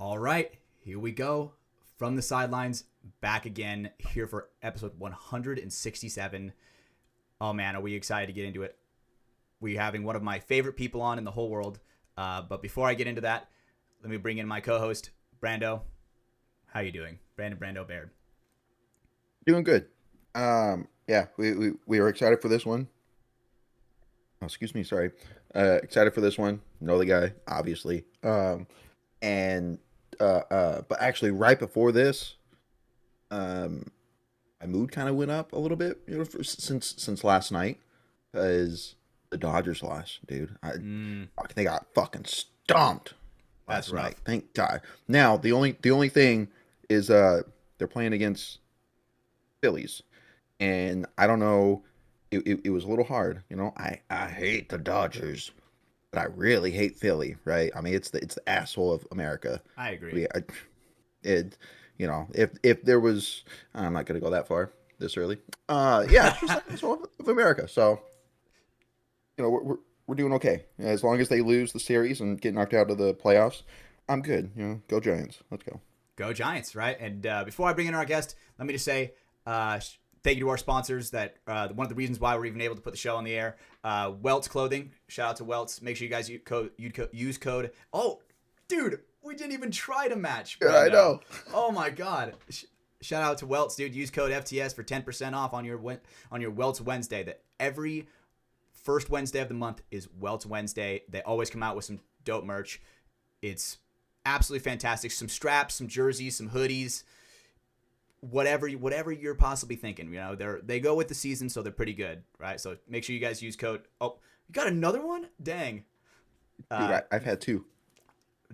All right, here we go. From the sidelines, back again here for episode 167. Oh man, are we excited to get into it? We're having one of my favorite people on in the whole world. But before I get into that, let me bring in my co-host, Brando. How you doing? Brando Baird. Doing good. Yeah, we are excited for this one. Oh, excuse me, sorry. Excited for this one. Know the guy, obviously. And but actually, right before this, um, my mood kind of went up a little bit, since last night, because the Dodgers lost, dude. I think I got fucking stomped That's last night. rough. Thank God. Now the only thing is they're playing against Phillies, and I don't know. It was a little hard, I hate the Dodgers, but I really hate Philly, right? I mean, it's the asshole of America. I agree. We it if there was, I'm not gonna go that far this early. Yeah, it's just like the asshole of America. So we're doing okay as long as they lose the series and get knocked out of the playoffs. I'm good. Go Giants. Let's go. Go Giants, right? And before I bring in our guest, let me just say thank you to our sponsors. That one of the reasons why we're even able to put the show on the air. Welts Clothing. Shout out to Welts. Make sure you guys use code. Oh, dude, we didn't even try to match. Yeah, I know. Oh my god. Shout out to Welts, dude. Use code FTS for 10% off on your Welts Wednesday. That every first Wednesday of the month is Welts Wednesday. They always come out with some dope merch. It's absolutely fantastic. Some straps, some jerseys, some hoodies, whatever you're possibly thinking. They go with the season, so they're pretty good, right? So make sure you guys use code. Oh, you got another one? Dang. Dude, I've had two.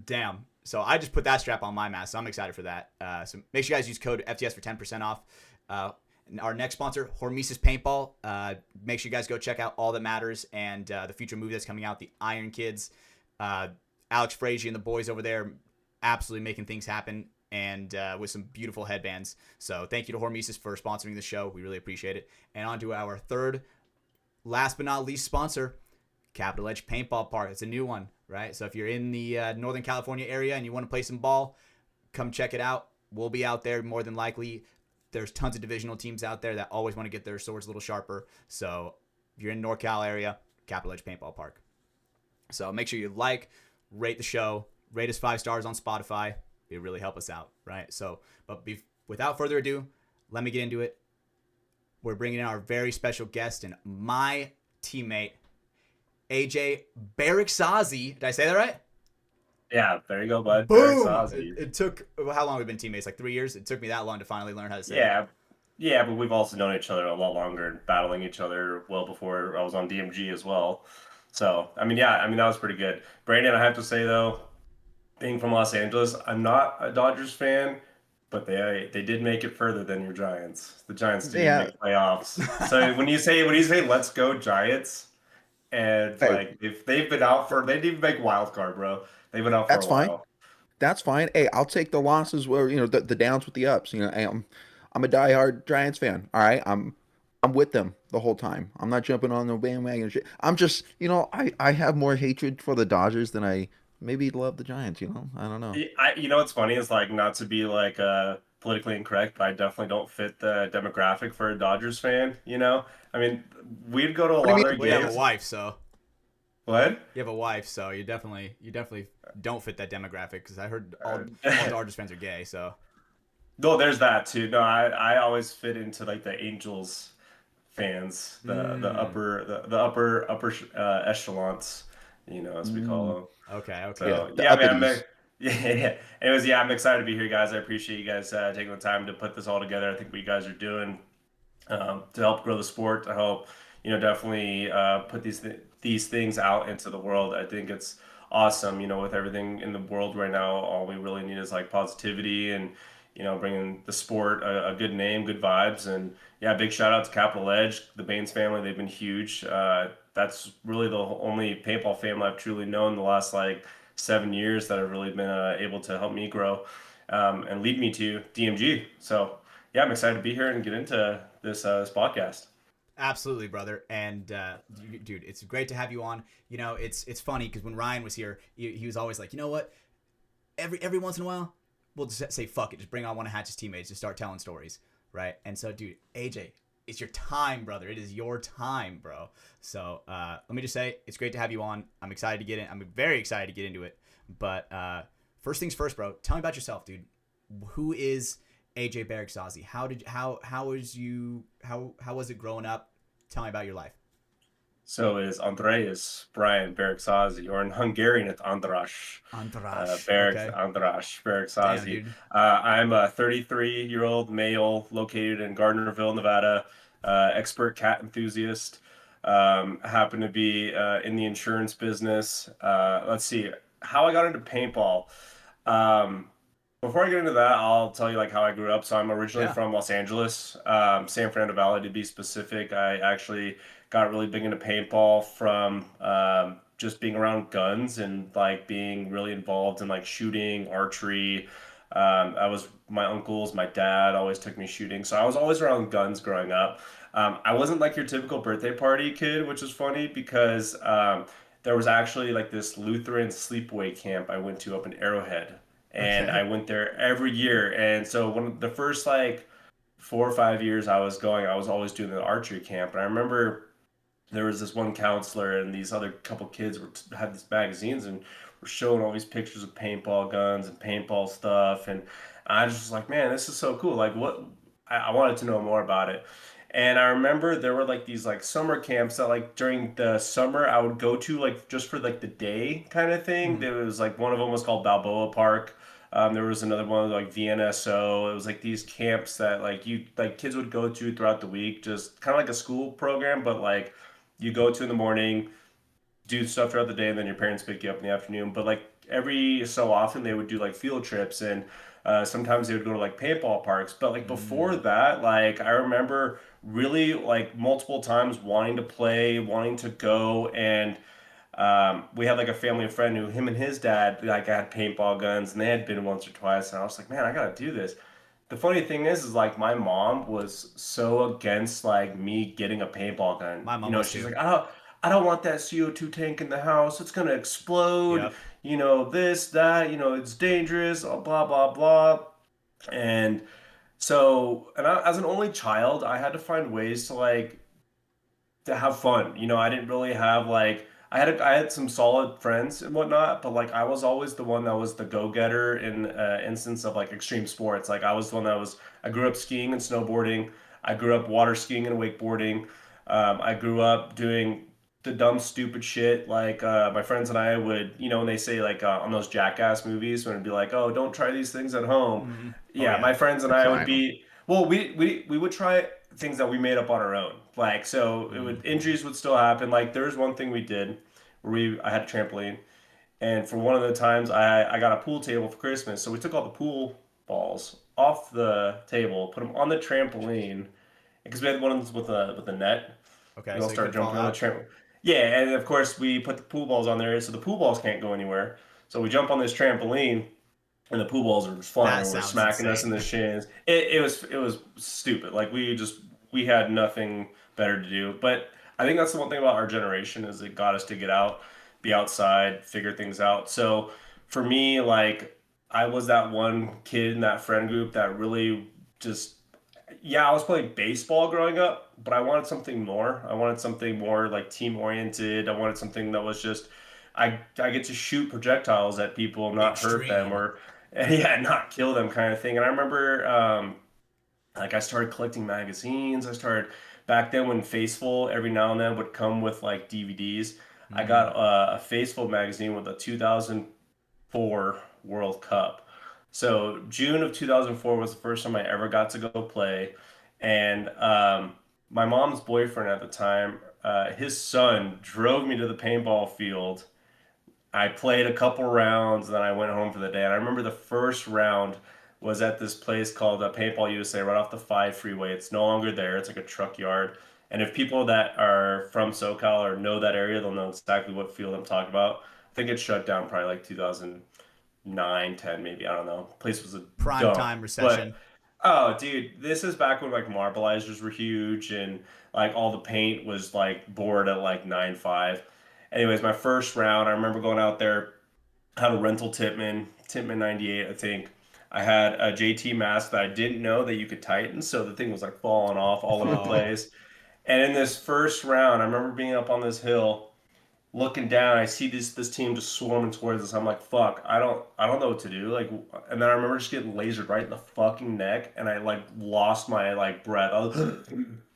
Damn. So I just put that strap on my mask, so I'm excited for that. So make sure you guys use code FTS for 10% off. Our next sponsor, Hormesis Paintball. Make sure you guys go check out All That Matters and the future movie that's coming out, The Iron Kids. Alex Frazier and the boys over there absolutely making things happen, and with some beautiful headbands. So thank you to Hormesis for sponsoring the show. We really appreciate it. And on to our third, last but not least sponsor, Capital Edge Paintball Park. It's a new one, right? So if you're in the Northern California area and you want to play some ball, come check it out. We'll be out there more than likely. There's tons of divisional teams out there that always want to get their swords a little sharper. So if you're in NorCal area, Capital Edge Paintball Park. So make sure you rate the show, rate us 5 stars on Spotify. It really help us out, right? So, without further ado, let me get into it. We're bringing in our very special guest and my teammate, AJ Beregszaszi. Did I say that right? Yeah, there you go, bud. Boom! It took, how long have we been teammates? Like 3 years? It took me that long to finally learn how to say it. Yeah, but we've also known each other a lot longer and battling each other well before I was on DMG as well. So, that was pretty good. Brandon, I have to say, though, being from Los Angeles, I'm not a Dodgers fan, but they did make it further than your Giants. The Giants didn't make playoffs. So when you say let's go Giants, and Hey, like if they've been out they didn't even make wild card, bro. They've been out for a that's fine. while. That's fine. Hey, I'll take the losses where the downs with the ups. Hey, I'm a diehard Giants fan. All right, I'm with them the whole time. I'm not jumping on the bandwagon shit. I'm just I have more hatred for the Dodgers than I maybe love the Giants. I don't know. What's funny is like not to be like politically incorrect, but I definitely don't fit the demographic for a Dodgers fan. I mean, we'd go to a What do you lot of mean? their Well, you have a games. wife, so What? you definitely don't fit that demographic, because I heard all Uh, Dodgers fans are gay. So No, there's that too. No, I always fit into like the Angels fans, the mm, upper echelons, as we call Mm, them. okay. yeah, So the yeah, man. uppities. Yeah. Anyways, yeah, I'm excited to be here, guys. I appreciate you guys taking the time to put this all together. I think what you guys are doing to help grow the sport, to help definitely put these things out into the world. I think it's awesome. With everything in the world right now, all we really need is like positivity and bringing the sport a good name, good vibes, and yeah, big shout out to Capital Edge, the Baines family. They've been huge. That's really the only paintball family I've truly known the last like 7 years that have really been able to help me grow and lead me to DMG. So yeah, I'm excited to be here and get into this podcast. Absolutely, brother. And dude, it's great to have you on. It's funny because when Ryan was here, he was always like, you know what? every once in a while, we'll just say fuck it, just bring on one of Hatch's teammates to start telling stories, right? And so, dude, AJ, it's your time, brother. It is your time, bro. So let me just say, it's great to have you on. I'm excited to get in. I'm very excited to get into it. But first things first, bro. Tell me about yourself, dude. Who is AJ Beregszaszi? How was it growing up? Tell me about your life. So is Andreas Brian Beregszaszi, or in Hungarian it's András. András. Okay. András Damn, Beregszaszi. dude. I'm a 33-year-old male located in Gardnerville, Nevada. Expert cat enthusiast. Happen to be in the insurance business. Let's see how I got into paintball. Um, Before I get into that, I'll tell you like how I grew up. So I'm originally Yeah. from Los Angeles, San Fernando Valley to be specific. I actually got really big into paintball from just being around guns and like being really involved in like shooting, archery. I was my uncles, my dad always took me shooting, so I was always around guns growing up. I wasn't like your typical birthday party kid, which was funny because there was actually like this Lutheran sleepaway camp I went to up in Arrowhead, and I Okay. went there every year. And so one of the first like 4 or 5 years I was going, I was always doing the archery camp. And I remember there was this one counselor and these other couple kids had these magazines and were showing all these pictures of paintball guns and paintball stuff. And I just was like, man, this is so cool. Like, what? I wanted to know more about it. And I remember there were like these like summer camps that like during the summer I would go to like just for like the day kind of thing. Mhm. There was like one of them was called Balboa Park. There was another one like VNSO. It was like these camps that like you like kids would go to throughout the week, just kind of like a school program, but like you go to in the morning, do stuff throughout the day, and then your parents pick you up in the afternoon. But like every so often, they would do like field trips, and sometimes they would go to like paintball parks. But like before Mm. that, like I remember really like multiple times wanting to play, wanting to go, and we had like a family friend who him and his dad like had paintball guns, and they had been once or twice, and I was like, man, I gotta do this. The funny thing is like my mom was so against like me getting a paintball gun. My You mom know, was she's too. like, I don't want that CO2 tank in the house. It's gonna explode. Yep. You know, this, that, it's dangerous, blah, blah, blah. And so, as an only child, I had to find ways to like to have fun. I didn't really have like I had some solid friends and whatnot, but like I was always the one that was the go-getter in instance of like extreme sports. Like I was the one that was I grew up skiing and snowboarding. I grew up water skiing and wakeboarding. I grew up doing the dumb stupid shit like my friends and I would, when they say like on those Jackass movies when it'd be like, "Oh, don't try these things at home." Hmm. Oh Yeah, yeah. my friends and We're I would trying them. be well, we would try things that we made up on our own. Like so it would Hmm. injuries would still happen. Like there's one thing we did where I had a trampoline, and for one of the times I got a pool table for Christmas. So we took all the pool balls off the table, put them on the trampoline because we had one of those with a net. Okay, We all so you started couldn't fall jumping on the out. trampoline. Yeah, and of course we put the pool balls on there so the pool balls can't go anywhere. So we jump on this trampoline and the pool balls are just flying That over, sounds smacking us in insane. the shins. It was stupid. Like we had nothing better to do. But I think that's the one thing about our generation is it got us to get out, be outside, figure things out. So for me, like I was that one kid in that friend group that really just yeah, I was playing baseball growing up, but I wanted something more. I wanted something more like team oriented. I wanted something that was just I get to shoot projectiles at people, not hurt them Extreme. or yeah, not kill them kind of thing. And I remember like I started collecting magazines. I started back then when Faceful every now and then would come with like DVDs. I Mm. got a Faceful magazine with a 2004 World Cup. So June of 2004 was the first time I ever got to go play, and my mom's boyfriend at the time, his son drove me to the paintball field. I played a couple rounds, then I went home for the day. And I remember the first round was at this place called Paintball USA right off the 5 freeway. It's no longer there. It's like a truck yard. And if people that are from SoCal or know that area, they'll know exactly what field I'm talking about. I think it shut down probably like 2009, 10, maybe. I don't know. Place was a Prime dump. time But recession. oh, dude, this is back when like marbleizers were huge and like all the paint was like bored at like 9.5. Anyways, my first round, I remember going out there. had a rental Titman 98, I think. I had a JT mask that I didn't know that you could tighten, so the thing was like falling off all over the Oh, place. And in this first round, I remember being up on this hill, looking down. I see this team just swarming towards us. I'm like, fuck, I don't know what to do. Like, and then I remember just getting lasered right in the fucking neck, and I like lost my like breath.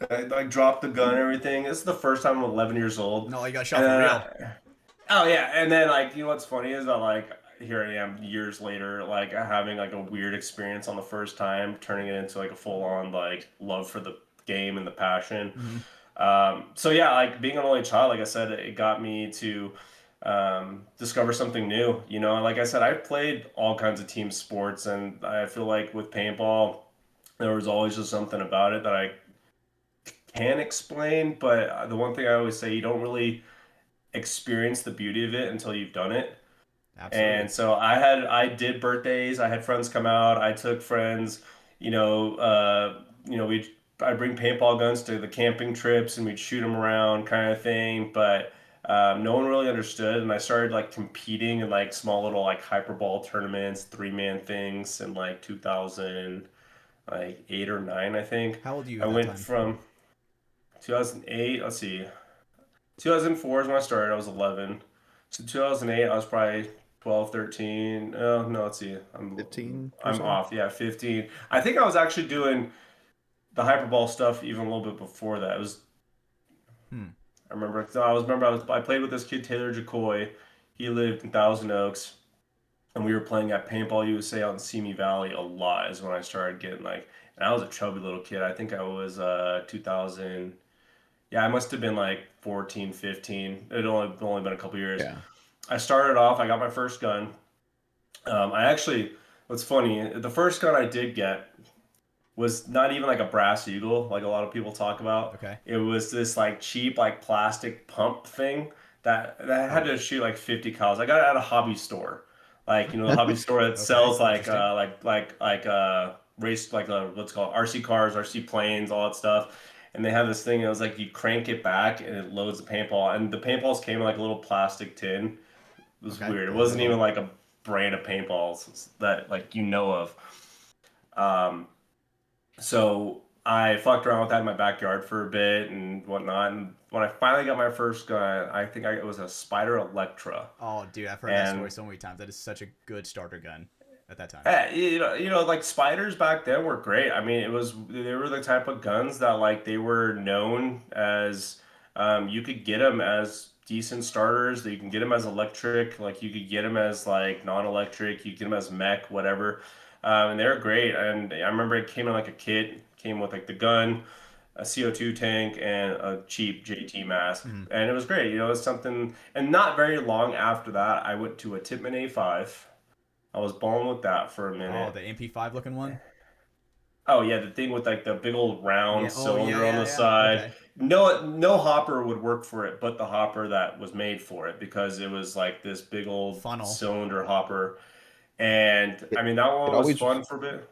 I like dropped the gun and everything. This is the first time I'm 11 years old, no, you got and shot for then real. oh yeah, and then like what's funny is that like here I am years later, like having like a weird experience on the first time, turning it into like a full on like love for the game and the passion. Hmm. So yeah, like being an only child, like I said, it got me to discover something new. You know, like I said, I've played all kinds of team sports, and I feel like with paintball, there was always just something about it that I can explain. But the one thing I always say, you don't really experience the beauty of it until you've done it. Absolutely. And so I did birthdays. I had friends come out. I took friends, we I bring paintball guns to the camping trips and we'd shoot them around, kind of thing. But no one really understood, and I started like competing in like small little like hyperball tournaments, 3-man things in like 2000, like 8 or 9, I think. How old are you I at that went time? from 2008. Let's see, 2004 is when I started. I was 11. So 2008, I was probably 12, 13. Oh, no, let's see. 15 or I'm so. off. Yeah, 15. I think I was actually doing the hyperball stuff even a little bit before that. It was Hmm. I remember no, I played with this kid Taylor Jacoy. He lived in Thousand Oaks, and we were playing at Paintball USA out in Simi Valley a lot. Is when I started getting like, and I was a chubby little kid. I think I was 2000. Yeah, I must have been like 14, 15. It had only been a couple years. Yeah. I started off. I got my first gun. I actually, what's funny, the first gun I did get was not even like a brass eagle, like a lot of people talk about. Okay. It was this like cheap like plastic pump thing that had Oh. to shoot like 50 calories. I got it at a hobby store, like the hobby store that Okay. sells like Interesting. race like what's it called RC cars, RC planes, all that stuff. And they have this thing. It was like you crank it back and it loads the paintball. And the paintballs came in like a little plastic tin. It was Okay. weird. It wasn't Oh. even like a brand of paintballs that like you know of. Um, so I fucked around with that in my backyard for a bit and whatnot. And when I finally got my first gun, it was a Spider Electra. Oh, dude, I've heard that And story so many times. That is such a good starter gun at that time. like spiders back then were great. I mean, they were the type of guns that like they were known as. You could get them as decent starters. That you can get them as electric. Like you could get them as like non-electric. You could get them as mech, whatever. And they were great. And I remember it came in like a kit. Came with like the gun, a CO2 tank, and a cheap JT mask. Hmm. And it was great. It was something. And not very long after that, I went to a Tippmann A5. I was balling with that for a Oh, minute. the MP5 looking one. Oh yeah, the thing with like the big old round Yeah. Oh, yeah, cylinder on yeah, the yeah. side. Okay. No hopper would work for it, but the hopper that was made for it because it was like this big old Funnel. cylinder hopper. And I It mean that it one was always fun for a bit.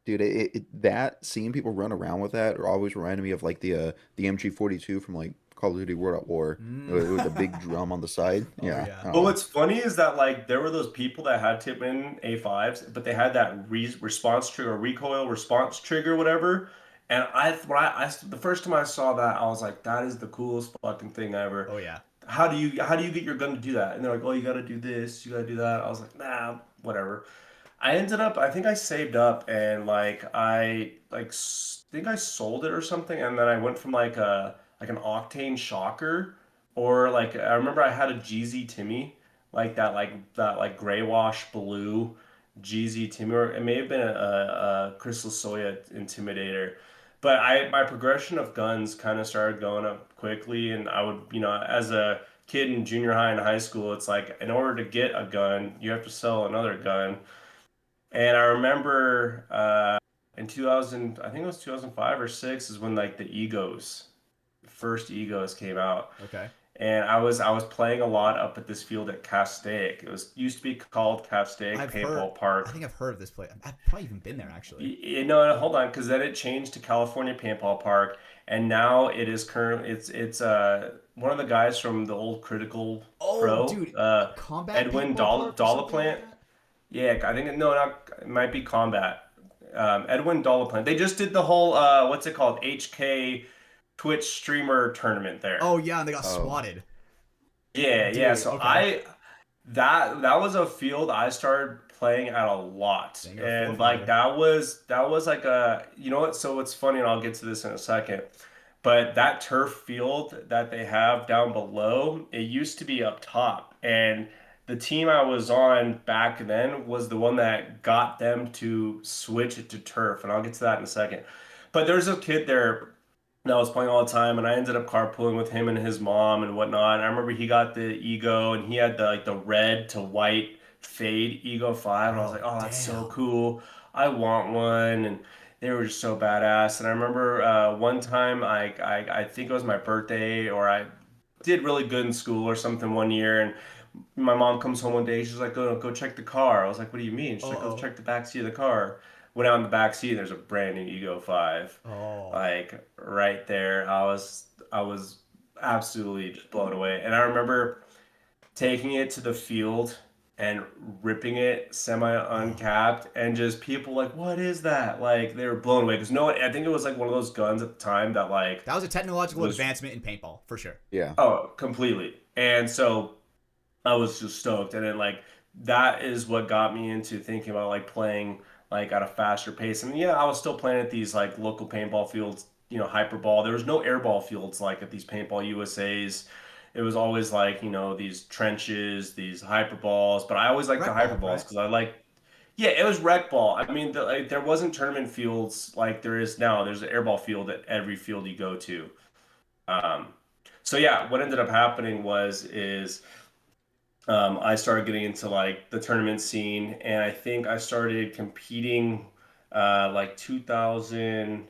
dude, that seeing people run around with that always reminded me of like the MG42 from like Call of Duty World at War Mm. with the big drum on the side. Oh Yeah, yeah. I don't But know. what's funny is that like there were those people that had Tippmann A5s, but they had that response trigger, recoil response trigger, whatever. And the first time I saw that, I was like, that is the coolest fucking thing ever. Oh yeah. How do you get your gun to do that? And they're like, oh, you got to do this, you got to do that. I was like, nah, whatever. I think I saved up and like think I sold it or something, and then I went from like an octane shocker, or like I remember I had a GZ Timmy, like that gray wash blue GZ Timmy, or it may have been a Crystal Soya Intimidator. But my progression of guns kind of started going up quickly, and I would, as a kid in junior high and high school, it's like in order to get a gun, you have to sell another gun. And I remember in 2000, I think it was 2005 or 6 is when like the first egos came out. Okay. and I was playing a lot up at this field at Castaic. It was used to be called Castaic Paintball I Park. think I've heard of this place. I've probably even been there actually. No, hold on, because then it changed to California Paintball Park, and now it is currently it's one of the guys from the old Critical Oh, Pro, dude, Combat Edwin Paintball Park or something like Dolaplant. that? Yeah, I think no, not it might be Combat. Edwin Dolaplant. They just did the whole what's it called, HK Twitch streamer tournament there. Oh yeah, and they got Oh, swatted. Yeah. Dude, So okay. that was a field I started playing at a lot, Then you're a and like forefather. that was like a, you know what? So it's funny, and I'll get to this in a second. But that turf field that they have down below, it used to be up top, and the team I was on back then was the one that got them to switch it to turf, and I'll get to that in a second. But there's a kid there that was playing all the time, and I ended up carpooling with him and his mom and whatnot. And I remember he got the Ego, and he had the like the red to white fade Ego 5, and I was Oh like, oh, that's so damn. cool. I want one, and they were just so badass. And I remember one time, I think it was my birthday, or I did really good in school or something one year, and my mom comes home one day. She's like, go check the car. I was like, what do you mean? Uh She's like, go oh. check the back seat of the car. Went out in the back seat, and there's a brand new Ego 5, Oh. like right there. I was absolutely just blown away. And I remember taking it to the field and ripping it semi Oh. uncapped, and just people like, what is that? Like they were blown away because no one, I think it was like one of those guns at the time that like That was a technological was, advancement in paintball for sure. yeah. oh, completely. And so I was just stoked. And then like that is what got me into thinking about like playing like at a faster pace. And yeah, I was still playing at these like local paintball fields, hyperball. There was no airball fields like at these paintball USA's. It was always like, these trenches, these hyperballs, but I always liked the Rec ball, hyperballs right? because I like, yeah, it was rec ball. I mean, like, there wasn't tournament fields like there is now. There's an airball field at every field you go to. Um, so yeah, what ended up happening is I started getting into like the tournament scene, and I think I started competing like 2000.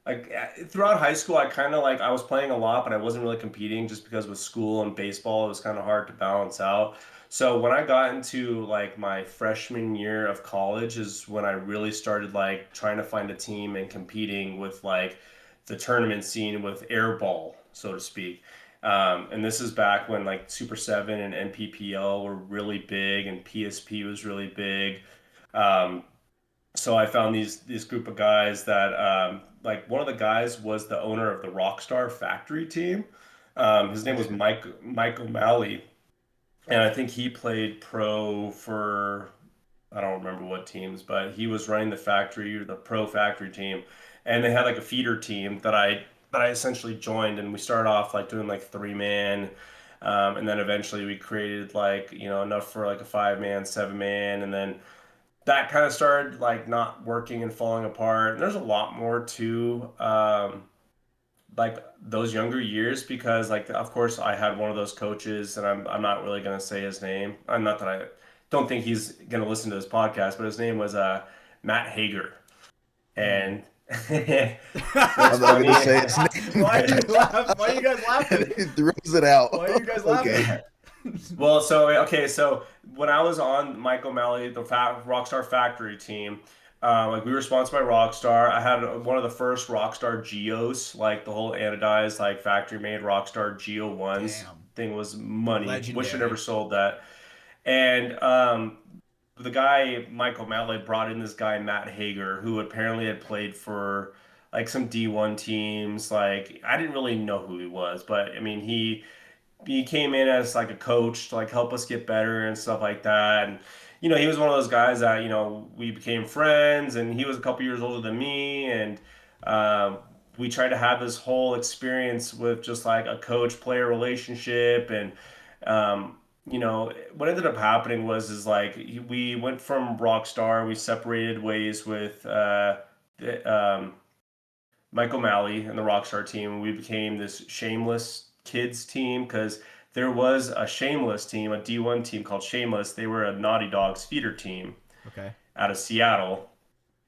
Like throughout high school, I kind of like I was playing a lot, but I wasn't really competing just because with school and baseball, it was kind of hard to balance out. So when I got into like my freshman year of college is when I really started like trying to find a team and competing with like the tournament scene with airball, so to speak. And this is back when like Super 7 and NPPL were really big and PSP was really big. Um, so I found these group of guys that like one of the guys was the owner of the Rockstar Factory team. His name was Mike O'Malley, and I think he played pro for, I don't remember what teams, but he was running the factory, the pro factory team, and they had like a feeder team that I essentially joined, and we started off like doing like 3 man. And then eventually we created like enough for like a 5 man, 7 man, and then that kind of started like not working and falling apart. And there's a lot more to like those younger years because like of course I had one of those coaches, and I'm not really gonna say his name. I'm not that I don't think he's gonna listen to this podcast, but his name was Matt Hager. Hmm. And I'm what's not gonna funny say his name. Why are you laughing? Why are you guys laughing? It throws it out. Why are you guys Okay. laughing? Well, so okay, so when I was on Mike O'Malley, the Rockstar Factory team, like we were sponsored by Rockstar. I had one of the first Rockstar Geos, like the whole anodized, like factory made Rockstar Geo ones. Damn. Thing was money. Wish I never Legendary. sold that. And the guy Mike O'Malley brought in this guy Matt Hager, who apparently had played for like some D1 teams. Like I didn't really know who he was, but I mean he came in as like a coach to like help us get better and stuff like that. And he was one of those guys that we became friends, and he was a couple years older than me, and we tried to have this whole experience with just like a coach player relationship. And um, what ended up happening was is like we went from Rockstar, we separated ways with the, Mike O'Malley and the Rockstar team. We became this Shameless Kids team because there was a Shameless team, a D1 team called Shameless. They were a Naughty Dogs feeder team Okay. out of Seattle.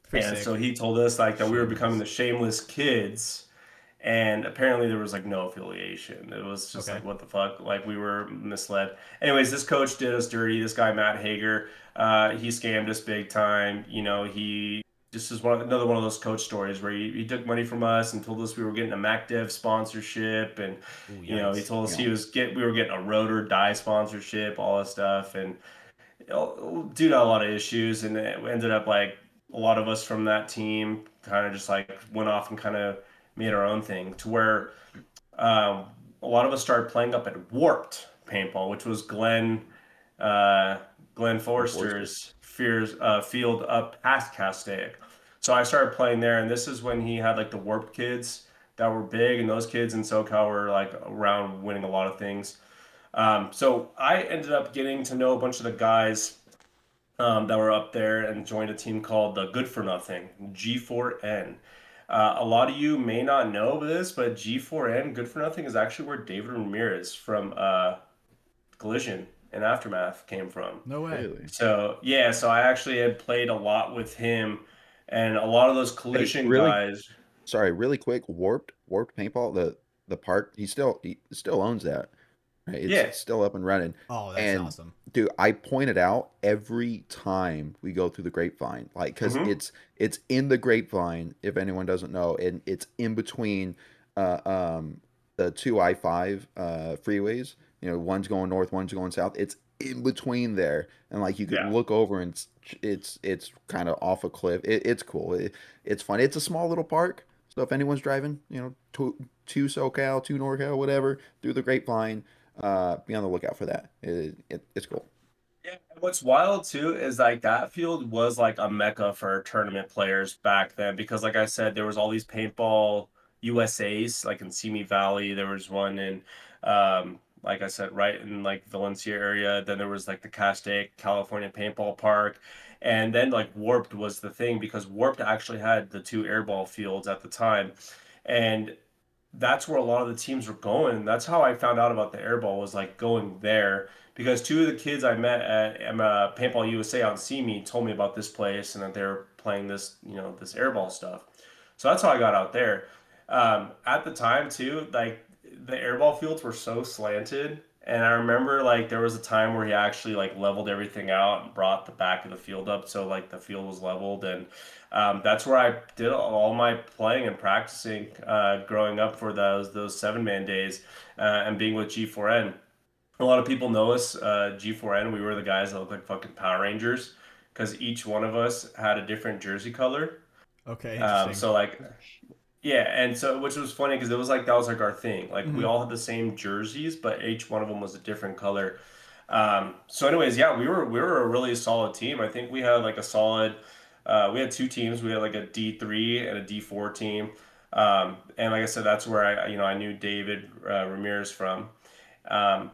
Pretty And so sick. he told us like that we were becoming Shameless. the Shameless Kids. and apparently there was like no affiliation. It was just Okay. like, what the fuck? Like, we were misled. Anyways, this coach did us dirty. This guy, Matt Hager, he scammed us big time. He just is another one of those coach stories where he took money from us and told us we were getting a MacDev sponsorship, and Ooh, he yikes. told us Yeah. we were getting a Road or Die sponsorship, all that stuff, and dude had a lot of issues, and it ended up like a lot of us from that team kind of just like went off and kind of made our own thing to where um, a lot of us started playing up at Warped Paintball, which was uh, Glenn Forster. Forrester's field up past Castaic. So I started playing there, and this is when he had like the Warped kids that were big, and those kids in SoCal were like around winning a lot of things. So I ended up getting to know a bunch of the guys that were up there and joined a team called the Good for Nothing, G4N. A lot of you may not know this, but G4N, Good for Nothing, is actually where David Ramirez from Collision and Aftermath came from. No way. Really? So, yeah, so I actually had played a lot with him and a lot of those Wait, Collision really? guys. Sorry, really quick. Warped Paintball. The park. He still owns that. Right? It's Yeah. it's still up and running. Oh, that's And awesome. dude, I point it out every time we go through the grapevine, like because Hmm. it's in the grapevine. If anyone doesn't know, and it's in between uh, um, the two I-5 freeways. One's going north, one's going south. It's in between there, and like you could Yeah. look over, and it's kind of off a cliff. It's cool. It's fun. It's a small little park. So if anyone's driving, to SoCal, to NorCal, whatever, through the grapevine, be on the lookout for that. It's cool. Yeah, and what's wild too is like that field was like a mecca for tournament players back then because like I said, there was all these paintball USAs like in Simi Valley. There was one in like I said, right in like Valencia area. Then there was like the Castaic California Paintball Park. And then like Warped was the thing because Warped actually had the two airball fields at the time. And that's where a lot of the teams were going. That's how I found out about the airball was like going there because two of the kids I met at Paintball USA on See Me told me about this place and that they were playing this, this airball stuff. So that's how I got out there. At the time too, like the airball fields were so slanted, and I remember like there was a time where he actually like leveled everything out and brought the back of the field up so like the field was leveled, and that's where I did all my playing and practicing growing up for those 7-man days and being with G4N. A lot of people know us, G4N. We were the guys that looked like fucking Power Rangers because each one of us had a different jersey color. Okay, interesting. So like yeah, and so which was funny because it was like that was like our thing. Like we Mhm. all had the same jerseys, but each one of them was a different color. So anyways, yeah, we were a really solid team. I think we had like a solid. We had two teams. We had like a D3 and a D4 team. And like I said, that's where I knew David Ramirez from. Um,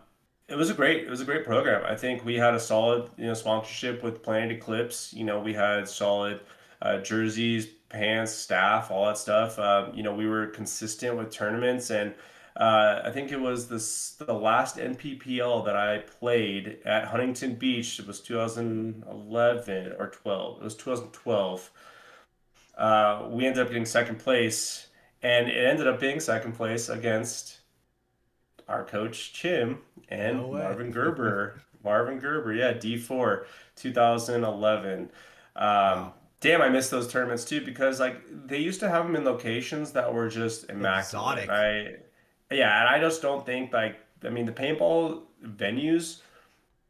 it was a great program. I think we had a solid sponsorship with Planet Eclipse. We had solid jerseys, pants, staff, all that stuff. We were consistent with tournaments, and I think it was the last NPPL that I played at Huntington Beach. It was 2011 or 12. It was 2012. We ended up getting second place, and it ended up being second place against our coach Chim No and way. Marvin Gerber. Marvin Gerber, yeah, D4, 2011. Um, Wow. damn, I miss those tournaments too because like they used to have them in locations that were just immaculate. Exotic. Yeah, and I just don't think like I mean the paintball venues.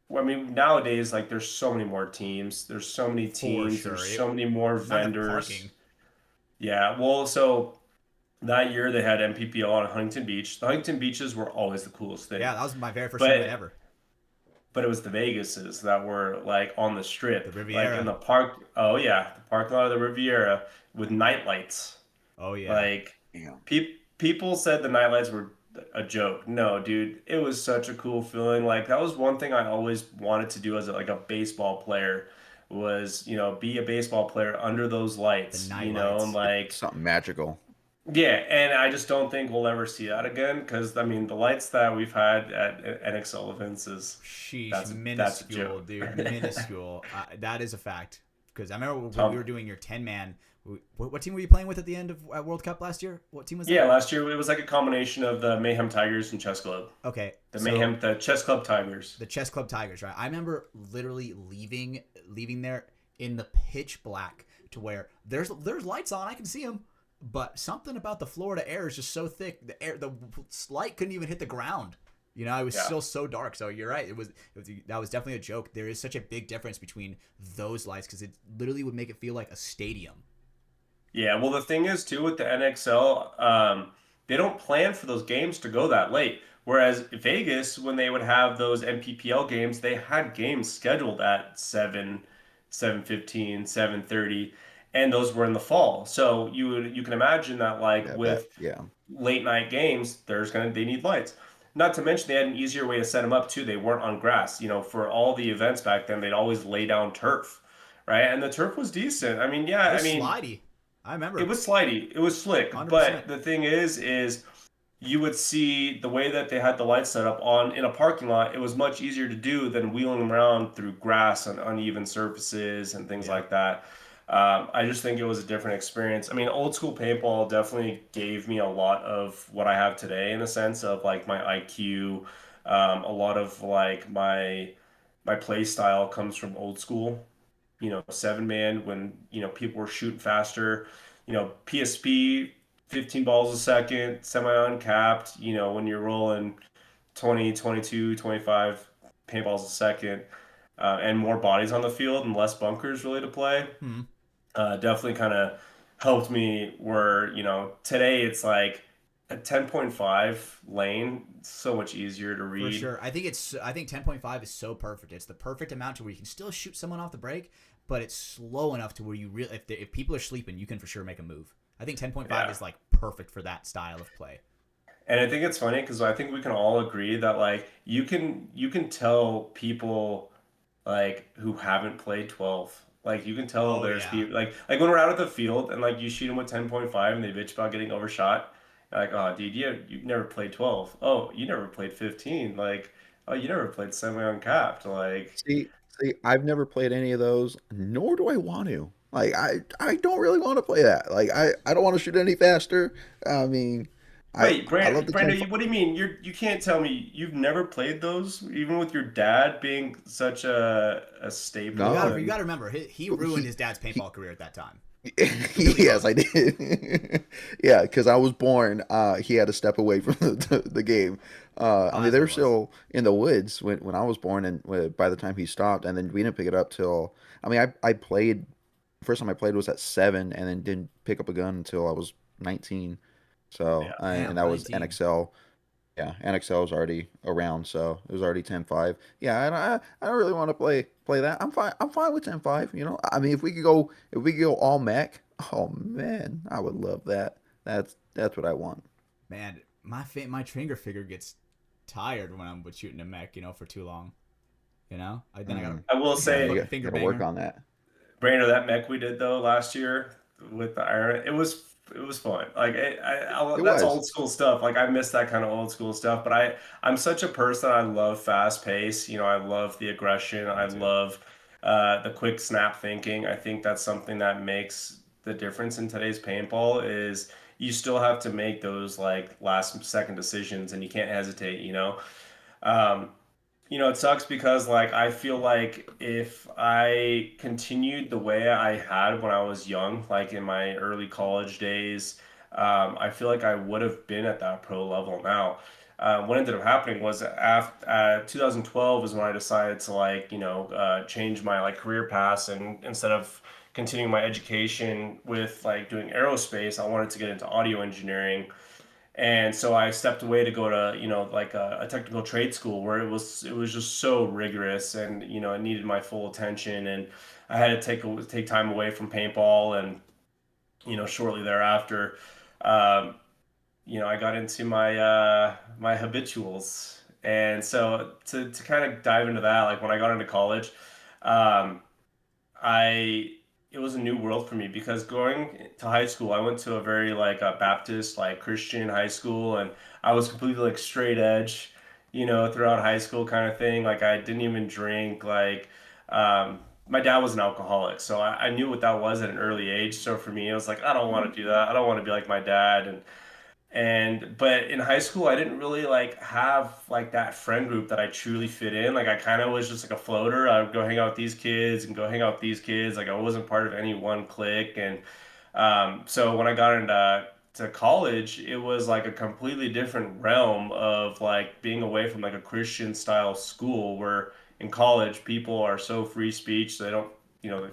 Well, I mean nowadays like there's so many more teams. There's so many For teams. There's sure. so many more Not enough vendors. parking. Yeah, well, so that year they had MPPL on Huntington Beach. The Huntington Beaches were always the coolest thing. Yeah, that was my very first tournament But ever. but it was the Vegases that were like on the The strip, like in Riviera. the park. Oh yeah, the parking lot of the Riviera with night lights. Oh yeah. Like Yeah. people said the night lights were a joke. No, dude, it was such a cool feeling. Like that was one thing I always wanted to do as like a baseball player was, be a baseball player under those The lights, night and lights. like Something magical. yeah, and I just don't think we'll ever see that again because I mean the lights that we've had at NX Sullivan's is Sheesh, that's a minuscule, joke. dude, minuscule. That is a fact. Because I remember when Tom. we were doing your 10-man. What team were you playing with at the end of World Cup last year? What team was that? Yeah, last year it was like a combination of the Mayhem Tigers and Chess Club. Okay, The Chess Club Tigers. The Chess Club Tigers, right? I remember literally leaving there in the pitch black to where there's lights on, I can see them, but something about the Florida air is just so thick. The light couldn't even hit the ground. You know, it was still so dark. So you're right. That was definitely a joke. There is such a big difference between those lights because it literally would make it feel like a stadium. Yeah, well, the thing is too with the NXL, they don't plan for those games to go that late. Whereas Vegas, when they would have those MPPL games, they had games scheduled at 7, 7:15, 7:30, and those were in the fall. So you can imagine that like Yeah, with yeah. late night games, they need lights. Not to mention they had an easier way to set them up too. They weren't on grass. You know, for all the events back then, they'd always lay down turf, right? And the turf was decent. I mean, yeah, It I was mean, slidey. I it remember. was slidey. It was slick. 100%. But the thing is you would see the way that they had the lights set up on in a parking lot. It was much easier to do than wheeling them around through grass and uneven surfaces and things Yeah. like that. I just think it was a different experience. I mean, old school paintball definitely gave me a lot of what I have today in a sense of like my IQ. A lot of like my play style comes from old school. You know, 7-man when, you know, people were shooting faster. You know, PSP, 15 balls a second, semi uncapped, you know, when you're rolling 20, 22, 25 paintballs a second, and more bodies on the field and less bunkers really to play. Hmm. Definitely kind of helped me where, you know, today it's like a 10.5 lane, so much easier to For read. sure. I think 10.5 is so perfect. It's the perfect amount to where you can still shoot someone off the break, but it's slow enough to where you really if people are sleeping, you can for sure make a move. I think 10.5 Yeah. is like perfect for that style of play. And I think it's funny because I think we can all agree that like you can tell people like who haven't played 12. Like you can tell Oh there's yeah. people like when we're out at the field and like you shoot them with 10.5 and they bitch about getting overshot. You're like, oh dude, you've never played 12. Oh, you never played 15. Like, oh, you never played semi uncapped. Like, See, I've never played any of those, nor do I want to. Like, I don't really want to play that. Like, I don't want to shoot any faster. I mean, I wait, I love the 10. Brando, what do you mean? You can't tell me you've never played those, even with your dad being such a You staple got No, to you and got to remember he ruined he his dad's he paintball career at that time. Completely yes, I ruined it. did. Yeah, because I was born. He had to step away from the game. I Oh, mean, that's they what were it was. still in the woods when I was born, and by the time he stopped, and then we didn't pick it up till. I mean, I played. First time I played was at 7, and then didn't pick up a gun until I was 19. So, yeah. and Damn, that was 19. NXL. Yeah, NXL was already around, so it was already 10-5. Yeah, and I don't really want to play that. I'm fine with 10-5. You know, I mean, if we could go all mech, oh man, I would love that. That's what I want. Man, my trigger finger gets tired when I'm with shooting a mech, for too long. Then I got Mm, I will a yeah, say, fucking finger got to work banger. on that. Brainer, that mech we did though last year with the iron, it was fun. Like It that's was. old school stuff. Like I miss that kind of old school stuff. But I'm such a person. I love fast pace. You know, I love the aggression. I Me too. love the quick snap thinking. I think that's something that makes the difference in today's paintball. Is you still have to make those like last second decisions, and you can't hesitate. Um, it sucks because like I feel like if I continued the way I had when I was young, like in my early college days, I feel like I would have been at that pro level now. What ended up happening was after 2012 is when I decided to like change my like career paths, and instead of continuing my education with like doing aerospace, I wanted to get into audio engineering. And so I stepped away to go to like a technical trade school where it was just so rigorous, and it needed my full attention, and I had to take time away from paintball. And shortly thereafter, um, I got into my habituals. And so to kind of dive into that, like when I got into college, um, I it was a new world for me because going to high school, I went to a very like a Baptist like Christian high school, and I was completely like straight edge, throughout high school kind of thing. Like I didn't even drink. Like um, my dad was an alcoholic, so I knew what that was at an early age. So for me, it was like, I don't want to do that. I don't want to be like my dad. But in high school, I didn't really like have like that friend group that I truly fit in. Like I kind of was just like a floater. I would go hang out with these kids and go hang out with these kids. Like I wasn't part of any one clique. And so when I got into to college, it was like a completely different realm of like being away from like a Christian style school where in college people are so free speech. They don't, the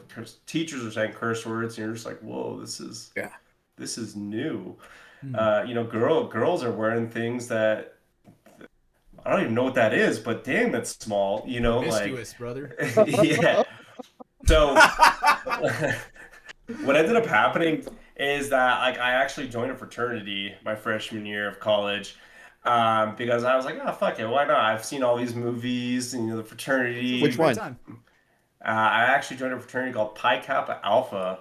teachers are saying curse words and you're just like, whoa, Yeah. this is new. Hmm. Girls are wearing things that I don't even know what that is, but damn, that's small. Like Promiscuous, brother. yeah. So what ended up happening is that like I actually joined a fraternity my freshman year of college. Because I was like, oh fuck it, why not? I've seen all these movies, and the Sounds like a Which fraternity. great one? time. I actually joined a fraternity called Pi Kappa Alpha.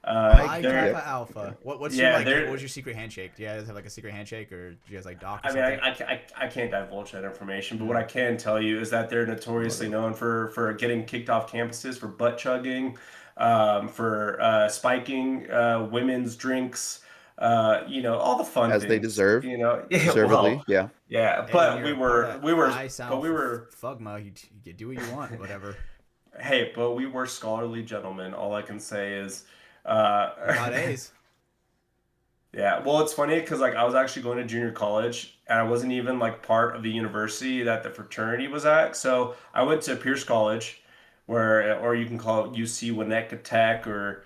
Pi They're Kappa Alpha. What's your yeah, what they're was your secret handshake? Do you guys have like a secret handshake, or do you guys like doc or I mean, something? I can't divulge that information, but what Mm. I can tell you is that they're notoriously Whatever. known for getting kicked off campuses for butt chugging, for spiking women's drinks, all the fun As they things. deserve, Yeah, deservedly. Yeah. yeah, Hey, when but you're a part of Pi Psi we were, Fugma, you can do what you want, whatever. hey, but we were scholarly gentlemen. All I can say is, uh, You got A's. Yeah, well, it's funny because like I was actually going to junior college and I wasn't even like part of the university that the fraternity was at. So I went to Pierce College, or you can call it UC Winnetka Tech or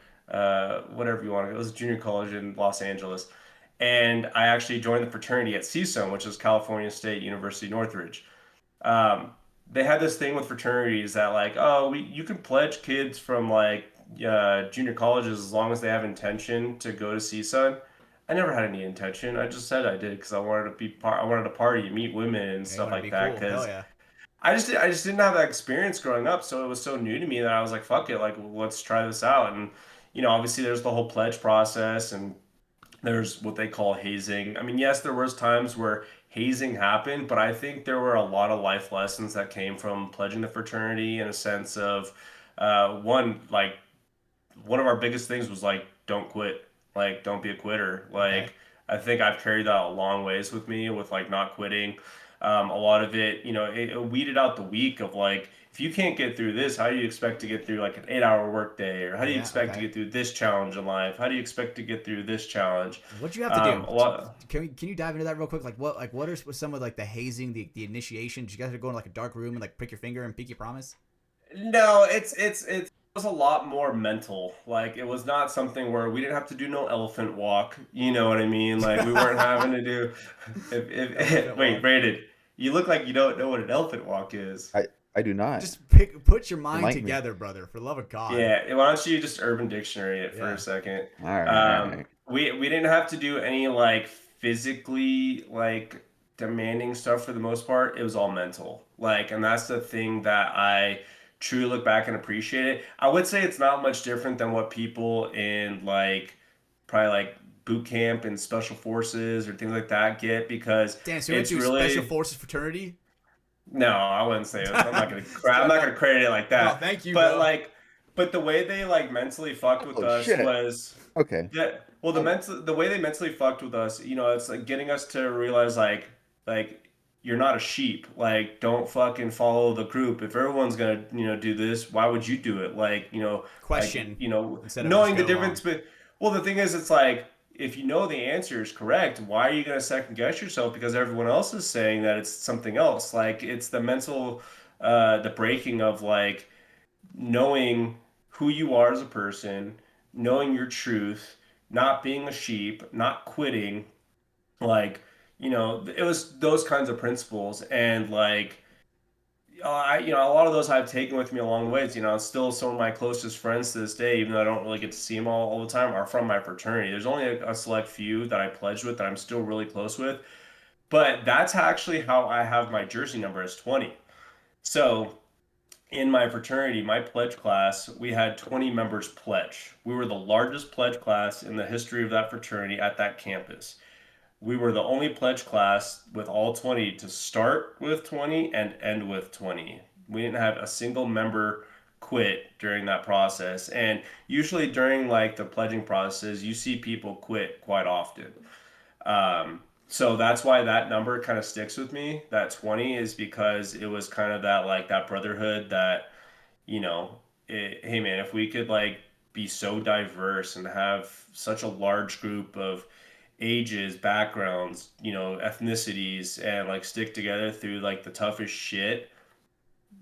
whatever you want. It was a junior college in Los Angeles, and I actually joined the fraternity at CSUN, which is California State University Northridge. Um, they had this thing with fraternities that like, oh, you can pledge kids from like junior colleges as long as they have intention to go to CSUN. I never had any intention. I just said I did because I wanted to be part. I wanted to party, meet women, and Yeah, you stuff want to like be that. cool? Hell Because yeah. I just didn't have that experience growing up, so it was so new to me that I was like, fuck it, like let's try this out. And obviously there's the whole pledge process, and there's what they call hazing. I mean, yes, there was times where hazing happened, but I think there were a lot of life lessons that came from pledging the fraternity in a sense of one, like one of our biggest things was like don't quit, like don't be a quitter. Okay. Like I think I've carried that a long ways with me with like not quitting. A lot of it, it weeded out the week of like if you can't get through this, how do you expect to get through like an 8 hour workday, or how do you Yeah. expect to Okay. get through this challenge in life? How do you expect to get through this challenge? What'd you have to do? A lot. Can you dive into that real quick? What are some of like the hazing, the initiation? Did you guys have to go in like a dark room and like prick your finger and pinky promise? No, it was a lot more mental. Like it was not something where we didn't have to do no elephant walk. You know what I mean? Like we weren't having to do. Elephant Wait, walk. Brandon, you look like you don't know what an elephant walk is. I do not. Just put your mind Enlighten me. together, brother. For the love of God. Yeah, why don't you just Urban Dictionary it for Yeah. a second? All right. All right. We didn't have to do any like physically like demanding stuff for the most part. It was all mental. Like, and that's the thing that I truly look back and appreciate it. I would say it's not much different than what people in like probably like boot camp and special forces or things like that get because Damn. So you went it's to Special really Forces fraternity? no, I wouldn't say it. I'm not No, gonna credit it like no, that. thank you, But bro. like, but the way they like mentally fucked with Oh us shit. was Okay. that well the way they mentally fucked with us, it's like getting us to realize like you're not a sheep. Like don't fucking follow the group. If everyone's gonna, do this, why would you do it? Like, Question instead of just knowing the go difference along. but well the thing is it's like if you know the answer is correct, why are you going to second guess yourself because everyone else is saying that it's something else? Like it's the mental, the breaking of like knowing who you are as a person, knowing your truth, not being a sheep, not quitting. Like, it was those kinds of principles. And like, a lot of those I've taken with me along the ways. Still some of my closest friends to this day, even though I don't really get to see them all the time, are from my fraternity. There's only a select few that I pledged with that I'm still really close with. But that's actually how I have my jersey number as 20. So in my fraternity, my pledge class, we had 20 members pledge. We were the largest pledge class in the history of that fraternity at that campus. We were the only pledge class with all 20 to start with 20 and end with 20. We didn't have a single member quit during that process. And usually during like the pledging process, you see people quit quite often. So that's why that number kind of sticks with me. That 20 is because it was kind of that like that brotherhood that, you know, hey man, if we could like be so diverse and have such a large group of ages, backgrounds, ethnicities, and like stick together through like the toughest shit,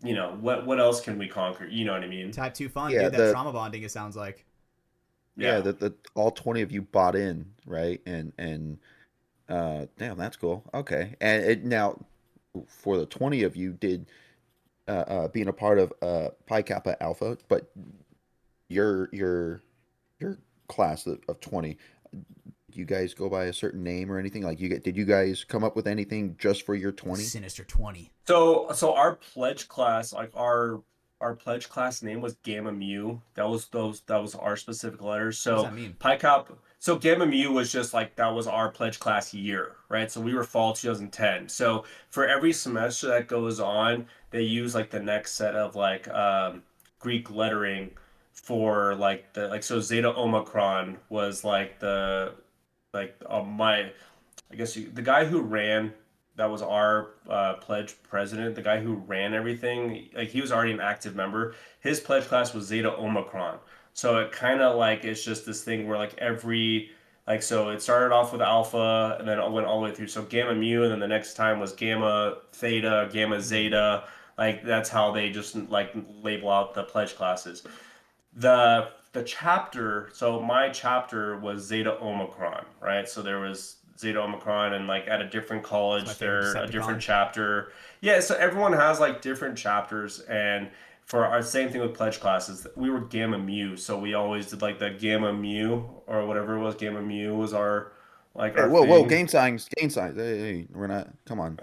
what else can we conquer? You know what I mean? Type 2 fun, Yeah, dude. That trauma bonding, it sounds like. yeah, Yeah. the all 20 of you bought in, right? And damn, that's cool. Okay. And now for the 20 of you did being a part of Pi Kappa Alpha, but your class of 20, do you guys go by a certain name or anything? Like did you guys come up with anything just for your 20? Sinister 20. So our pledge class, like our pledge class name was Gamma Mu. That was our specific letters. What does So that mean? Pi Kappa. So Gamma Mu was just like that was our pledge class year, right? So we were fall 2010. So for every semester that goes on, they use like the next set of like Greek lettering for like the like so Zeta Omicron was like the like my I guess the guy who ran that was our pledge president, the guy who ran everything, like he was already an active member. His pledge class was Zeta Omicron. So it kind of like it's just this thing where like every like so it started off with alpha and then it went all the way through. So gamma mu and then the next time was gamma theta, gamma zeta. Like that's how they just like label out the pledge classes. The chapter, so my chapter was Zeta Omicron, right? So there was Zeta Omicron, and like at a different It's my college, favorite they're a different Decepticon. chapter. Yeah, so everyone has like different chapters, and for our same thing with pledge classes, we were Gamma Mu, so we always did like the Gamma Mu or whatever it was. Gamma Mu was our like Hey, our whoa, thing. game signs, game signs. Hey, we're not. Come on.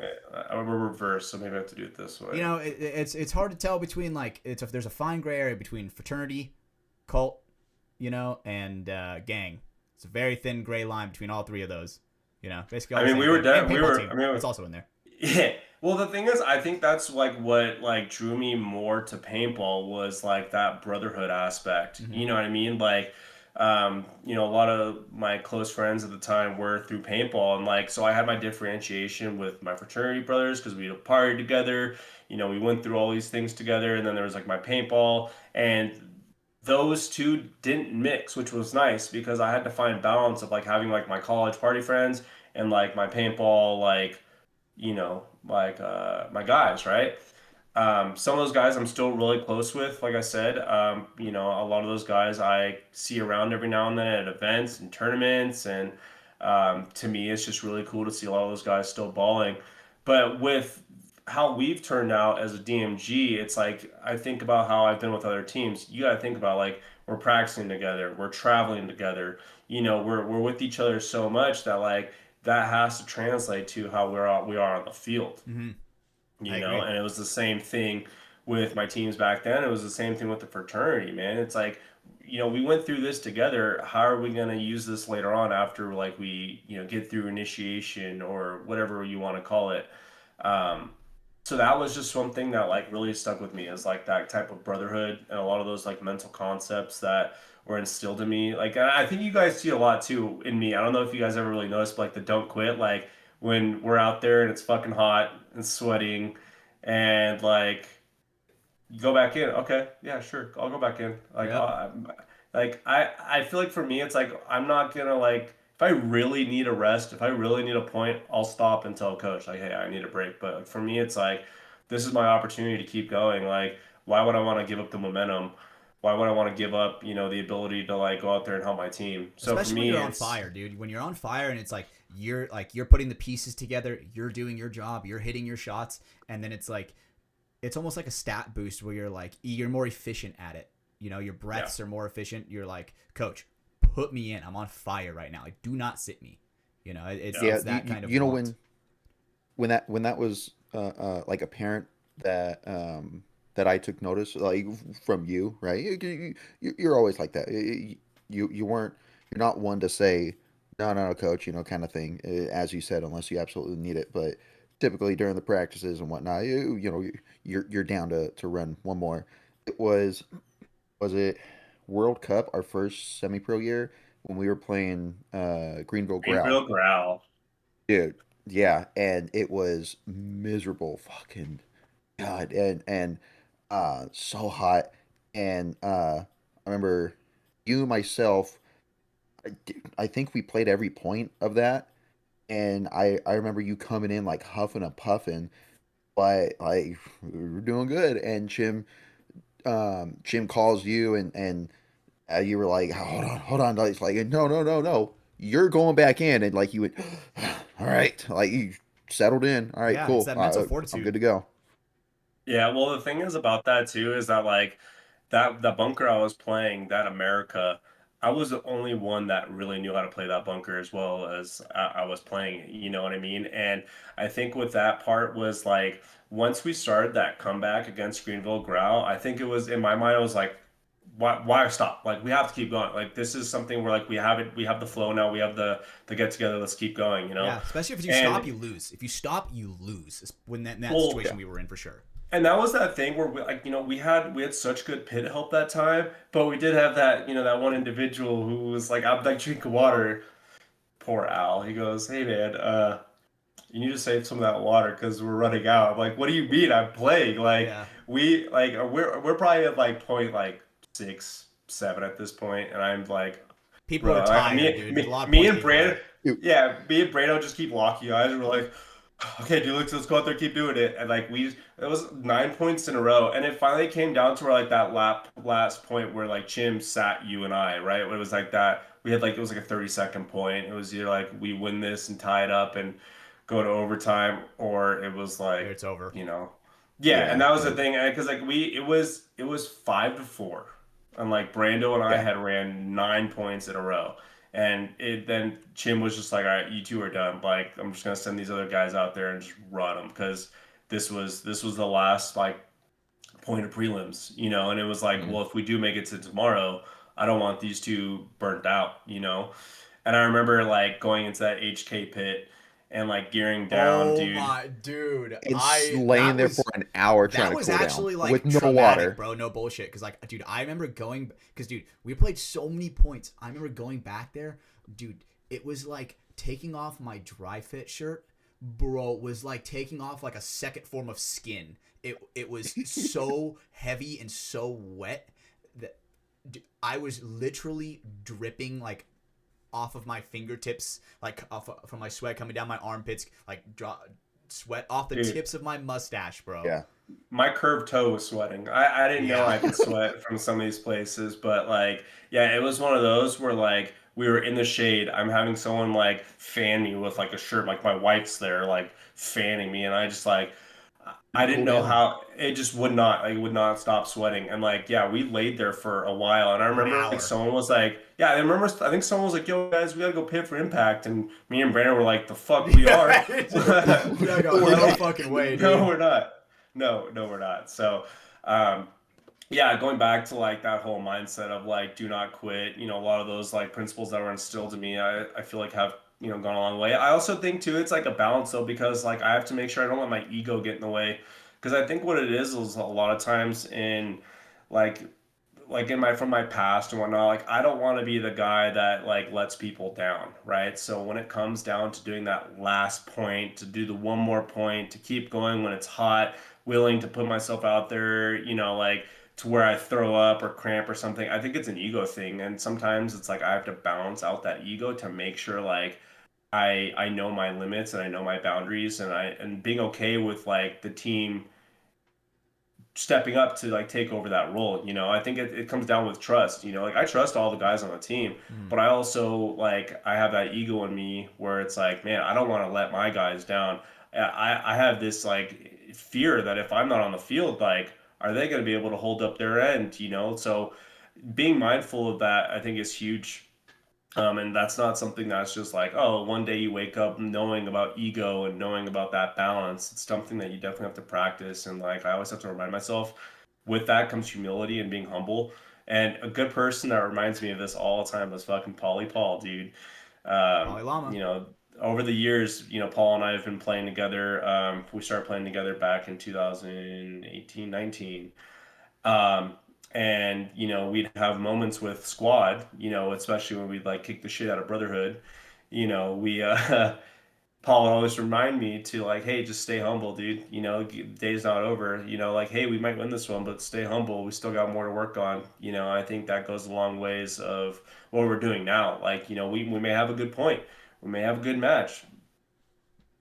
We're reversed, so maybe I have to do it this way. It's hard to tell between like if there's a fine gray area between fraternity, cult, and gang. It's a very thin gray line between all three of those. Basically all I the mean, same we were thing. And done. We paintball were. team. I mean, It's also in there. yeah. Well, the thing is, I think that's like what like drew me more to paintball was like that brotherhood aspect. Mm-hmm. You know what I mean? Like, a lot of my close friends at the time were through paintball, and like, so I had my differentiation with my fraternity brothers because we'd partied together. We went through all these things together, and then there was like my paintball, and those two didn't mix, which was nice because I had to find balance of like having like my college party friends and like my paintball my guys, right? Some of those guys I'm still really close with, like I said. A lot of those guys I see around every now and then at events and tournaments, and to me, it's just really cool to see a lot of those guys still balling. But with how we've turned out as a DMG, it's like I think about how I've been with other teams. You got to think about like we're practicing together, we're traveling together. We're with each other so much that like that has to translate to how we are on the field. Mm-hmm. I agree. And it was the same thing with my teams back then. It was the same thing with the fraternity, man. It's like, we went through this together. How are we going to use this later on after like we, get through initiation or whatever you want to call it? Um, so that was just one thing that like really stuck with me is like that type of brotherhood and a lot of those like mental concepts that were instilled in me. Like I think you guys see a lot too in me. I don't know if you guys ever really noticed, but like the don't quit. Like when we're out there and it's fucking hot and sweating, and like you go back in. Okay, yeah, sure, I'll go back in. Yep. I feel like for me, it's like I'm not gonna like if I really need a rest, if I really need a point, I'll stop and tell coach like, hey, I need a break. But for me, it's like this is my opportunity to keep going. Like, why would I want to give up the momentum? Why would I want to give up, the ability to like go out there and help my team? So for Especially when me, you're on it's fire, dude. When you're on fire and it's like you're putting the pieces together, you're doing your job, you're hitting your shots, and then it's like it's almost like a stat boost where you're more efficient at it. Your breaths are more efficient. You're like, coach, put me in. I'm on fire right now. Like, do not sit me. It's that kind of want. When that was like apparent that that I took notice like from you, right? You're always like that. You're not one to say no, coach, kind of thing, as you said, unless you absolutely need it. But typically during the practices and whatnot, you're down to run one more. it was it World Cup, our first semi-pro year when we were playing Greenville Growl. Greenville Growl. Dude, yeah, and it was miserable, fucking God, and so hot. And I remember you, myself, I think we played every point of that, and I remember you coming in like huffing and puffing, but like we were doing good. And Jim calls you, and you were like, hold on, it's like no, no, no, no, you're going back in, and like you went, all right, like you settled in, all right, Yeah, it's cool, that mental I'm fortitude. good to go. Yeah, well, the thing is about that too is that like that bunker I was playing, that America, I was the only one that really knew how to play that bunker as well as I was playing it. You know what I mean? And I think with that part was like once we started that comeback against Greenville Growl, I think it was in my mind, I was like, why stop? Like we have to keep going. Like this is something where like we have it, we have the flow now, we have the get together. Let's keep going. You know? Yeah, especially if you stop, And you lose. If you stop, you lose. When in that well, situation we were in for sure. and that was that thing where we, like we had such good pit help that time, but we did have that that one individual who was like I'm like drinking water. Poor Al. He goes, "Hey man, you need to save some of that water because we're running out." I'm like, "What do you mean? I'm playing." Like Yeah, we're probably at like point like 6, 7 at this point, and I'm like, people bro, are tired, dude. There's a lot of me points and being played. Brandon, Dude, yeah, me and Brando just keep locking eyes. We're like, okay, dude, let's go out there, keep doing it. And like it was 9 points in a row, and it finally came down to where like that last point where like Chim sat you and I, right? Where it was like that. We had like it was like a 30-second point. It was either like we win this and tie it up and go to overtime, or it was like, It's over. you know, yeah. And yeah, that was the yeah, thing, because like it was 5-4, and like Brando and I yeah. had ran 9 points in a row. And then Chim was just like, all right, you two are done. Like, I'm just gonna send these other guys out there and just run them because this was the last like point of prelims, And it was like, Mhm. well, if we do make it to tomorrow, I don't want these two burnt out. And I remember like going into that HK pit and like gearing down, Oh dude. my dude, And I laying there for an hour trying that to was cool down actually with like no traumatic, water. bro. No bullshit. Because like, dude, I remember going because dude, we played so many points. I remember going back there, dude. It was like taking off my dry fit shirt, bro. Was like taking off like a second form of skin. It was so heavy and so wet that I was literally dripping like off of my fingertips, like from my sweat coming down my armpits, like sweat off the Dude, tips of my mustache, bro. Yeah. my curved toe was sweating. I didn't know Yeah. I could sweat from some of these places, but like, yeah, it was one of those where like we were in the shade. I'm having someone like fan me with like a shirt, like my wife's there, like fanning me, and I just like I Couldn't didn't cool know down. how it just would not like would not stop sweating. And like, yeah, we laid there for a while, and I An remember like hour. someone was like, yeah, I remember I think someone was like, yo guys, we gotta go pit for impact, and me and Brandon were like, the fuck we are. Yeah. We gotta go. No, we're No not. fucking way, No, dude. we're not. No, we're not. So, um, yeah, going back to like that whole mindset of like do not quit, a lot of those like principles that were instilled in me, I feel like have, gone a long way. I also think too it's like a balance though, because like I have to make sure I don't let my ego get in the way, because I think what it is a lot of times in like in my from my past and whatnot, like I don't want to be the guy that like lets people down, right? So when it comes down to doing that last point, to do the one more point, to keep going when it's hot, willing to put myself out there, like to where I throw up or cramp or something, I think it's an ego thing. And sometimes it's like I have to balance out that ego to make sure like I know my limits and I know my boundaries, and being okay with like the team stepping up to like take over that role. I think it comes down with trust. Like I trust all the guys on the team, Mm. but I also like I have that ego in me where it's like, man, I don't want to let my guys down. I have this like fear that if I'm not on the field, like are they going to be able to hold up their end? So being mindful of that, I think, is huge. And that's not something that's just like, oh, one day you wake up knowing about ego and knowing about that balance. It's something that you definitely have to practice. And like, I always have to remind myself with that comes humility and being humble. And a good person that reminds me of this all the time is fucking Paulie Paul, dude. Um, Dalai Lama. you know, over the years, Paul and I have been playing together. We started playing together back in 2018, 19. Um, and we'd have moments with squad, especially when we'd like kick the shit out of Brotherhood. We Paul would always remind me to like, hey, just stay humble, dude. The day's not over. Like, hey, we might win this one, but stay humble. We still got more to work on. I think that goes a long ways of what we're doing now. Like, we may have a good point, we may have a good match.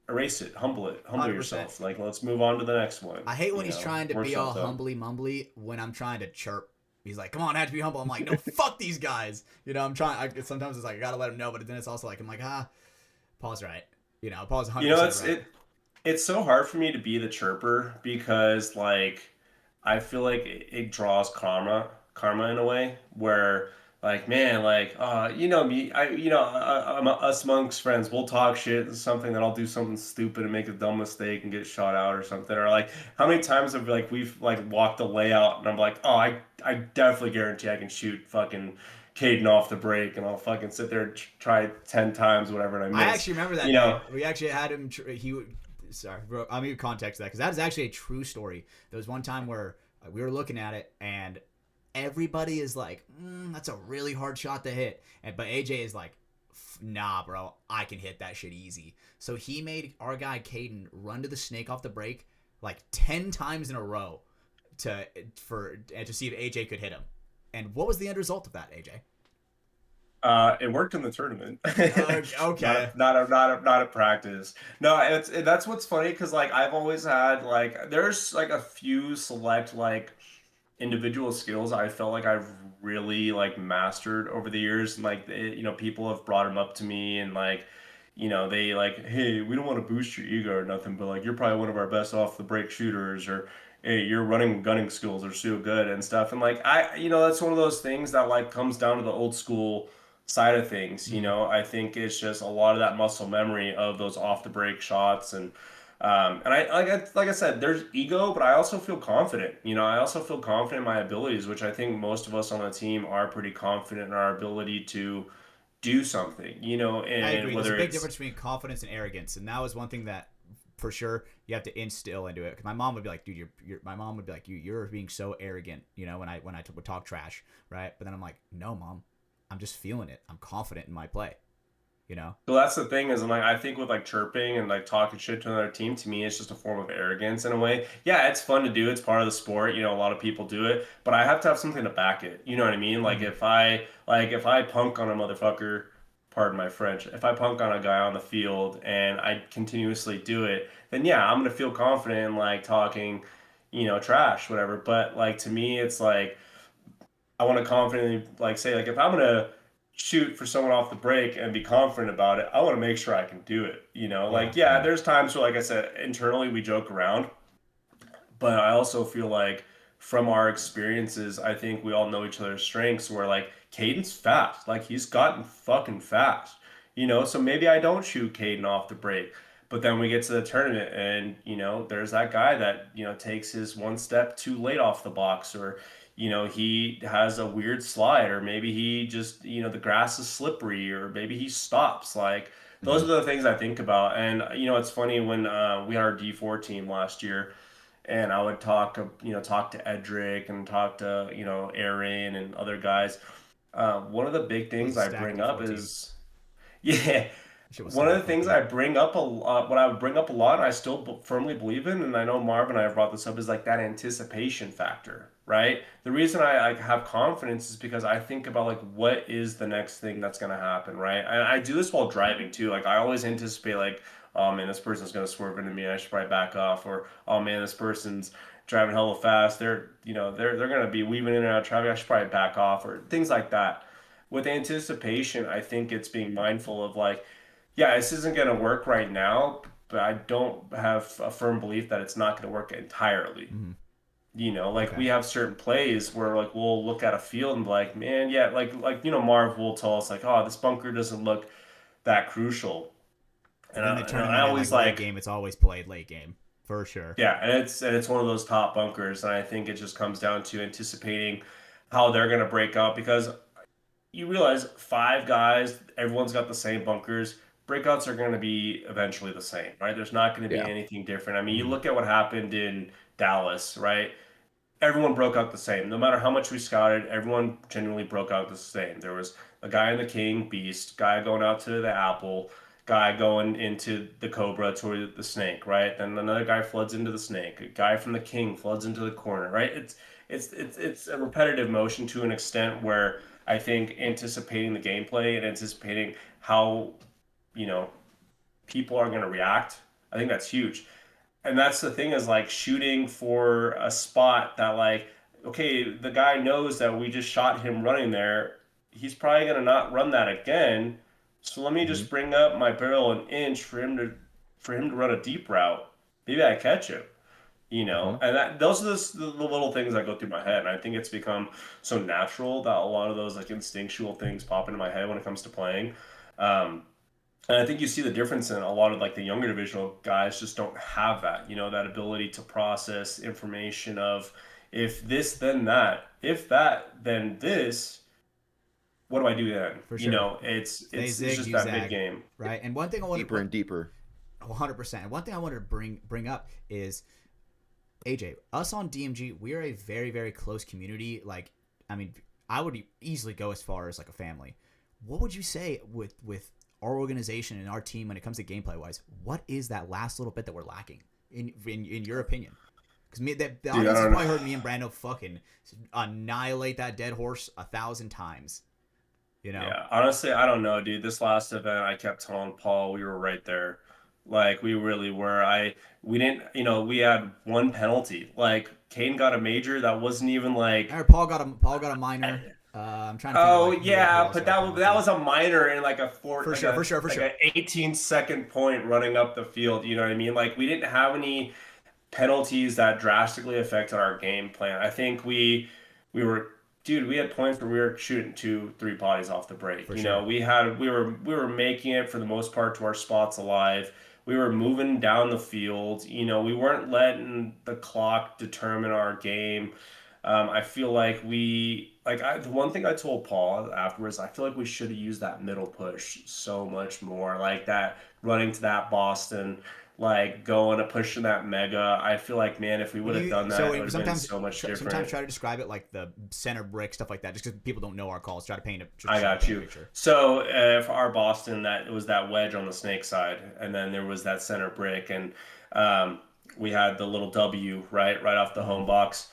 Erase it, humble 100%. yourself. Like, let's move on to the next one. I hate when he's trying to Work be all yourself up. humbly mumbly when I'm trying to chirp. He's like, come on, I have to be humble. I'm like, no, fuck these guys. I'm trying. Sometimes it's like, I gotta let him know, but then it's also like, I'm like, Paul's right. Paul's 100% right. It's so hard for me to be the chirper because like I feel like it draws karma in a way where like man like me us monks friends we'll talk shit something that I'll do something stupid and make a dumb mistake and get shot out or something or like how many times have like we've like walked the layout and I'm like oh I definitely guarantee I can shoot fucking Caden off the break and I'll fucking sit there and try 10 times whatever and I I miss actually remember that day. We actually had him. Sorry, bro. I'll give you context to that because that is actually a true story. There was one time where we were looking at it and everybody is like, "That's a really hard shot to hit," but AJ is like, "Nah, bro, I can hit that shit easy." So he made our guy Caden run to the snake off the break like 10 times in a row to see if AJ could hit him. And what was the end result of that, AJ? It worked in the tournament. Okay. Not a practice. No, that's what's funny because like I've always had like there's like a few select like individual skills I felt like I've really like mastered over the years and like people have brought them up to me and like they like hey we don't want to boost your ego or nothing but like you're probably one of our best off the break shooters or hey your running gunning skills are so good and stuff and like I that's one of those things that like comes down to the old school side of things. I think it's just a lot of that muscle memory of those off the break shots and like I said, there's ego, but I also feel confident. I also feel confident in my abilities, which I think most of us on the team are pretty confident in our ability to do something. I And agree. There's a whether big it's difference between confidence and arrogance, and that was one thing that, for sure, you have to instill into it. Because my mom would be like, "Dude, my mom would be like, you're being so arrogant," when I would talk trash, right? But then I'm like, "No, mom, I'm just feeling it. I'm confident in my play," you know. So that's the thing is, like, I think with like chirping and like talking shit to another team, to me, it's just a form of arrogance in a way. Yeah, it's fun to do. It's part of the sport. A lot of people do it, but I have to have something to back it. You know what I mean? Like Mm-hmm. if I punk on a motherfucker, pardon my French, if I punk on a guy on the field and I continuously do it, then yeah, I'm gonna feel confident in like talking, trash, whatever. But like to me, it's like I want to confidently like say like if I'm gonna shoot for someone off the break and be confident about it, I want to make sure I can do it. Yeah. Like yeah, there's times where like I said, internally we joke around, but I also feel like from our experiences, I think we all know each other's strengths. Where like Caden's fast, like he's gotten fucking fast. So maybe I don't shoot Caden off the break. But then we get to the tournament and, there's that guy that, takes his one step too late off the box or, he has a weird slide or maybe he just, the grass is slippery or maybe he stops. Like those Mm-hmm. are the things I think about. And, it's funny when we had our D4 team last year and I would talk to Edric and talk to, Aaron and other guys. One of the big It was things a I stacked bring up D14. is, yeah, Shit was one of the stacked low things key. I bring up a lot, what I would bring up a lot, and I still firmly believe in, and I know Marv and I have brought this up, is like that anticipation factor, right? The reason I like have confidence is because I think about like what is the next thing that's gonna happen, right? And I do this while driving too. Like I always anticipate like, oh man, this person's gonna swerve into me, I should probably back off, or oh man, this person's driving hella fast, they're gonna be weaving in and out of traffic, I should probably back off, or things like that. With anticipation, I think it's being mindful of like yeah, this isn't going to work right now, but I don't have a firm belief that it's not going to work entirely. Mm-hmm. Like Okay. we have certain plays where like we'll look at a field and be like, man, yeah, like Marv will tell us like, oh, this bunker doesn't look that crucial, And and then the I tournament and like always late like, game, it's always played late game for sure. yeah, and it's one of those top bunkers, and I think it just comes down to anticipating how they're going to break up because you realize five guys, everyone's got the same bunkers. Breakouts are going to be eventually the same, right? There's not going to be Yeah. anything different. I mean, you Mm-hmm. look at what happened in Dallas, right? everyone broke out the same. No matter how much we scouted, everyone genuinely broke out the same. There was a guy in the King Beast, guy going out to the Apple, guy going into the Cobra toward the Snake, right? Then another guy floods into the Snake. A guy from the King floods into the corner, right? It's a repetitive motion to an extent where I think anticipating the gameplay and anticipating how, you know, people are going to react, I think that's huge. And that's the thing is like shooting for a spot that like, okay, the guy knows that we just shot him running there. He's probably gonna not run that again. So let me Mm-hmm. just bring up my barrel an inch for him to run a deep route. Maybe I catch him, you Mm-hmm. know. And that those are the little things that go through my head. And I think it's become so natural that a lot of those like instinctual things pop into my head when it comes to playing. Um, and I think you see the difference in a lot of like the younger divisional guys just don't have that, you know, that ability to process information of if this, then that, if that, then this, what do I do then? For You sure. know, They it's zig, just you that mid zag, game. right? And one thing I want Deeper and deeper. 100%. And one thing I wanted to bring up is AJ. Us on DMG, we are a very very close community. Like, I mean, I would easily go as far as like a family. What would you say with our organization and our team when it comes to gameplay wise? What is that last little bit that we're lacking in your opinion? Because the Dude, I audience has don't probably know. heard me and Brando fucking annihilate that dead horse 1,000 times. You know, Yeah, honestly, I don't know, dude. This last event, I kept telling Paul we were right there. Like we really were. We didn't, you know, we had one penalty. Like Kane got a major that wasn't even like or Paul got a minor. I'm trying to think of oh like who yeah, else but got a that penalty. was a minor in like a four For sure, for sure, for like sure. a 18-second point running up the field. You know what I mean? Like we didn't have any penalties that drastically affected our game plan. I think we were dude, we had points where we were shooting two, three bodies off the break. For You sure. know, we were making it for the most part to our spots alive. We were moving down the field. You know, we weren't letting the clock determine our game. I feel like the one thing I told Paul afterwards, I feel like we should have used that middle push so much more, like that running to that Boston, like going to pushing that mega. I feel like, man, if we would have done that, it would have been so much Sometimes different. try to describe it like the center brick stuff like that, just because people don't know our calls. Try to paint just I try to got paint a you. picture. So for our Boston, that it was that wedge on the snake side, and then there was that center brick, and um, we had the little W right off the Mm-hmm. home box.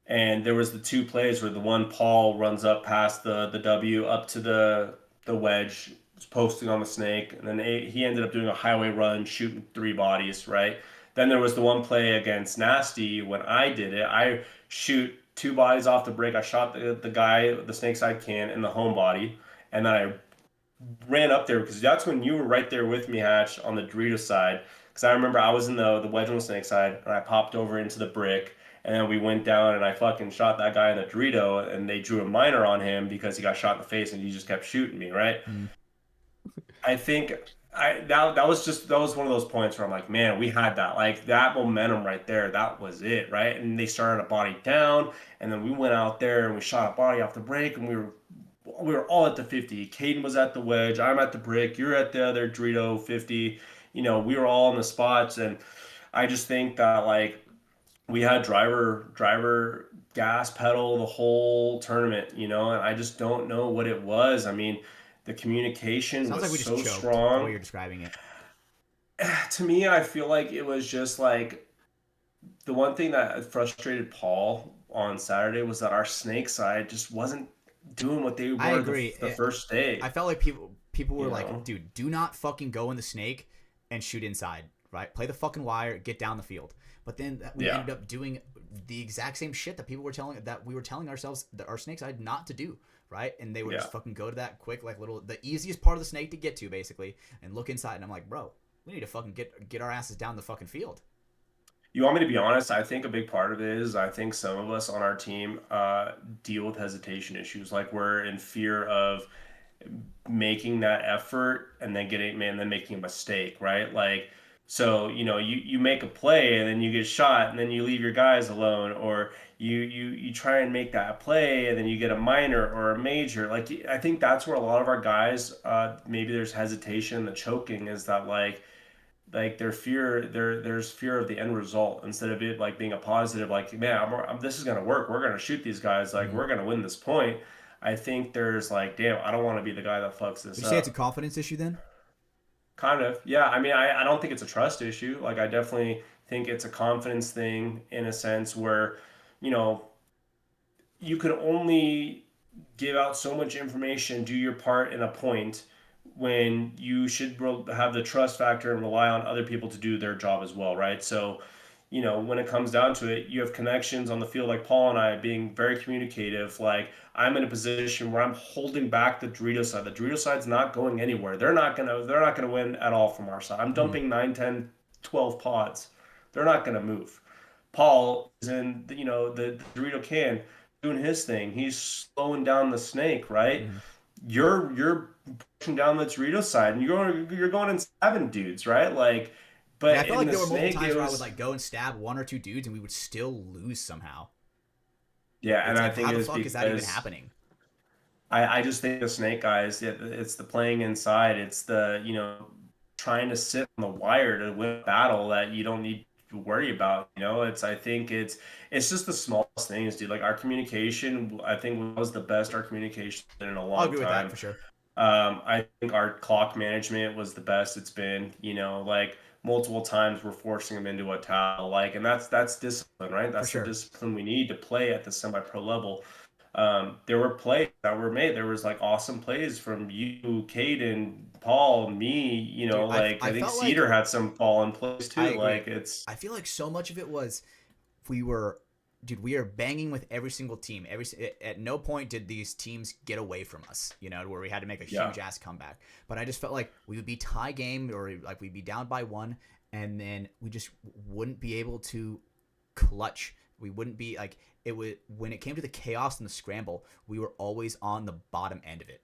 And there was the two plays where the one Paul runs up past the W up to the wedge, posting on the snake, and then he ended up doing a highway run, shooting three bodies. Right. Then there was the one play against Nasty when I did it. I shoot two bodies off the break. I shot the guy, the snake side can, in the home body, and then I ran up there because that's when you were right there with me, Hatch, on the Dorito side. Because I remember I was in the wedge on the snake side, and I popped over into the brick, and then we went down, and I fucking shot that guy in the Dorito, and they drew a minor on him because he got shot in the face, and he just kept shooting me, right? Mm-hmm. I think that was one of those points where I'm like, man, we had that like that momentum right there. That was it, right? And they started a body down, and then we went out there and we shot a body off the break, and we were all at the 50. Caden was at the wedge. I'm at the brick. You're at the other Dorito 50. You know, we were all in the spots, and I just think that like we had driver gas pedal the whole tournament. You know, and I just don't know what it was. I mean, the communication Sounds was like we just so choked the way strong. you're describing it. To me, I feel like it was just like the one thing that frustrated Paul on Saturday was that our snake side just wasn't doing what they I were agree. the first I day. felt like people were You like, know? dude, do not fucking go in the snake and shoot inside, right? Play the fucking wire, get down the field. But then we Yeah. ended up doing the exact same shit that we were telling ourselves that our snake side not to do, right? And they would Yeah. just fucking go to that quick, like the easiest part of the snake to get to, basically, and look inside. And I'm like, bro, we need to fucking get our asses down the fucking field. You want me to be honest? I think a big part of it is I think some of us on our team deal with hesitation issues. Like we're in fear of making that effort and then making a mistake, right? Like so, you know, you make a play and then you get shot and then you leave your guys alone, or you try and make that play and then you get a minor or a major. Like I think that's where a lot of our guys maybe there's hesitation, the choking is that like like there's fear of the end result instead of it like being a positive, like, man, this is gonna work. We're gonna shoot these guys. Like, we're gonna win this point. I think there's like, damn, I don't want to be the guy that fucks Would this you say it's a up. confidence issue then? Kind of, yeah. I mean, I don't think it's a trust issue. Like, I definitely think it's a confidence thing in a sense where, you know, you can only give out so much information, do your part in a point when you should have the trust factor and rely on other people to do their job as well, right? So, when it comes down to it, you have connections on the field, like Paul and I being very communicative. Like, I'm in a position where I'm holding back the Dorito side. The Dorito side's not going anywhere. They're not gonna win at all from our side. I'm Mm-hmm. dumping 9, 10, 12 pods. They're not gonna move. Paul is in the Dorito can doing his thing. He's slowing down the snake, right? Mm-hmm. You're pushing down the Dorito side, and you're going in stabbing dudes, right? Like, Yeah, I but felt in like the there were multiple snake, times it where I would was like go and stab one or two dudes and we would still lose somehow. yeah, and It's I like, think how it the was fuck is that even because happening? I just think the snake guys, it's the playing inside, it's the trying to sit on the wire to win a battle that you don't need to worry about. I think it's just the smallest things, dude. Like, our communication, I think was the best our communication in a I'll long agree with that time. for sure. I think our clock management was the best it's been. Like, multiple times we're forcing them into a towel, like, and that's discipline, right? For That's the sure. discipline we need to play at the semi-pro level. There were plays that were made. There was like awesome plays from you, Caden, Paul, me. Dude, Like, I I think felt like Cedar had some fallen plays I too. agree. Like, it's I feel like so much of it was we were, dude, we are banging with every single team. At no point did these teams get away from us, where we had to make a yeah, huge ass comeback. But I just felt like we would be tie game or like we'd be down by one, and then we just wouldn't be able to clutch. We wouldn't be like it would when it came to the chaos and the scramble. We were always on the bottom end of it.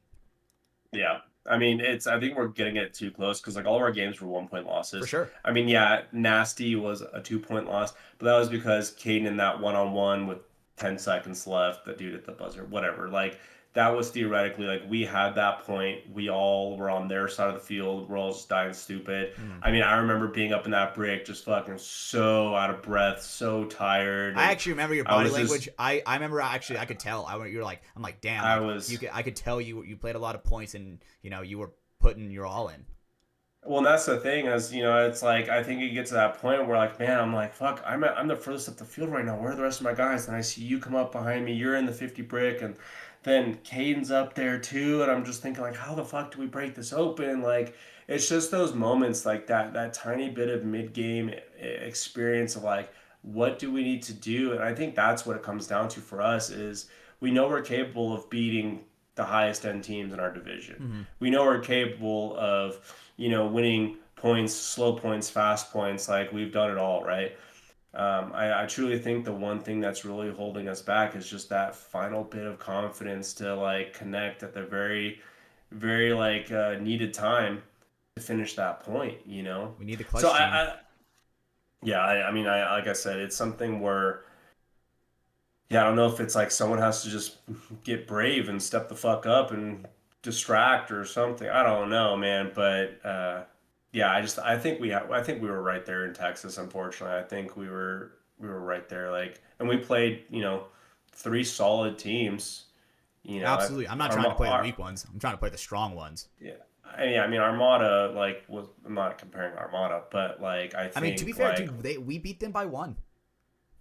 yeah. I mean, I think we're getting it too close because like all of our games were 1 point For losses. sure. I mean, yeah, Nasty was a 2 point loss, but that was because Caden in that one-on-one with 10 seconds left, the dude at the buzzer, whatever. Like, that was theoretically like we had that point. We all were on their side of the field. We're all just dying stupid. Mhm. I mean, I remember being up in that brick, just fucking so out of breath, so tired, I and actually remember your I body was just, language. I remember actually I could tell. You're like I'm like damn I like was. I could tell you played a lot of points and you were putting your all in. Well, and that's the thing is, it's like I think you get to that point where like, man, I'm like, fuck, I'm the furthest up the field right now. Where are the rest of my guys? And I see you come up behind me. You're in the 50 brick, and then Caden's up there too. And I'm just thinking like, how the fuck do we break this open? Like, it's just those moments like that tiny bit of mid game experience of like, what do we need to do? And I think that's what it comes down to for us is we know we're capable of beating the highest end teams in our division. Mm-hmm. We know we're capable of winning points, slow points, fast points. Like, we've done it all, right? I truly think the one thing that's really holding us back is just that final bit of confidence to like connect at the very, very like needed time to finish that point. We need the So clutch gene. yeah, I mean, like I said, it's something where, yeah, I don't know if it's like someone has to just get brave and step the fuck up and distract or something. I don't know, man. But yeah, I think we were right there in Texas. Unfortunately, I think we were right there. Like, and we played, three solid teams. Absolutely. I'm not trying to play the weak ones. I'm trying to play the strong ones. Yeah. Yeah, I mean, Armada, like, I'm not comparing Armada, but like, I I mean, to be think fair, like, dude, we beat them by one.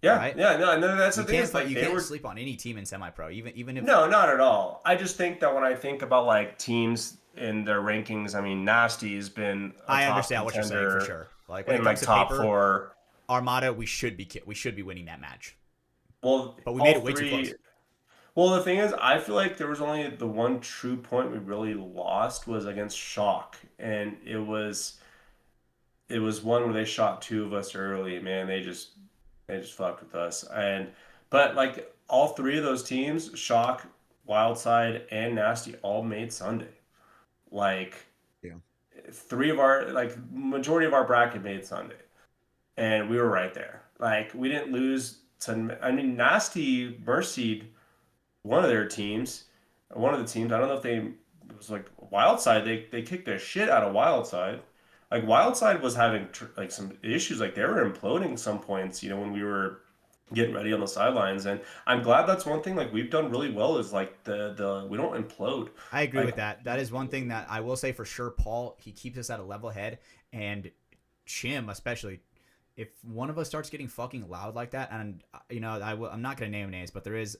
yeah, Right? yeah, no, and then that's the thing is like You they can't were. sleep on any team in semi-pro, even if No, not at all. I just think that when I think about like teams in their rankings, I mean, Nasty has been a I top understand what you're saying for contender sure. Like when it in comes like to top paper, four. Armada, we should be winning that match, Well, but we made all it way too three. close. Well, the thing is, I feel like there was only the one true point we really lost was against Shock, and it was one where they shot two of us early. Man, they just fucked with us. But like all three of those teams, Shock, Wildside, and Nasty, all made Sunday. Like, Yeah. three of our like majority of our bracket made Sunday, and we were right there. Like, we didn't lose to. I mean, Nasty mercied one of their teams, one of the teams. I don't know if they it was like Wildside. They kicked the shit out of Wildside. like Wildside was having like some issues, like they were imploding some points, when we were getting ready on the sidelines. And I'm glad that's one thing like we've done really well is like the we don't implode. I agree Like with that. That is one thing that I will say for sure. Paul, he keeps us at a level head, and Chim especially. If one of us starts getting fucking loud like that, and I'm not gonna name names, but there is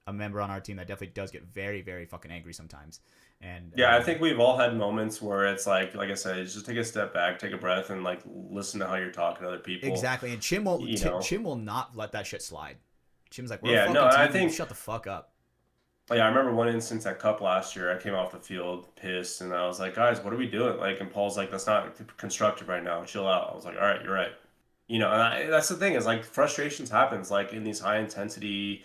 a member on our team that definitely does get very, very fucking angry sometimes. And yeah, I think we've all had moments where it's like I said, just take a step back, take a breath, and like listen to how you're talking to other people. exactly, and Chim won't. You know, Chim will not let that shit slide. Chim's like, we're a yeah, no, fucking and I team. You think shut the fuck up. yeah, I remember one instance at Cup last year. I came off the field pissed, and I was like, guys, what are we doing? Like, and Paul's like, that's not constructive right now. Chill out. I was like, all right, you're right. That's the thing is like frustrations happens like in these high intensity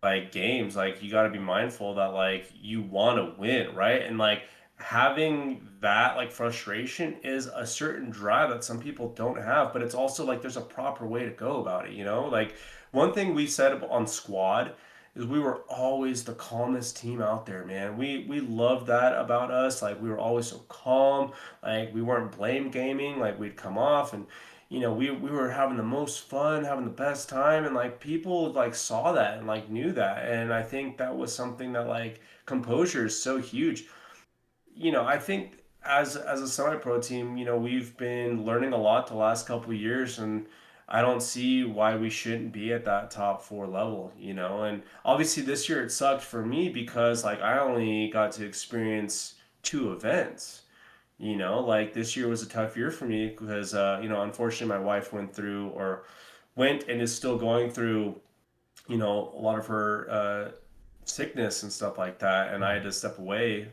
like games, like you got to be mindful that like you want to win, right? And like having that like frustration is a certain drive that some people don't have, but it's also like there's a proper way to go about it. Like one thing we said on squad is we were always the calmest team out there, man. We loved that about us. Like we were always so calm. Like we weren't blame gaming. Like we'd come off and we were having the most fun, having the best time, and like people like saw that and like knew that. And I think that was something that like composure is so huge. I think as a semi-pro team, we've been learning a lot the last couple of years, and I don't see why we shouldn't be at that top four level. And obviously this year it sucked for me because like I only got to experience two events. Like this year was a tough year for me because, unfortunately my wife went and is still going through, a lot of her sickness and stuff like that. And I had to step away,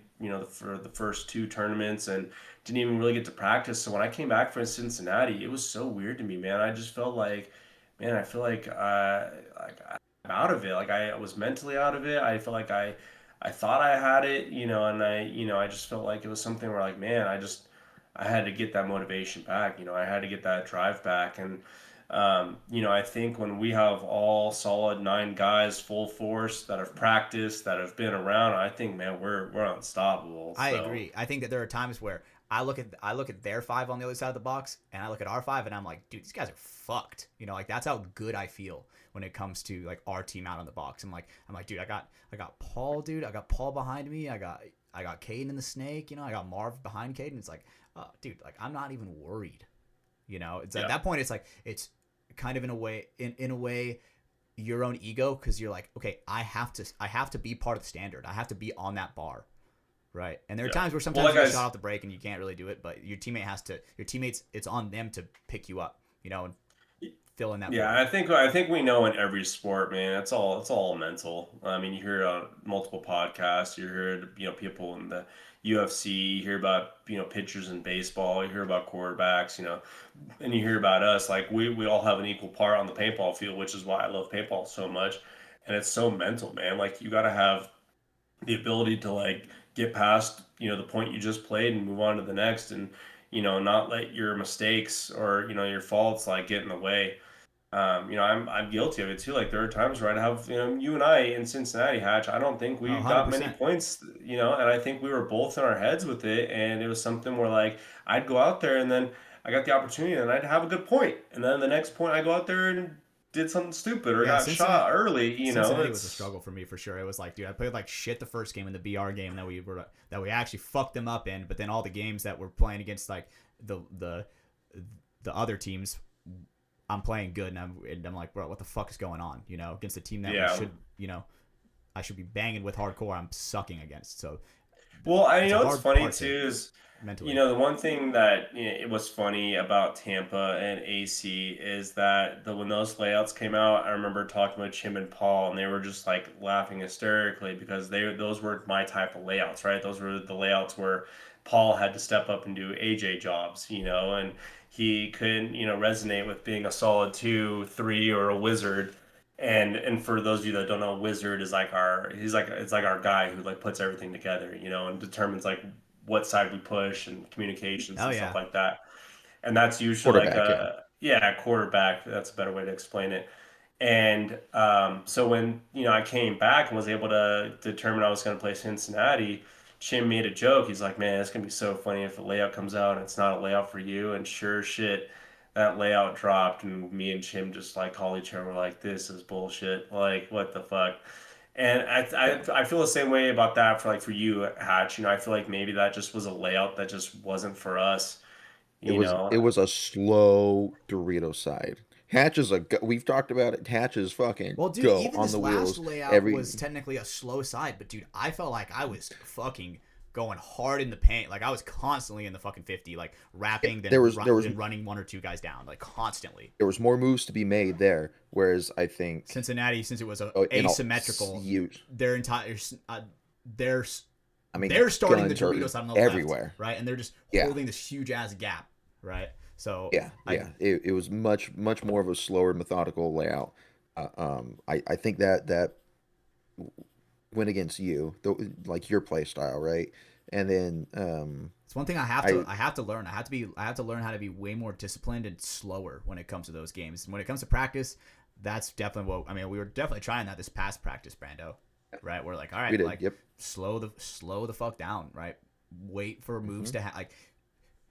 for the first two tournaments and didn't even really get to practice. So when I came back from Cincinnati, it was so weird to me, man. I just felt like, man, I feel like I'm out of it. Like I was mentally out of it. I felt like I thought I had it, and I just felt like it was something where like, man, I had to get that motivation back. I had to get that drive back. And, I think when we have all solid nine guys full force that have practiced, that have been around, I think, man, we're unstoppable. I So agree. I think that there are times where I look at their five on the other side of the box, and I look at our five, and I'm like, dude, these guys are fucked. Like that's how good I feel when it comes to like our team out on the box. I'm like, dude, I got Paul, dude. I got Paul behind me. I got Caden in the snake. I got Marv behind Caden. It's like, dude, like I'm not even worried. It's at that point. It's like it's kind of in a way your own ego because you're like, okay, I have to be part of the standard. I have to be on that bar. Right. And there are times where sometimes you get shot off the break and you can't really do it, but your teammates, it's on them to pick you up, and fill in that yeah, void. I think we know in every sport, man, it's all mental. I mean, you hear on multiple podcasts, you hear people in the UFC, you hear about pitchers in baseball, you hear about quarterbacks, and you hear about us. Like we all have an equal part on the paintball field, which is why I love paintball so much. And it's so mental, man. Like you got to have the ability to like get past the point you just played and move on to the next, and not let your mistakes or your faults like get in the way. I'm guilty of it too. Like there are times where I'd have you and I in Cincinnati, Hatch. I don't think Oh, we got many 100%. points, and I think we were both in our heads with it, and it was something where like I'd go out there and then I got the opportunity and I'd have a good point, and then the next point I go out there and did something stupid or Yeah, got shot early. Cincinnati was a It's struggle for me for sure. It was like, dude, I played like shit the first game in the BR game that we actually fucked them up in, but then all the games that we're playing against like the other teams, I'm playing good, and I'm like, bro, what the fuck is going on? Against a team that yeah. we should, I should be banging with hardcore. I'm sucking against. So Well, I it's a what's hard funny part to too is, mentally. the one thing that it was funny about Tampa and AC is that when those layouts came out, I remember talking with Chim and Paul, and they were just like laughing hysterically because those were my type of layouts, right? Those were the layouts where Paul had to step up and do AJ jobs, and he couldn't, resonate with being a solid 2, 3, or a wizard. And for those of you that don't know, Wizard is like it's like our guy who like puts everything together, and determines like what side we push and communications Oh and stuff yeah, like that. And that's usually like Quarterback, yeah. a yeah, quarterback. That's a better way to explain it. And so when I came back and was able to determine I was going to play Cincinnati, Chim made a joke. He's like, man, it's gonna be so funny if a layout comes out and it's not a layout for you. And sure shit, that layout dropped, and me and Chim just like call each other like, this is bullshit. Like, what the fuck? And I feel the same way about that for like for you, Hatch. I feel like maybe that just was a layout that just wasn't for us. It You was know, it was a slow Dorito side. Hatch is we've talked about it. Hatch is fucking Well, dude, go even on this the last wheels layout every. was technically a slow side, but dude, I felt like I was fucking going hard in the paint. Like I was constantly in the fucking 50, like rapping, There was then running one or two guys down, like constantly. there was more moves to be made there. Whereas I think Cincinnati, since it was in all, asymmetrical, you, their entire they're I mean, they're starting the guns are Doritos on the everywhere. left, right, and they're just Yeah. holding this huge ass gap, right. So Yeah, yeah. It was much more of a slower, methodical layout. I think that went against you, like your play style, right? And then it's one thing I have to learn. I have to learn how to be way more disciplined and slower when it comes to those games. And when it comes to practice, that's definitely what I mean. We were definitely trying that this past practice, Brando. Right? We're like, all right, we did. like Yep. slow the fuck down, right? Wait for moves Mm-hmm. to like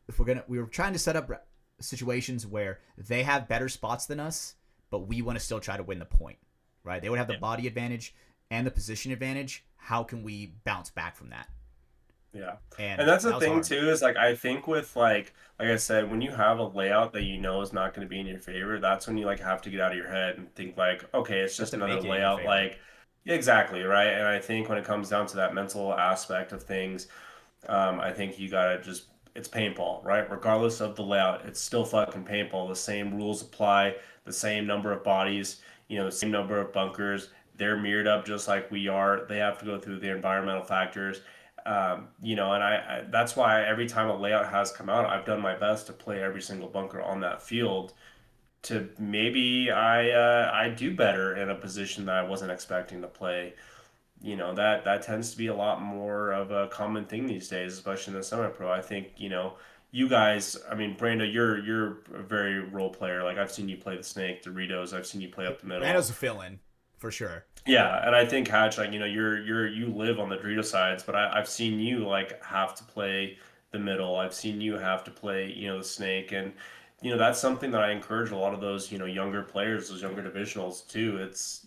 if we were trying to set up situations where they have better spots than us, but we want to still try to win the point, right? They would have the body advantage and the position advantage. How can we bounce back from that? yeah. And And that's the that was thing hard. too, is like I think with like I said, when you have a layout that you know is not going to be in your favor, that's when you like have to get out of your head and think like, okay, it's Just just to another make it in your layout. favor. Like, yeah, exactly, right? And I think when it comes down to that mental aspect of things, I think you gotta just it's paintball, right? Regardless of the layout, it's still fucking paintball. The same rules apply, the same number of bodies, the same number of bunkers. They're mirrored up just like we are. They have to go through the environmental factors. And I that's why every time a layout has come out, I've done my best to play every single bunker on that field to maybe I do better in a position that I wasn't expecting to play. That tends to be a lot more of a common thing these days, especially in the semi-pro. I think you guys. I mean, Brando, you're a very role player. Like I've seen you play the snake, Doritos. I've seen you play up the middle. Brando's a fill-in for sure. Yeah, and I think Hatch, like you live on the Dorito sides, but I've seen you like have to play the middle. I've seen you have to play the snake, and that's something that I encourage a lot of those younger players, those younger divisionals too. It's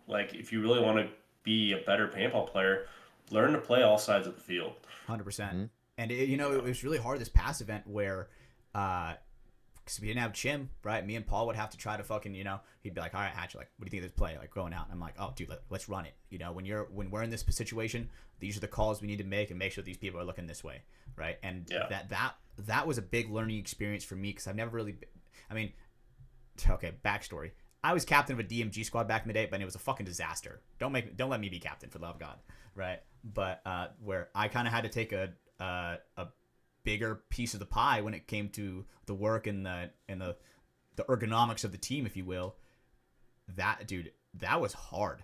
like if you really want to be a better paintball player, learn to play all sides of the field. 100%. Mm-hmm. And it was really hard this past event where because we didn't have Chim, right? Me and Paul would have to try to fucking, he'd be like, all right, Hatch, like, what do you think of this play? Like, going out. And I'm like, oh, dude, let's run it. When we're in this situation, these are the calls we need to make and make sure these people are looking this way, right? And Yeah. that was a big learning experience for me because I've never really, I mean, okay, backstory. I was captain of a DMG squad back in the day, but it was a fucking disaster. Don't let me be captain for the love of God, right? But where I kind of had to take a bigger piece of the pie when it came to the work and the ergonomics of the team, if you will. That was hard,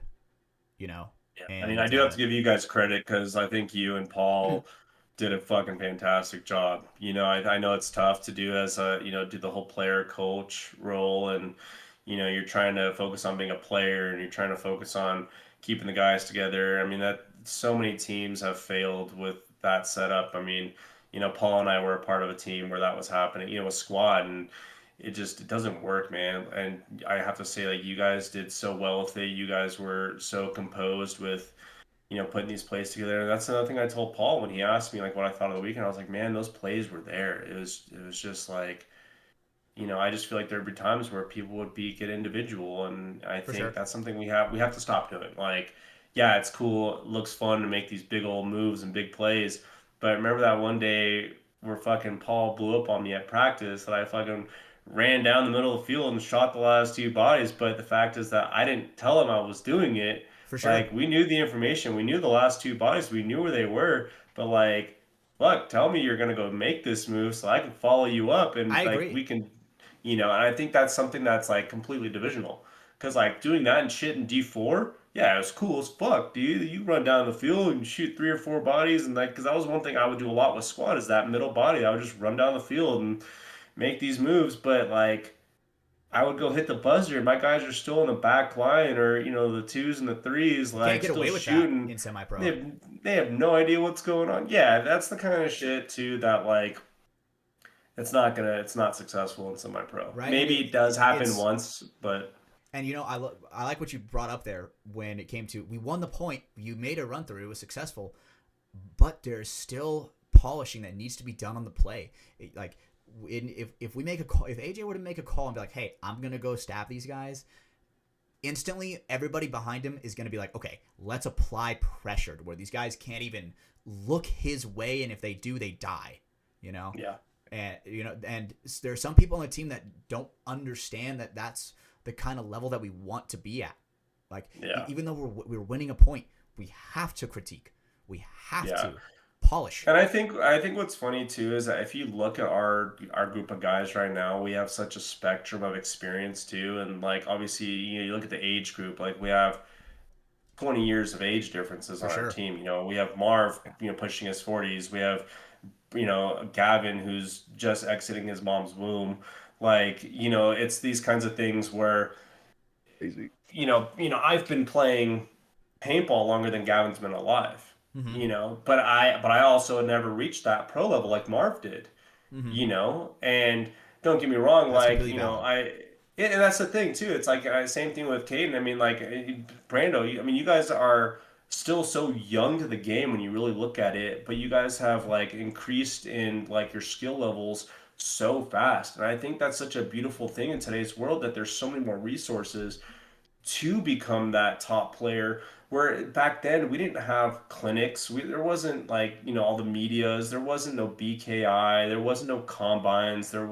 Yeah. And I mean, I do have to give you guys credit because I think you and Paul did a fucking fantastic job. I know it's tough to do as do the whole player coach role, and you're trying to focus on being a player and you're trying to focus on keeping the guys together. I mean, that so many teams have failed with that setup. I mean, Paul and I were a part of a team where that was happening, a squad, and it doesn't work, man. And I have to say, like, you guys did so well with it. You guys were so composed with putting these plays together. And that's another thing I told Paul when he asked me like what I thought of the weekend. I was like, man, those plays were there. It was just like, I just feel like there'd be times where people would get individual, and I for think sure. that's something we have to stop doing. Like, yeah, it's cool, it looks fun to make these big old moves and big plays, but remember that one day where fucking Paul blew up on me at practice that I fucking ran down the middle of the field and shot the last two bodies, but the fact is that I didn't tell him I was doing it. For sure. Like, we knew the information, we knew the last two bodies, we knew where they were, but like, fuck, tell me you're gonna go make this move so I can follow you up and I like agree. we can, and I think that's something that's like completely divisional. Cause like doing that and shit in D4, yeah, it was cool as fuck, dude. You run down the field and shoot three or four bodies, and like, cause that was one thing I would do a lot with squad is that middle body. I would just run down the field and make these moves, but like I would go hit the buzzer. My guys are still in the back line, or the twos and the threes, You like can't get still away with shooting. that in semi-pro. They have no idea what's going on. Yeah, that's the kind of shit too that like it's not successful in semi-pro. Right? And Maybe it does happen it's once, but and I like what you brought up there when it came to we won the point. You made a run through. It was successful, but there's still polishing that needs to be done on the play. Like if we make a call, if AJ were to make a call and be like, "Hey, I'm gonna go stab these guys," instantly everybody behind him is gonna be like, "Okay, let's apply pressure to where these guys can't even look his way, and if they do, they die." You know. yeah. And and there are some people on the team that don't understand that that's the kind of level that we want to be at. Like, even though we're winning a point, we have to critique. We have to polish. And I think what's funny too is that if you look at our group of guys right now, we have such a spectrum of experience too, and like obviously you look at the age group, like we have 20 years of age differences on our team. We have Marv, pushing his 40s. We have Gavin, who's just exiting his mom's womb. Like, it's these kinds of things where, Crazy. I've been playing paintball longer than Gavin's been alive. Mm-hmm. But I also never reached that pro level like Marv did. And don't get me wrong, That's like, completely valid. and that's the thing too. It's like same thing with Caden. I mean, like Brando. You guys are still so young to the game when you really look at it, but you guys have like increased in like your skill levels so fast, and I think that's such a beautiful thing in today's world that there's so many more resources to become that top player. Where back then we didn't have clinics, there wasn't like all the medias, there wasn't no BKI, there wasn't no combines, there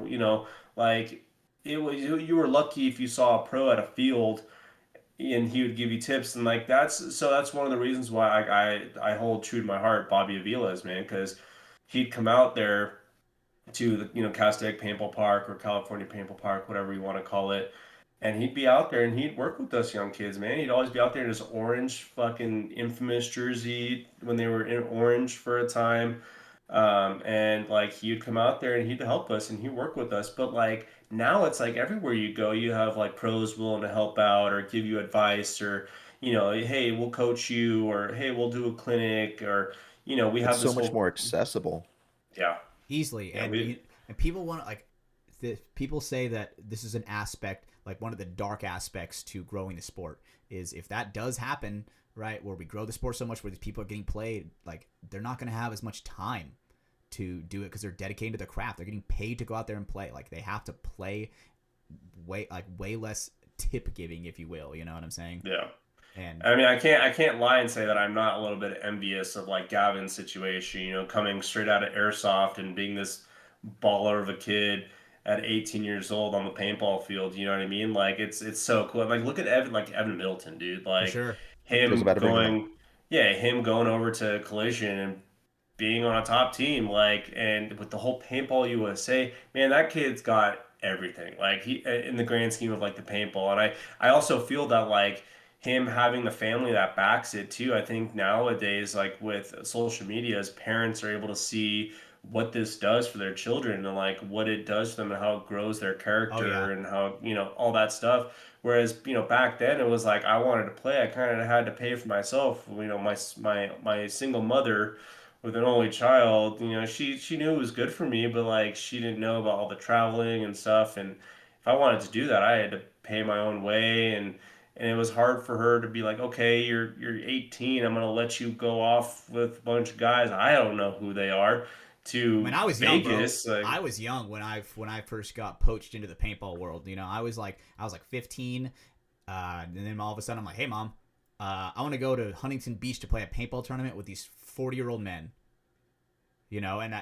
like it was you were lucky if you saw a pro at a field and he would give you tips, and like that's one of the reasons why I hold true to my heart Bobby Avila's, man, because he'd come out there to the Castaic Paintball Park or California Paintball Park, whatever you want to call it, and he'd be out there and he'd work with us young kids, man. He'd always be out there in his orange fucking infamous jersey when they were in orange for a time. And like he'd come out there and he'd help us and he'd work with us. But like now it's like everywhere you go, you have like pros willing to help out or give you advice or, hey, we'll coach you or hey, we'll do a clinic or, we It's have so this much whole, more accessible. yeah, Easily. yeah, And people want to like people say that this is an aspect, like one of the dark aspects to growing the sport is if that does happen, right, where we grow the sport so much where these people are getting played, like they're not going to have as much time to do it because they're dedicated to the craft. They're getting paid to go out there and play. Like they have to play way less tip giving, if you will. You know what I'm saying? yeah. And I mean, I can't lie and say that I'm not a little bit envious of like Gavin's situation, coming straight out of airsoft and being this baller of a kid at 18 years old on the paintball field. You know what I mean? Like it's so cool. Like look at Evan Middleton, dude. for Like sure. I was him about to bring him up. going, yeah, him going over to Collision and being on a top team, like, and with the whole paintball USA, man, that kid's got everything. Like he, in the grand scheme of like the paintball, and I also feel that like him having the family that backs it too. I think nowadays, like with social media, as parents are able to see what this does for their children and like what it does for them and how it grows their Oh yeah. character and how all that stuff. Whereas back then it was like I wanted to play, I kind of had to pay for myself. My single mother with an only child, she knew it was good for me, but like she didn't know about all the traveling and stuff. And if I wanted to do that, I had to pay my own way, and it was hard for her to be like, okay, you're 18, I'm gonna let you go off with a bunch of guys I don't know who they are When to I was young, bro, Vegas. Like, I was young when I first got poached into the paintball world. I was like 15, and then all of a sudden I'm like, hey mom, I want to go to Huntington Beach to play a paintball tournament with these 40-year-old men. And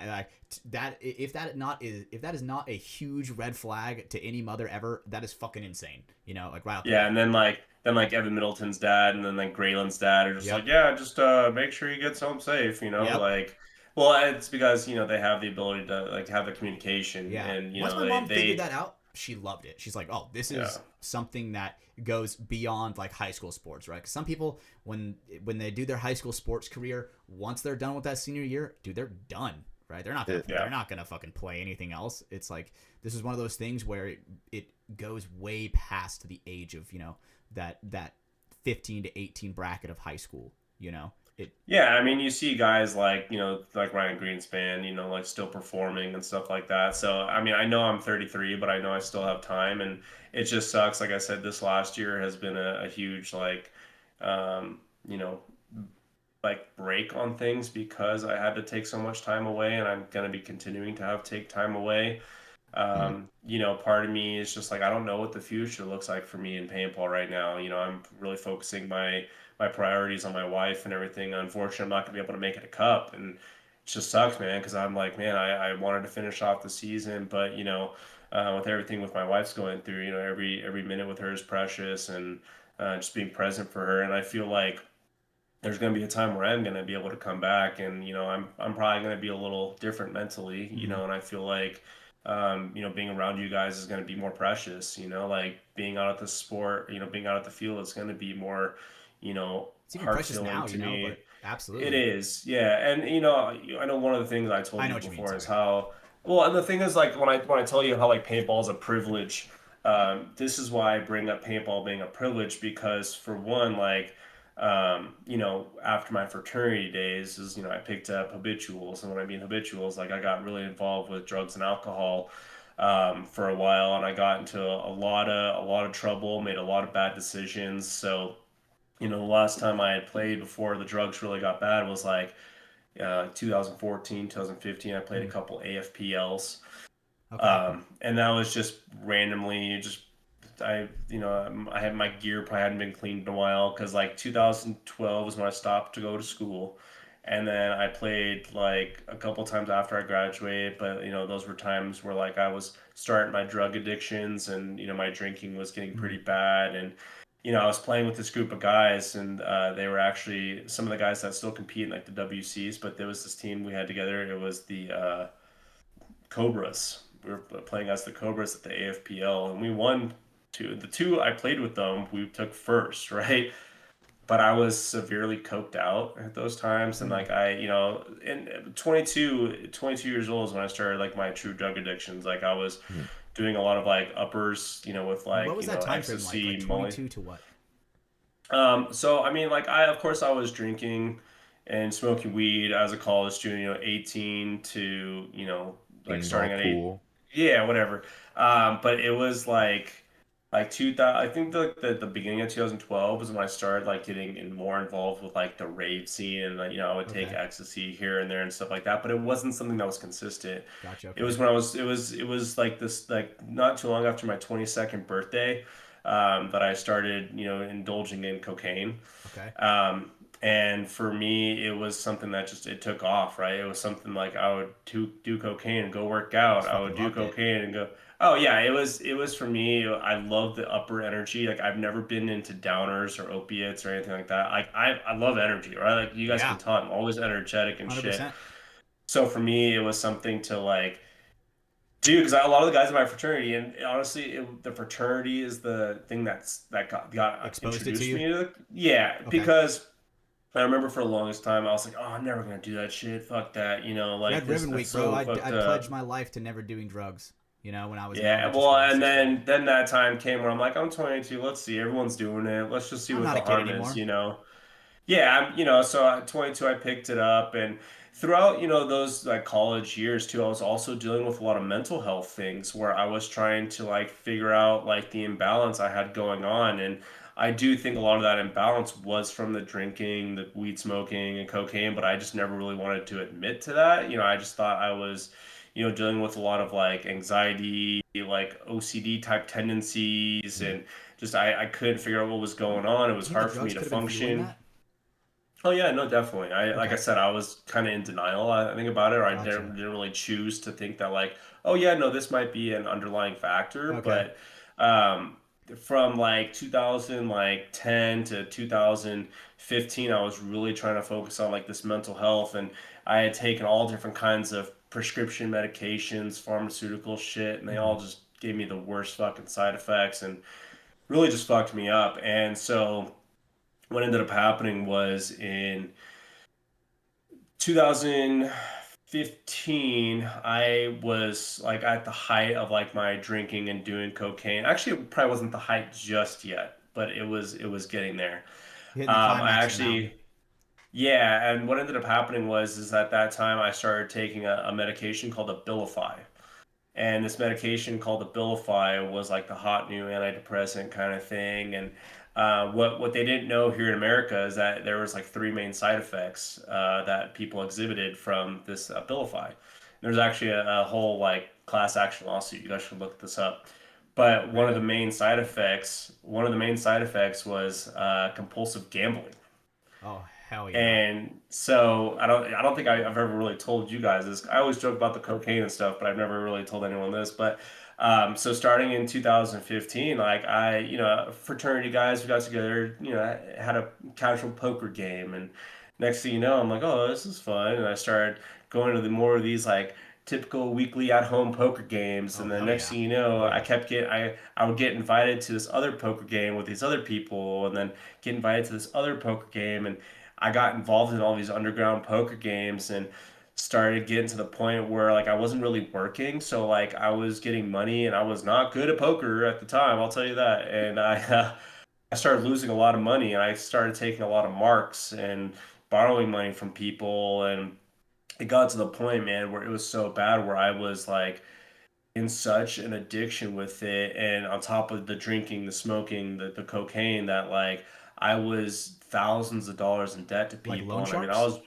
that if that is not a huge red flag to any mother ever, that is fucking insane. Like right out yeah, there. and then Evan Middleton's dad and then like Grayland's dad are just Yep. like, yeah, just make sure he gets home safe, Yep. like, well, it's because they have the ability to like have the communication, Yeah. and Once my they mom figured that out, she loved it. She's like, "Oh, this yeah. is something that goes beyond like high school sports, right?" Because some people, when they do their high school sports career, once they're done with that senior year, dude, they're done, right? They're not gonna Yeah. fucking play anything else. It's like this is one of those things where it goes way past the age of, that 15 to 18 bracket of high school, Yeah, I mean, you see guys like, like Ryan Greenspan, like still performing and stuff like that. So, I mean, I know I'm 33, but I know I still have time. And it just sucks. Like I said, this last year has been a huge, like, um, you know, like break on things because I had to take so much time away, and I'm going to be continuing to have take time away. Mhm. Part of me is just like, I don't know what the future looks like for me in paintball right now. I'm really focusing my priorities on my wife and everything. Unfortunately, I'm not gonna be able to make it a cup, and it just sucks, man. Because I'm like, man, I wanted to finish off the season, but with everything with my wife's going through, every minute with her is precious, and just being present for her. And I feel like there's going to be a time where I'm going to be able to come back, and I'm probably going to be a little different mentally, Mm-hmm. and I feel like being around you guys is going to be more precious, like being out at the sport, being out at the field is going to be more, It's even heart precious filling now, to me. but It absolutely. is, yeah. And I know one of the things I I told know you what you mean. before is Sorry. how well, and the thing is, like, when I tell you how like paintball is a privilege, this is why I bring up paintball being a privilege, because for one, like, after my fraternity days, is I picked up habituals, and when I mean habituals, like I got really involved with drugs and alcohol for a while, and I got into a lot of trouble, made a lot of bad decisions. So the last time I had played before the drugs really got bad was like 2014, 2015. I played a Mm. couple AFPLs, Okay. and that was just randomly. I had my gear probably hadn't been cleaned in a while, because like 2012 was when I stopped to go to school, and then I played like a couple times after I graduated. But those were times where like I was starting my drug addictions, and my drinking was getting Mm. pretty bad. And I was playing with this group of guys, and they were actually some of the guys that still compete in like the WCs. But there was this team we had together. It was the Cobras. We were playing as the Cobras at the AFPL, and we won two. The two I played with them, we took first, right? But I was severely coked out at those times, and Mm. like in 22 years old is when I started like my true drug addictions. Like I was Mhm. doing a lot of like uppers, with What like was that time frame like? Like ecstasy, molly. 22 to what? So I mean, like of course I was drinking and smoking weed as a college student, 18 to, like Being all starting at eight, cool. yeah, whatever. But it was like 2000, I think the beginning of 2012 was when I started like getting more involved with like the rave scene, and like, I would take Okay. ecstasy here and there and stuff like that, but it wasn't something that was consistent. Gotcha. It was Okay. when it was like this, like not too long after my 22nd birthday, that I started, indulging in cocaine. Okay. Um, and for me, it was something that just it took off, right? It was something like I would do cocaine and go work out. Just I fucking would do loved it. cocaine and go. Oh yeah, it was for me. I love the upper energy. Like I've never been into downers or opiates or anything like that. I love energy, right? Like you guys Yeah. can tell, I'm always energetic and shit. 100%. So for me, it was something to like dude, because a lot of the guys in my fraternity, and honestly, the fraternity is the thing that got Exposed it to introduced you? me to yeah, Okay. because I remember for the longest time I was like, oh, I'm never gonna do that shit. Fuck that, like Red this. Ribbon That's Week, bro. so I fucked pledged up. my life to never doing drugs, when I was in Yeah, elementary well, school, and sixth grade. then that time came where I'm like, I'm 22. Let's see, everyone's doing it. Let's just see I'm what not the a kid harm is, anymore. Yeah, so at 22, I picked it up, and throughout, those like college years too, I was also dealing with a lot of mental health things where I was trying to like figure out like the imbalance I had going on, and I do think a lot of that imbalance was from the drinking, the weed smoking, and cocaine, but I just never really wanted to admit to that. I just thought I was, dealing with a lot of like anxiety, like OCD type tendencies, Mhm. and just I couldn't figure out what was going on. It You was think the hard for me drugs to could have been fueling function. that? Oh yeah, no, definitely. Like I Okay. said, I was kind of in denial. I think about it, or I Gotcha. didn't really choose to think that like, oh yeah, no, this might be an underlying factor. Okay. But um, from like 2010 to 2015, I was really trying to focus on like this mental health, and I had taken all different kinds of prescription medications, pharmaceutical shit, and they Hmm. all just gave me the worst fucking side effects and really just fucked me up. And so what ended up happening was in 2015 2015, I was like at the height of like my drinking and doing cocaine. Actually, it probably wasn't the height just yet, but it was getting there. Hitting the I climax of the mountain. actually, yeah, and what ended up happening was is at that time I started taking a medication called Abilify. And this medication called Abilify was like the hot new antidepressant kind of thing. And what they didn't know here in America is that there was like three main side effects that people exhibited from this Abilify. There's actually a whole like class action lawsuit. You guys should look this up. But Really? one of the main side effects was compulsive gambling. Oh hell yeah. And so I don't think I've ever really told you guys this. I always joke about the cocaine and stuff, but I've never really told anyone this. But so starting in 2015, like fraternity guys, we got together, had a casual poker game, and next thing you know, I'm like, oh, this is fun, and I started going to the more of these like typical weekly at home poker games, Oh and then hell next yeah. thing you know, Oh yeah. I would get invited to this other poker game with these other people, and then get invited to this other poker game, and I got involved in all these underground poker games and started getting to the point where like I wasn't really working, so like I was getting money and I was not good at poker at the time, I'll tell you that. And I started losing a lot of money and I started taking a lot of marks and borrowing money from people, and it got to the point, man, where it was so bad where I was like in such an addiction with it, and on top of the drinking, the smoking, the cocaine, that like I was thousands of dollars in debt to Like people. loan And I mean, I sharks? was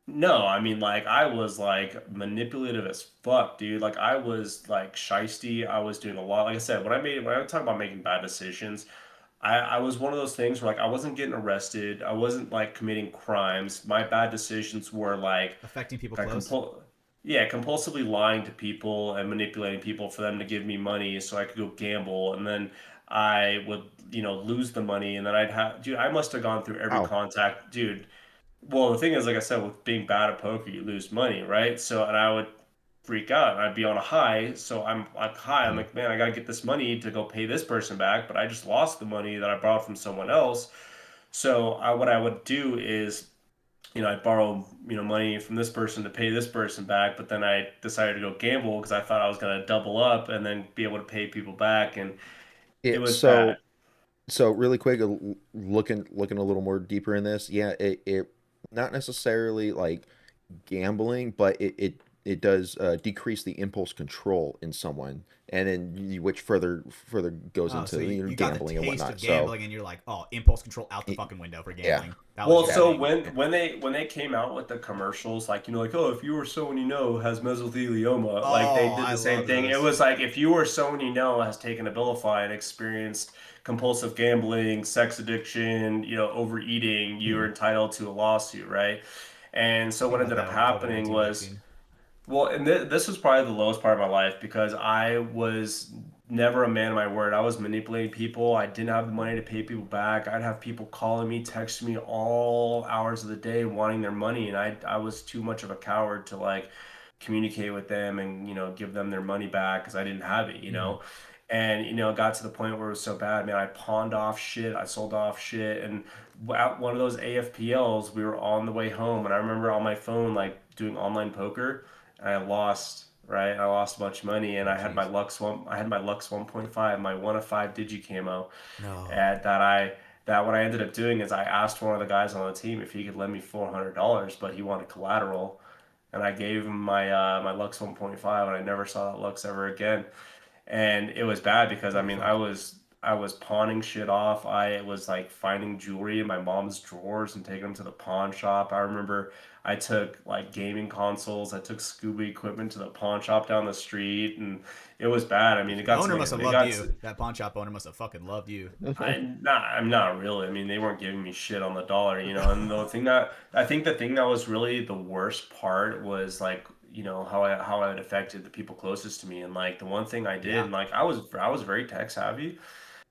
no, I mean, like I was like manipulative as fuck, dude. Like I was like shisty. I was doing a lot. Like I said, when I talk about making bad decisions, I was one of those things where like I wasn't getting arrested. I wasn't like committing crimes. My bad decisions were like Affecting people I close? yeah, compulsively lying to people and manipulating people for them to give me money so I could go gamble, and then I would, lose the money, and then dude, I must have gone through every Wow. contact, dude. Well, the thing is, like I said, with being bad at poker, you lose money, right? So, and I would freak out, and I'd be on a high. So I'm like, high. I'm Mhm. like, man, I gotta get this money to go pay this person back, but I just lost the money that I borrowed from someone else. So what I would do is I'd borrow, money from this person to pay this person back, but then I decided to go gamble because I thought I was going to double up and then be able to pay people back, and it It was bad. so really quick, looking a little more deeper in this. Yeah, it not necessarily like gambling, but it does decrease the impulse control in someone, and then which further goes Oh, so into you got the gambling and taste of whatnot. So gambling and you're like, oh, impulse control out the y- fucking window for yeah, gambling. That was Well, your yeah, so thing. when they came out with the commercials, like like, oh, if you or someone you know has mesothelioma, like they Oh, did I the same love thing. It those. was like if you or someone you know has taken Abilify and experienced compulsive gambling, sex addiction, overeating, you're mhm. entitled to a lawsuit, right? And so Think what about ended up that with the COVID happening 19 was, vaccine. well, and this was probably the lowest part of my life because I was never a man of my word. I was manipulating people. I didn't have the money to pay people back. I'd have people calling me, texting me all hours of the day wanting their money, and I was too much of a coward to like communicate with them and give them their money back because I didn't have it. Mhm. And it got to the point where it was so bad, man. I pawned off shit, I sold off shit, and at one of those AFPLs, we were on the way home, and I remember on my phone like doing online poker, and I lost. Right, I lost a bunch of money, and Oh, jeez. I had my Lux 1.5, my 1 of 5 digi camo, No. and that what I ended up doing is I asked one of the guys on the team if he could lend me $400, but he wanted collateral, and I gave him my Lux 1.5, and I never saw that Lux ever again. And it was bad because I Holy mean fuck. I was pawning shit off. I was like finding jewelry in my mom's drawers and taking them to the pawn shop. I remember I took like gaming consoles, I took scuba equipment to the pawn shop down the street, and it was bad. I mean, The owner must have it loved got you. That pawn shop owner must have fucking loved you. I'm not really. I mean, they weren't giving me shit on the dollar. And the thing that was really the worst part was like, how it affected the people closest to me. And like the one thing I did, Yeah. and like I was very tech savvy.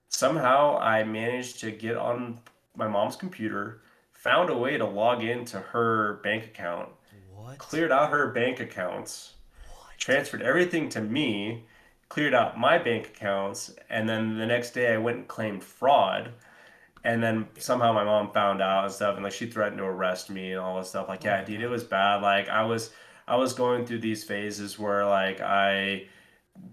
Somehow I managed to get on my mom's computer, found a way to log into her bank account, What? cleared out her bank accounts, What? transferred everything to me, cleared out my bank accounts, and then the next day I went and claimed fraud. And then somehow my mom found out and stuff, and like she threatened to arrest me and all this stuff. Like, Oh yeah, my dude, it god. was bad. Like I was going through these phases where like I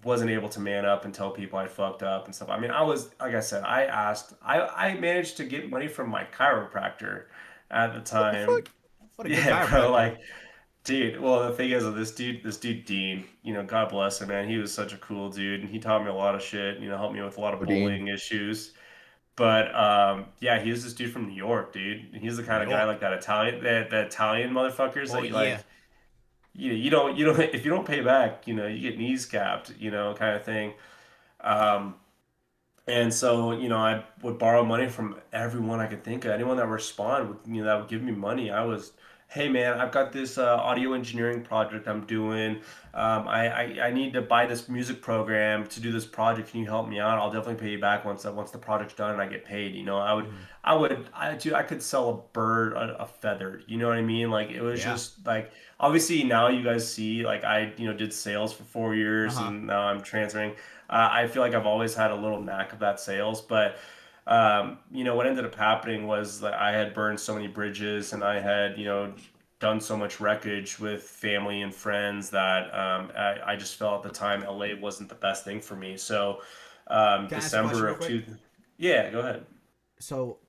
wasn't able to man up and tell people I fucked up and stuff. I mean, I was, like I said, I managed to get money from my chiropractor at the What the time. fuck? What a good Yeah, bro, chiropractor. like, dude, well, the thing is, this dude, Dean, God bless him, man. He was such a cool dude, and he taught me a lot of shit, helped me with a lot of Odin. bullying issues. But yeah, he was this dude from New York, dude. He's the New kind of guy York. like that Italian motherfuckers Oh that you yeah. like. You don't if you don't pay back, you get knees capped, kind of thing. Um, and so, I would borrow money from everyone I could think of. Anyone that would respond would, that would give me money. Hey man, I've got this audio engineering project I'm doing. I need to buy this music program to do this project. Can you help me out? I'll definitely pay you back once the project's done and I get paid. Hmm. Dude, I could sell a bird a feather. You know what I mean? Like it was Yeah. just like obviously now you guys see like I did sales for 4 years Uh-huh. and now I'm transferring. I feel like I've always had a little knack of that sales, but what ended up happening was that I had burned so many bridges and I had, done so much wreckage with family and friends that I just felt at the time LA wasn't the best thing for me. So, Can I ask a question December real of quick? two, yeah, go ahead. So,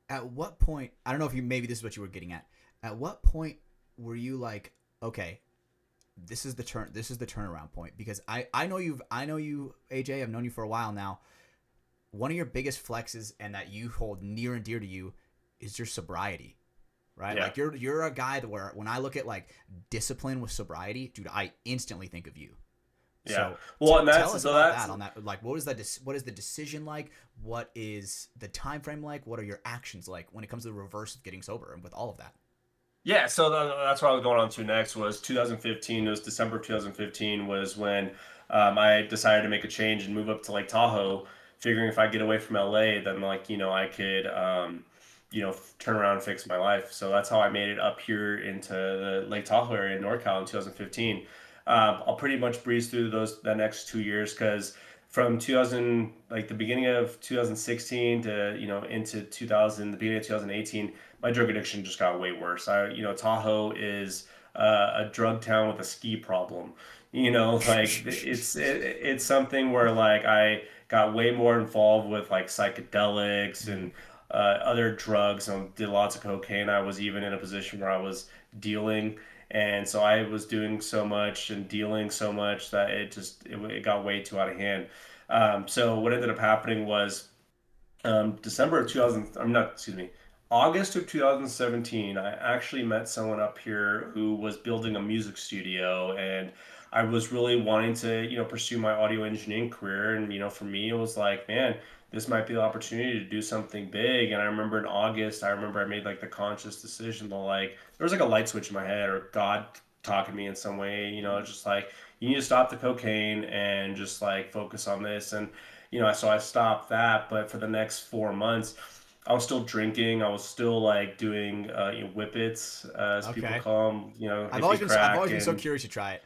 at what point? I don't know if you maybe this is what you were getting at. At what point were you like, okay, this is the turn. This is the turnaround point because I know you AJ. I've known you for a while now. One of your biggest flexes and that you hold near and dear to you is your sobriety, right? Yeah. Like you're a guy that where when I look at like discipline with sobriety, dude, I instantly think of you. Yeah. So Well, and tell that's us so about that's that. On that, like, what is the decision like? What is the time frame like? What are your actions like when it comes to the reverse of getting sober and with all of that? Yeah, so that's what I was going on to next was 2015. It was December of 2015 was when I decided to make a change and move up to Lake Tahoe, figuring if I get away from LA, then like I could turn around and fix my life. So that's how I made it up here into the Lake Tahoe area in NorCal in 2015. I'll pretty much breeze through the next 2 years because from 2000 like the beginning of 2016 to into 2000 the beginning of 2018 my drug addiction just got way worse. Tahoe is a drug town with a ski problem. Like it's something where like I got way more involved with like psychedelics Mm-hmm. and other drugs and did lots of cocaine. I was even in a position where I was dealing. And so I was doing so much and dealing so much that it got way too out of hand. So what ended up happening was December of 2000, I'm not, excuse me, August of 2017, I actually met someone up here who was building a music studio and I was really wanting to, pursue my audio engineering career. And, for me, it was like, man, this might be the opportunity to do something big. And I remember in August, I made like the conscious decision to like, there was like a light switch in my head or God talking to me in some way, just like, you need to stop the cocaine and just like focus on this. And, so I stopped that. But for the next 4 months, I was still drinking. I was still like doing whippets, as people Okay. call them, hippie I've crack, always been so and curious to try it.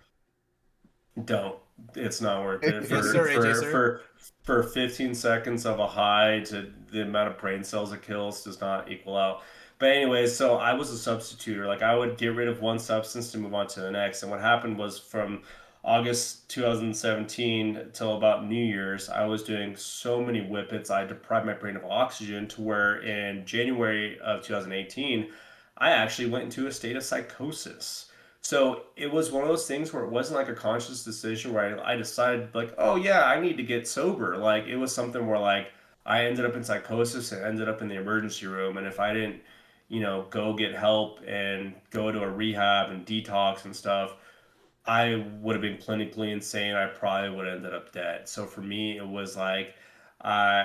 don't. It's not worth it Yes, for sir, AJ, sir. 15 seconds of a high to the amount of brain cells it kills does not equal out. But anyways, so I was a substituter. Like I would get rid of one substance to move on to the next. And what happened was from August 2017 till about New Year's, I was doing so many whippets. I deprived my brain of oxygen to where in January of 2018, I actually went into a state of psychosis. So it was one of those things where it wasn't like a conscious decision where I decided like, oh yeah, I need to get sober. Like it was something where like I ended up in psychosis and ended up in the emergency room. And if I didn't, go get help and go to a rehab and detox and stuff, I would have been clinically insane. I probably would have ended up dead. So for me, it was like,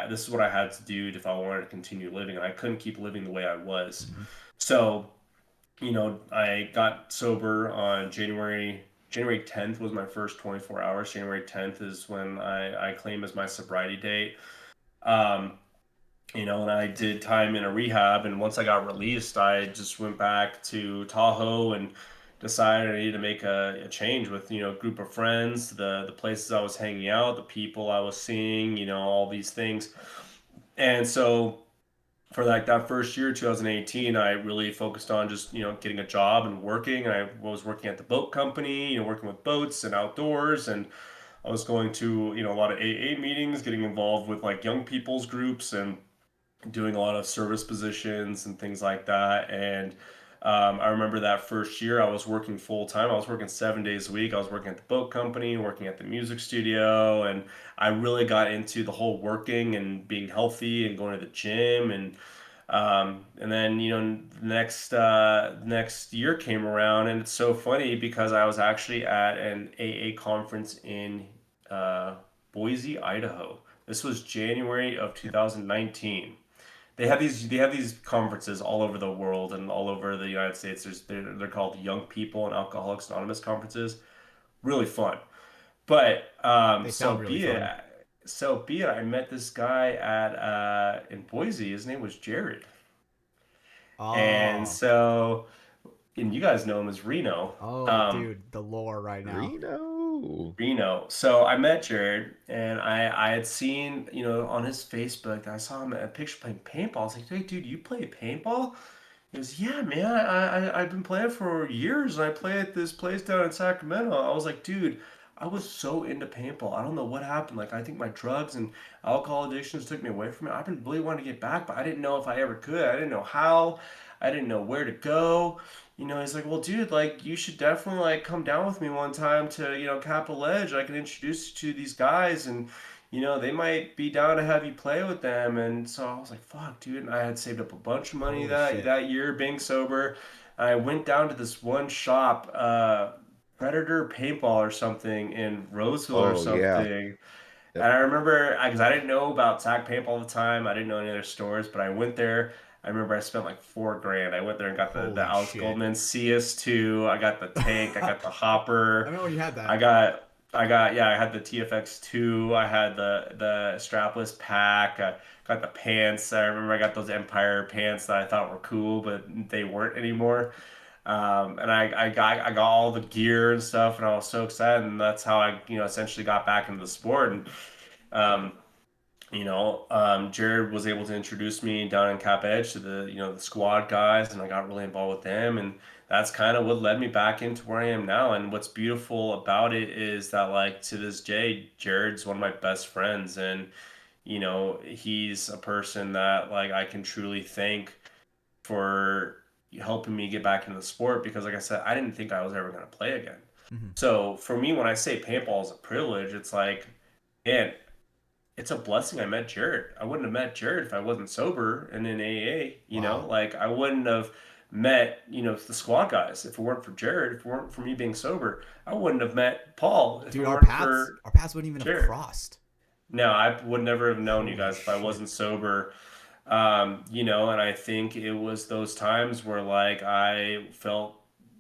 this is what I had to do if I wanted to continue living. And I couldn't keep living the way I was. Mm-hmm. So I got sober on January 10th was my first 24 hours. January 10th is when I claim as my sobriety date. Um, and I did time in a rehab. And once I got released, I just went back to Tahoe and decided I needed to make a change with, a group of friends, the places I was hanging out, the people I was seeing, all these things. And so for like that first year, 2018, I really focused on just, getting a job and working. I was working at the boat company, working with boats and outdoors. And I was going to, a lot of AA meetings, getting involved with like young people's groups and doing a lot of service positions and things like that. And I remember that first year I was working full time. I was working 7 days a week. I was working at the boat company, working at the music studio, and I really got into the whole working and being healthy and going to the gym. And then next year came around, and it's so funny because I was actually at an AA conference in uh, Boise, Idaho. This was January of 2019. They have these conferences all over the world and all over the United States. They're called Young People and Alcoholics Anonymous conferences. Really fun. But They sound really fun. so be it. I met this guy at in Boise. His name was Jared, and Oh, so and you guys know him as Reno. oh, Um, dude, the lore right now. Reno. Reno. So I met Jared, and I had seen, on his Facebook, I saw him at a picture playing paintball. I was like, "Hey, dude, you play paintball?" He goes, "Yeah, man. I've been playing for years, and I play at this place down in Sacramento." I was like, "Dude, I was so into paintball. I don't know what happened. Like, I think my drugs and alcohol addictions took me away from it. I've been really wanting to get back, but I didn't know if I ever could. I didn't know how. I didn't know where to go." He's like, "Well, dude, like, you should definitely like come down with me one time to, Capitol Edge. I can introduce you to these guys, and they might be down to have you play with them." And so I was like, "Fuck, dude!" And I had saved up a bunch of money Holy that shit. that year, being sober. I went down to this one shop, Predator Paintball or something in Roseville or Oh yeah. something. Yep. And I remember, because I didn't know about Sac Paintball at the time, I didn't know any other stores, but I went there. I remember I spent like 4 grand. I went there and got the Holy Alex shit. Goldman CS2. I got the tank. I I got the hopper. remember when you had I that. got, yeah, I had the TFX2. I had the strapless pack. I got the pants. I remember I got those Empire pants that I thought were cool, but they weren't anymore. And I got all the gear and stuff, and I was so excited. And that's how I, essentially got back into the sport. And um, Jared was able to introduce me down in Cap Edge to the squad guys, and I got really involved with them, and that's kind of what led me back into where I am now. And what's beautiful about it is that, like, to this day, Jared's one of my best friends, and he's a person that like I can truly thank for helping me get back into the sport because, like I said, I didn't think I was ever going to play again. Hmm. So for me, when I say paintball is a privilege, it's like, man, it's a blessing I met Jared. I wouldn't have met Jared if I wasn't sober and in AA, Wow. like I wouldn't have met, the squad guys if it weren't for Jared, if it weren't for me being sober. I wouldn't have met Paul if it Dude, weren't for our paths wouldn't even have Jared. crossed. No, I would never have known you Holy guys if I shit. wasn't sober. And I think it was those times where like I felt,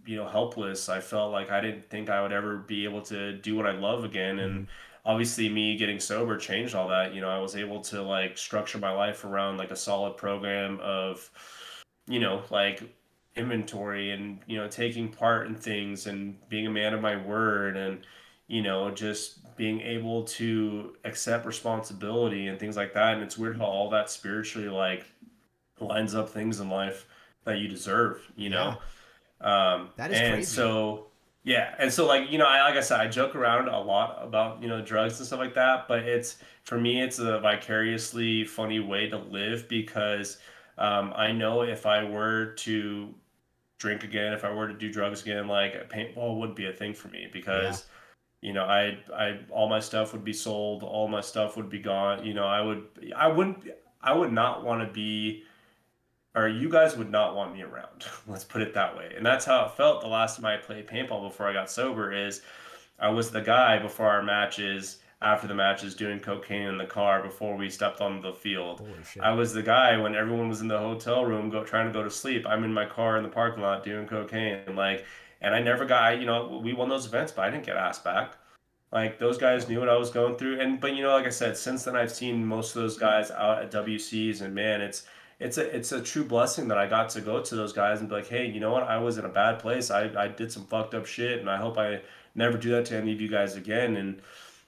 helpless. I felt like I didn't think I would ever be able to do what I love again. Hmm. And obviously me getting sober changed all that. I was able to like structure my life around like a solid program of, like inventory and, taking part in things and being a man of my word and, just being able to accept responsibility and things like that. And it's weird how all that spiritually like lines up things in life that you deserve, Yeah, that is and crazy. so yeah, and so like like I said, I joke around a lot about drugs and stuff like that, but it's for me it's a vicariously funny way to live because I know if I were to drink again, if I were to do drugs again, like paintball would be a thing for me Yeah. because I all my stuff would be sold, all my stuff would be gone. I wouldn't, I would not want to be, or you guys would not want me around. Let's put it that way. And that's how it felt the last time I played paintball before I got sober. Is I was the guy before our matches, after the matches, doing cocaine in the car before we stepped on the field. Holy shit. I was the guy when everyone was in the hotel room trying to go to sleep. I'm in my car in the parking lot doing cocaine. Like, and I never got, we won those events, but I didn't get asked back. Like those guys Oh, knew what I was going through, and but like I said, since then I've seen most of those guys out at WCs, and man, it's a true blessing that I got to go to those guys and be like, hey, you know what? I was in a bad place. I did some fucked up shit, and I hope I never do that to any of you guys again. And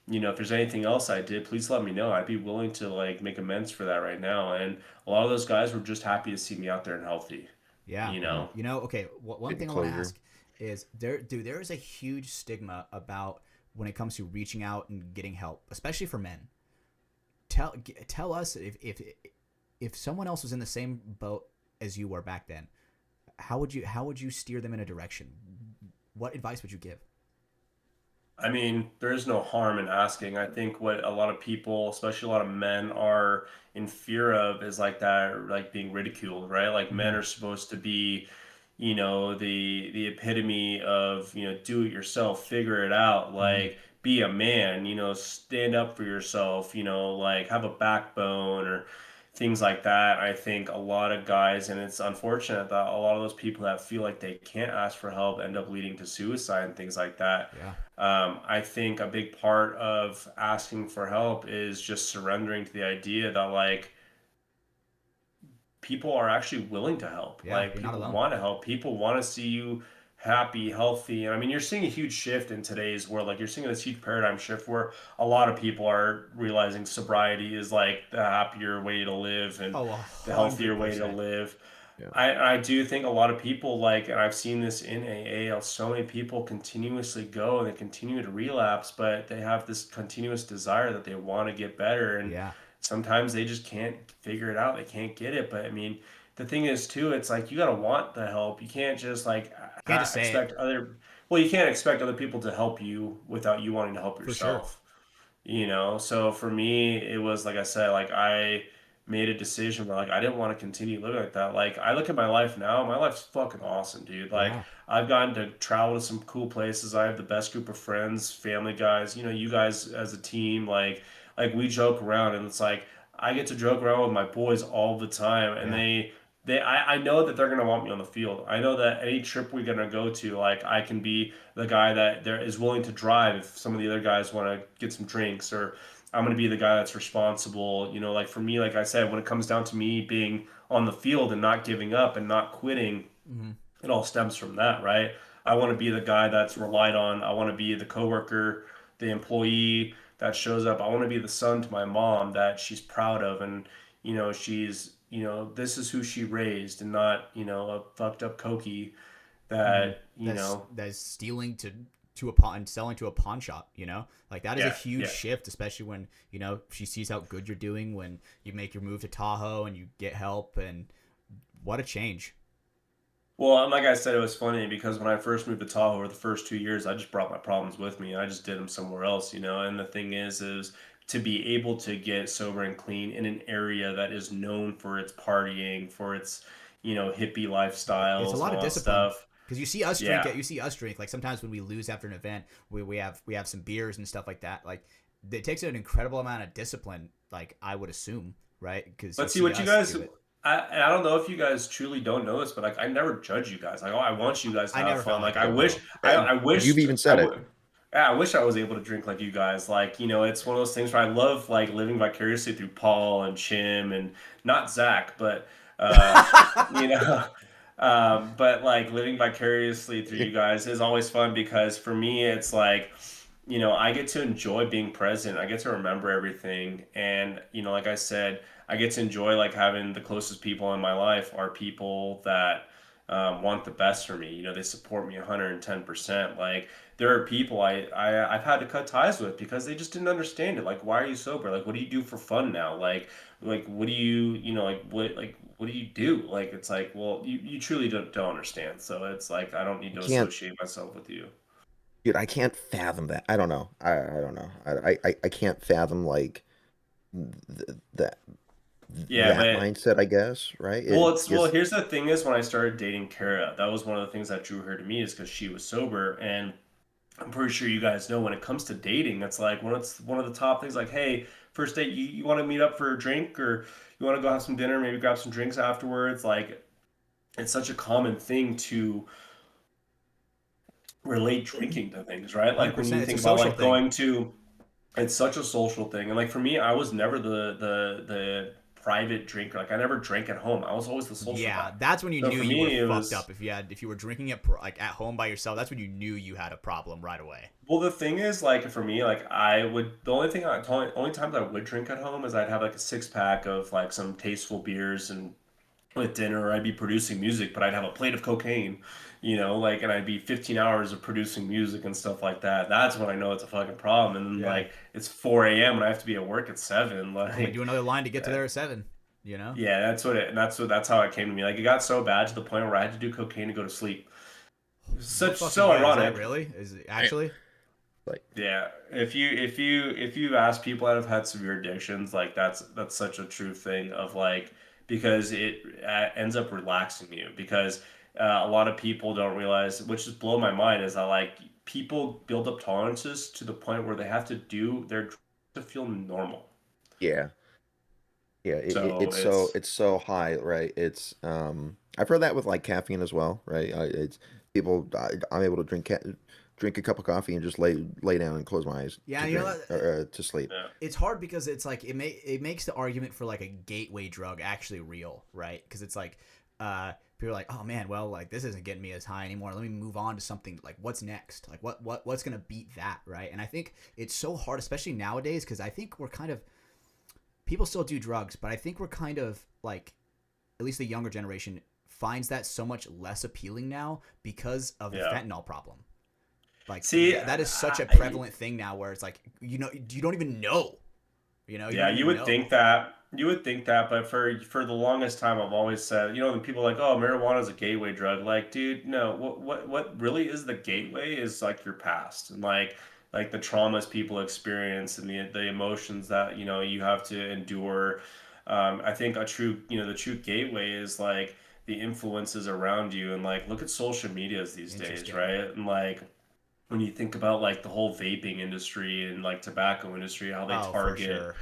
if there's anything else I did, please let me know. I'd be willing to like make amends for that right now. And a lot of those guys were just happy to see me out there and healthy, Yeah. you know? Okay. One Getting thing I want to closure. ask is there is a huge stigma about when it comes to reaching out and getting help, especially for men. Tell us if someone else was in the same boat as you were back then, how would you steer them in a direction? What advice would you give? I mean, there is no harm in asking. I think what a lot of people, especially a lot of men, are in fear of is like that, like being ridiculed, right? Like men Mm-hmm. are supposed to be, the epitome of, do it yourself, figure it out, Mm-hmm. like be a man, stand up for yourself, like have a backbone or things like that. I think a lot of guys, and it's unfortunate that a lot of those people that feel like they can't ask for help end up leading to suicide and things like that. Yeah. I think a big part of asking for help is just surrendering to the idea that like people are actually willing to help. Yeah. Like You're not people alone. want to help. People want to see you happy, healthy. And I mean, you're seeing a huge shift in today's world. Like you're seeing this huge paradigm shift where a lot of people are realizing sobriety is like the happier way to live and Oh, the hundred healthier way to percent. live. Yeah. I do think a lot of people like, and I've seen this in AA, so many people continuously go and they continue to relapse, but they have this continuous desire that they want to get better. And Yeah. sometimes they just can't figure it out. They can't get it. But I mean, the thing is too, it's like you got to want the help. You can't just like You can't just say it expect well, you can't expect other people to help you without you wanting to help for sure. yourself. So for me it was like I said, like I made a decision where like I didn't want to continue living like that. Like I look at my life now, my life's fucking awesome, dude. Like Yeah. I've gotten to travel to some cool places. I have the best group of friends, family guys, you guys as a team, like we joke around and it's like I get to joke around with my boys all the time and Yeah. I know that they're gonna want me on the field. I know that any trip we're gonna go to, like I can be the guy that there is willing to drive if some of the other guys want to get some drinks, or I'm gonna be the guy that's responsible. Like for me, like I said, when it comes down to me being on the field and not giving up and not quitting, Mm-hmm. it all stems from that, right? I want to be the guy that's relied on. I want to be the coworker, the employee that shows up. I want to be the son to my mom that she's proud of, and she's this is who she raised, and not a fucked up cokey Mm-hmm. that That's stealing to a pawn, selling to a pawn shop. Like that is a yeah, huge yeah. shift, especially when she sees how good you're doing when you make your move to Tahoe and you get help, and what a change. Well, and like I said, it was funny because when I first moved to Tahoe over the first 2 years, I just brought my problems with me. I just did them somewhere else. And the thing is to be able to get sober and clean in an area that is known for its partying, for its, hippie It's a lifestyles and lot of all that discipline stuff. because you see us drink Yeah. it. You see us drink. Like sometimes when we lose after an event, we have some beers and stuff like that. Like it takes an incredible amount of discipline. Like I would assume, right? Because you But see see what you us guys, do it. I don't know if you guys truly don't know this, but like I never judge you guys. Like, oh, I want you guys to I have never felt fun. like Like that. I wish, No. And I you've wished even I said it. would. Yeah, I wish I was able to drink like you guys. Like, it's one of those things where I love like living vicariously through Paul and Chim and not Zach, but you know, but like living vicariously through you guys is always fun because for me it's like, I get to enjoy being present. I get to remember everything, and like I said, I get to enjoy like having the closest people in my life are people that want the best for me. They support me 110%. Like there are people I've had to cut ties with because they just didn't understand it. Like, why are you sober? Like, what do you do for fun now? Like what do you what do you do? Like it's like, well, you truly don't understand. So it's like I don't need I to can't, associate myself with you. dude. I can't fathom that. I don't know. I don't know. I can't fathom like that Yeah, that but mindset. I guess right. well, It it's well. just Here's the thing: is when I started dating Kara, that was one of the things that drew her to me, is because she was sober, and I'm pretty sure you guys know when it comes to dating, it's like it's one of the top things. Like, hey, first date, you want to meet up for a drink, or you want to go have some dinner, maybe grab some drinks afterwards. Like, it's such a common thing to relate drinking to things, right? Hundred Like when you percent. It's a think about social like thing. going to, it's such a social thing, and like for me, I was never the private drinker. Like I never drank at home. I was always the social guy. That's when you So knew for you me, were it fucked was- up. If you were drinking it like at home by yourself, that's when you knew you had a problem right away. Well, the thing is, like for me, like only times I would drink at home is I'd have like a 6 pack of like some tasteful beers and with dinner, I'd be producing music, but I'd have a plate of cocaine, like, and I'd be 15 hours of producing music and stuff like that. That's when I know it's a fucking problem. And then Yeah. like it's 4 a.m. and I have to be at work at 7. Only Like, do another line to get to there at 7. yeah, that's how it came to me. Like it got so bad to the point where I had to do cocaine to go to sleep. What fucking So way is that, ironic. really? Is it actually? Like, Yeah, if you ask people that have had severe addictions, like that's such a true thing of like because it ends up relaxing you because a lot of people don't realize, which just blow my mind, is that like people build up tolerances to the point where they have to do their to feel normal. yeah. Yeah, So it's so high, right? It's I've heard that with like caffeine as well, right? It's people I'm able to drink a cup of coffee and just lay down and close my eyes Yeah, to you know drink, that- to sleep. yeah. It's hard because it's like it makes the argument for like a gateway drug actually real, right? Because it's like people are like, oh man, well, like this isn't getting me as high anymore. Let me move on to something like what's next? Like what's gonna beat that, right? And I think it's so hard, especially nowadays, because I think we're kind of people still do drugs, but I think we're kind of like at least the younger generation finds that so much less appealing now because of the Yeah. fentanyl problem. Like, See, that is such a I- prevalent thing now where it's like, you don't even know. You Yeah, don't you even would know. think that. You would think that, but for the longest time, I've always said, when people are like, oh, marijuana is a gateway drug. Like, dude, no. What really is the gateway is like your past and like the traumas people experience and the emotions that you have to endure. I think the true gateway is like the influences around you and like look at social medias these days, Interesting. right? And like when you think about like the whole vaping industry and like tobacco industry, how they Oh, for target sure.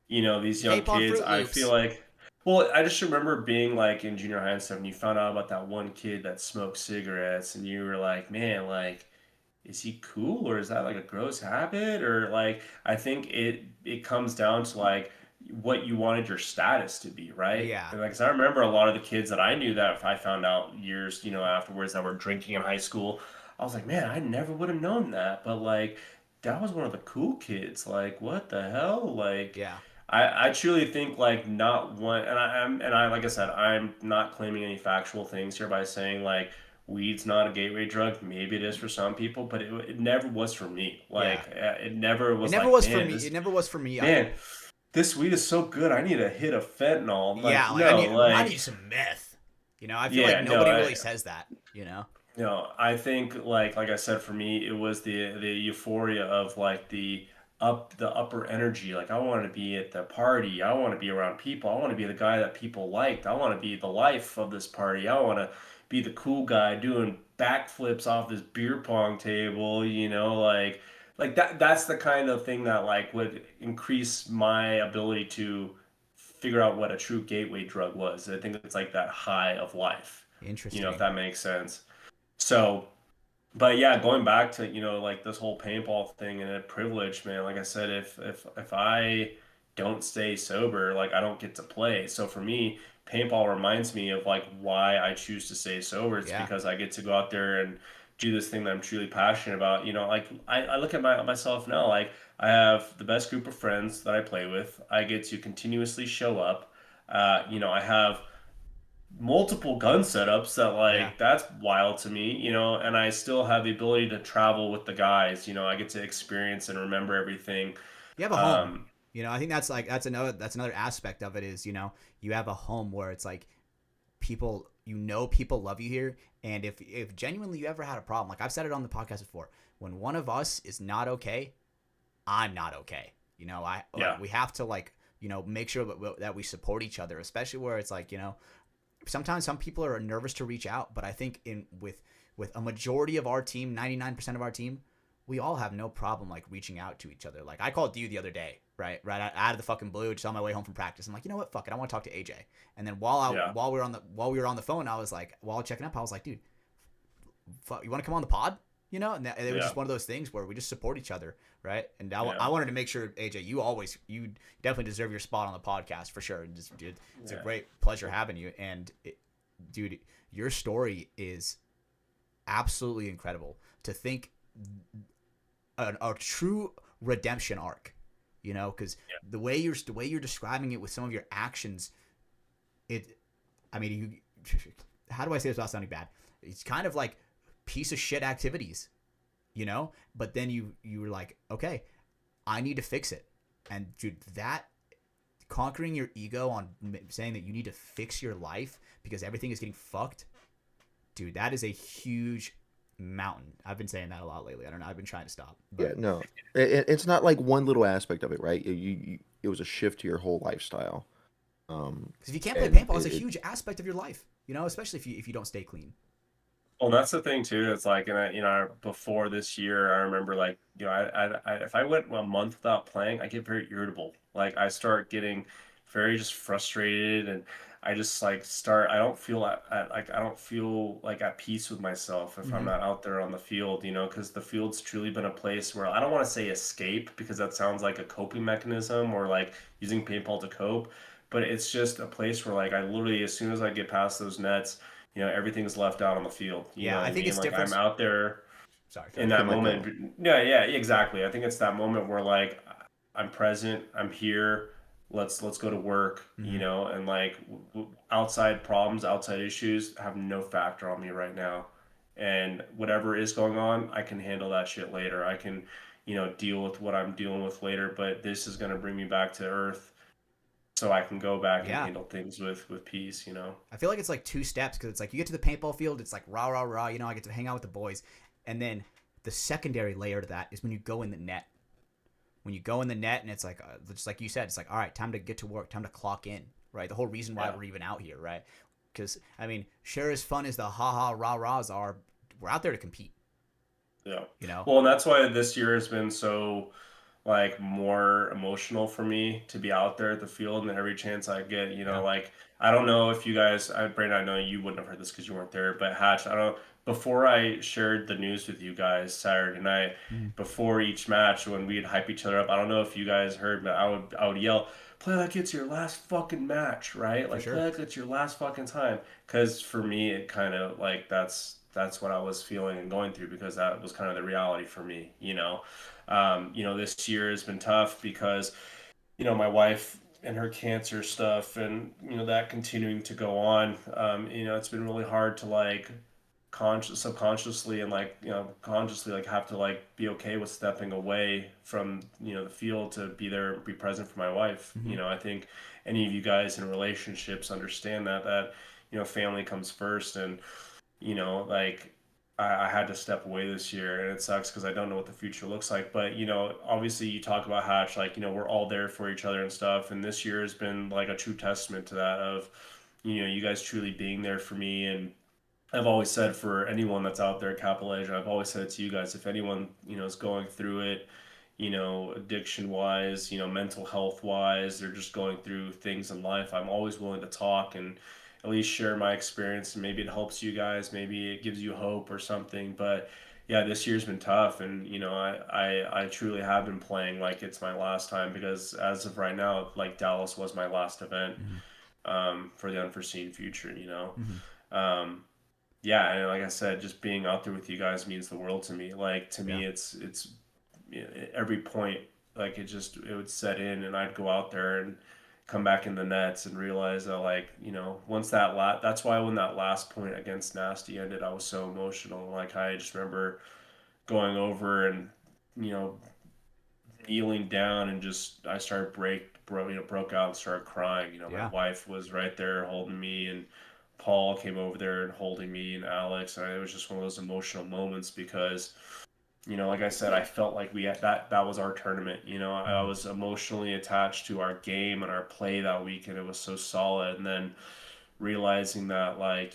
these young Vape on kids. Fruit I Loops. feel like, well, I just remember being like in junior high and stuff, and you found out about that one kid that smoked cigarettes, and you were like, man, like, is he cool or is that like a gross habit? Or like, I think it comes down to like what you wanted your status to be, right? Yeah. And like, 'cause I remember a lot of the kids that I knew that I found out years, afterwards that were drinking in high school. I was like, man, I never would have known that, but like, that was one of the cool kids. Like, what the hell? Like, Yeah. I truly think like not one, and I like I said, I'm not claiming any factual things here by saying like weed's not a gateway drug. Maybe it is for some people, but it never was for me. Like it never It was. never Like, was for man, me. this, It never was for me either. man, this weed is so good. I need a hit of fentanyl. I'm Yeah, like, like, no, I need some meth. I feel Yeah, like no, nobody really says that, I think like I said, for me, it was the euphoria of like the upper energy. Like I want to be at the party. I want to be around people. I want to be the guy that people liked. I want to be the life of this party. I want to be the cool guy doing backflips off this beer pong table. Like that's the kind of thing that like would increase my ability to figure out what a true gateway drug was. I think it's like that high of life. Interesting. If that makes sense. So, but yeah, going back to like this whole paintball thing and a privilege, man. Like I said, if I don't stay sober, like I don't get to play. So for me, paintball reminds me of like why I choose to stay sober. It's Yeah. because I get to go out there and do this thing that I'm truly passionate about. Like I look at myself now, like I have the best group of friends that I play with. I get to continuously show up. I have multiple gun setups that like Yeah. that's wild to me, and I still have the ability to travel with the guys. I get to experience and remember everything. You have a home. Um, I think that's another aspect of it is, you have a home where it's like people love you here, and if genuinely you ever had a problem, like I've said it on the podcast before, when one of us is not okay, I'm not okay. We have to like, make sure that we support each other, especially where it's like, sometimes some people are nervous to reach out, but I think with a majority of our team, 99% of our team, we all have no problem like reaching out to each other. Like I called you the other day, right out of the fucking blue, just on my way home from practice. I'm like, you know what, fuck it, I want to talk to AJ. And then while we were on the phone, I was like, while checking up, I was like, dude, fuck, you want to come on the pod? you know, and it was Yeah. just one of those things where we just support each other, right? And I Yeah. wanted to make sure, AJ, you definitely deserve your spot on the podcast for sure. And just, dude, it's a great pleasure having you. And dude, your story is absolutely incredible. To think a true redemption arc, you know, because the way you're describing it with some of your actions, I mean, how do I say this without sounding bad? It's kind of like piece of shit activities, you know, but then you were like, okay, I need to fix it. And dude, that conquering your ego on saying that you need to fix your life because everything is getting fucked, dude, that is a huge mountain. I've been saying that a lot lately. I don't know. I've been trying to stop. But Yeah, no, it's not like one little aspect of it, right? It was a shift to your whole lifestyle. Because if you can't play And paintball, it's a huge aspect of your life, you know, especially if you don't stay clean. Well, that's the thing too. It's like, and before this year, I remember like, if I went a month without playing, I get very irritable. Like I start getting very just frustrated, and I just like start. I don't feel like I don't feel like at peace with myself if I'm Mm-hmm. not out there on the field. Because the field's truly been a place where I don't want to say escape because that sounds like a coping mechanism or like using paintball to cope, but it's just a place where like I literally, as soon as I get past those nets, everything's left out on the field. You know Yeah, what I I think mean? it's Like I'm different. out there Sorry, go in ahead. can that let moment. go. Yeah, yeah, exactly. I think it's that moment where like I'm present, I'm here. Let's go to work, Mm-hmm. and like outside problems, outside issues have no factor on me right now. And whatever is going on, I can handle that shit later. I can, deal with what I'm dealing with later, but this is going to bring me back to earth so I can go back and Yeah. handle things with peace. I feel like it's like two steps because it's like you get to the paintball field, it's like rah, rah, rah, you know, I get to hang out with the boys. And then the secondary layer to that is when you go in the net. When you go in the net and it's like, just like you said, it's like, all right, time to get to work, time to clock in, right? The whole reason why Yeah. we're even out here, right? Because, I mean, sure as fun as the ha-ha, rah-rahs are, we're out there to compete, Yeah. you know? Well, and that's why this year has been so like more emotional for me to be out there at the field and every chance I get, Yeah. like I don't know if you guys, Brandon, I know you wouldn't have heard this because you weren't there, but Hatch, I don't. Before I shared the news with you guys Saturday night, Mm-hmm. before each match when we'd hype each other up, I don't know if you guys heard, but I would yell, "Play like it's your last fucking match, right? For Like play sure. like it's your last fucking time." Because for me, it kind of like that's what I was feeling and going through because that was kind of the reality for me. This year has been tough because, my wife and her cancer stuff and, that continuing to go on. It's been really hard to like subconsciously and like, consciously like have to like be okay with stepping away from, the field to be there, be present for my wife. Mm-hmm. I think any of you guys in relationships understand that, family comes first and, like I had to step away this year, and it sucks because I don't know what the future looks like. But obviously, you talk about Hatch, like we're all there for each other and stuff. And this year has been like a true testament to that. Of you guys truly being there for me. And I've always said for anyone that's out there at Capital Edge, I've always said it to you guys, if anyone is going through it, addiction wise, mental health wise, they're just going through things in life, I'm always willing to talk and at least share my experience. And maybe it helps you guys, maybe it gives you hope or something. But yeah, this year's been tough. And, I truly have been playing like it's my last time because as of right now, like Dallas was my last event Mm-hmm. for the unforeseen future. Mm-hmm. Um, yeah, and like I said, just being out there with you guys means the world to me. Like to Yeah. me, it's every point like it would set in, and I'd go out there and come back in the nets and realize that like once that's why when that last point against Nasty ended, I was so emotional. Like I just remember going over and you know kneeling down and just I started broke out and started crying. My Yeah. wife was right there holding me and Paul came over there and holding me and Alex, and it was just one of those emotional moments because like I said, I felt like we had that was our tournament. I Mm-hmm. was emotionally attached to our game and our play that week, and it was so solid. And then realizing that, like,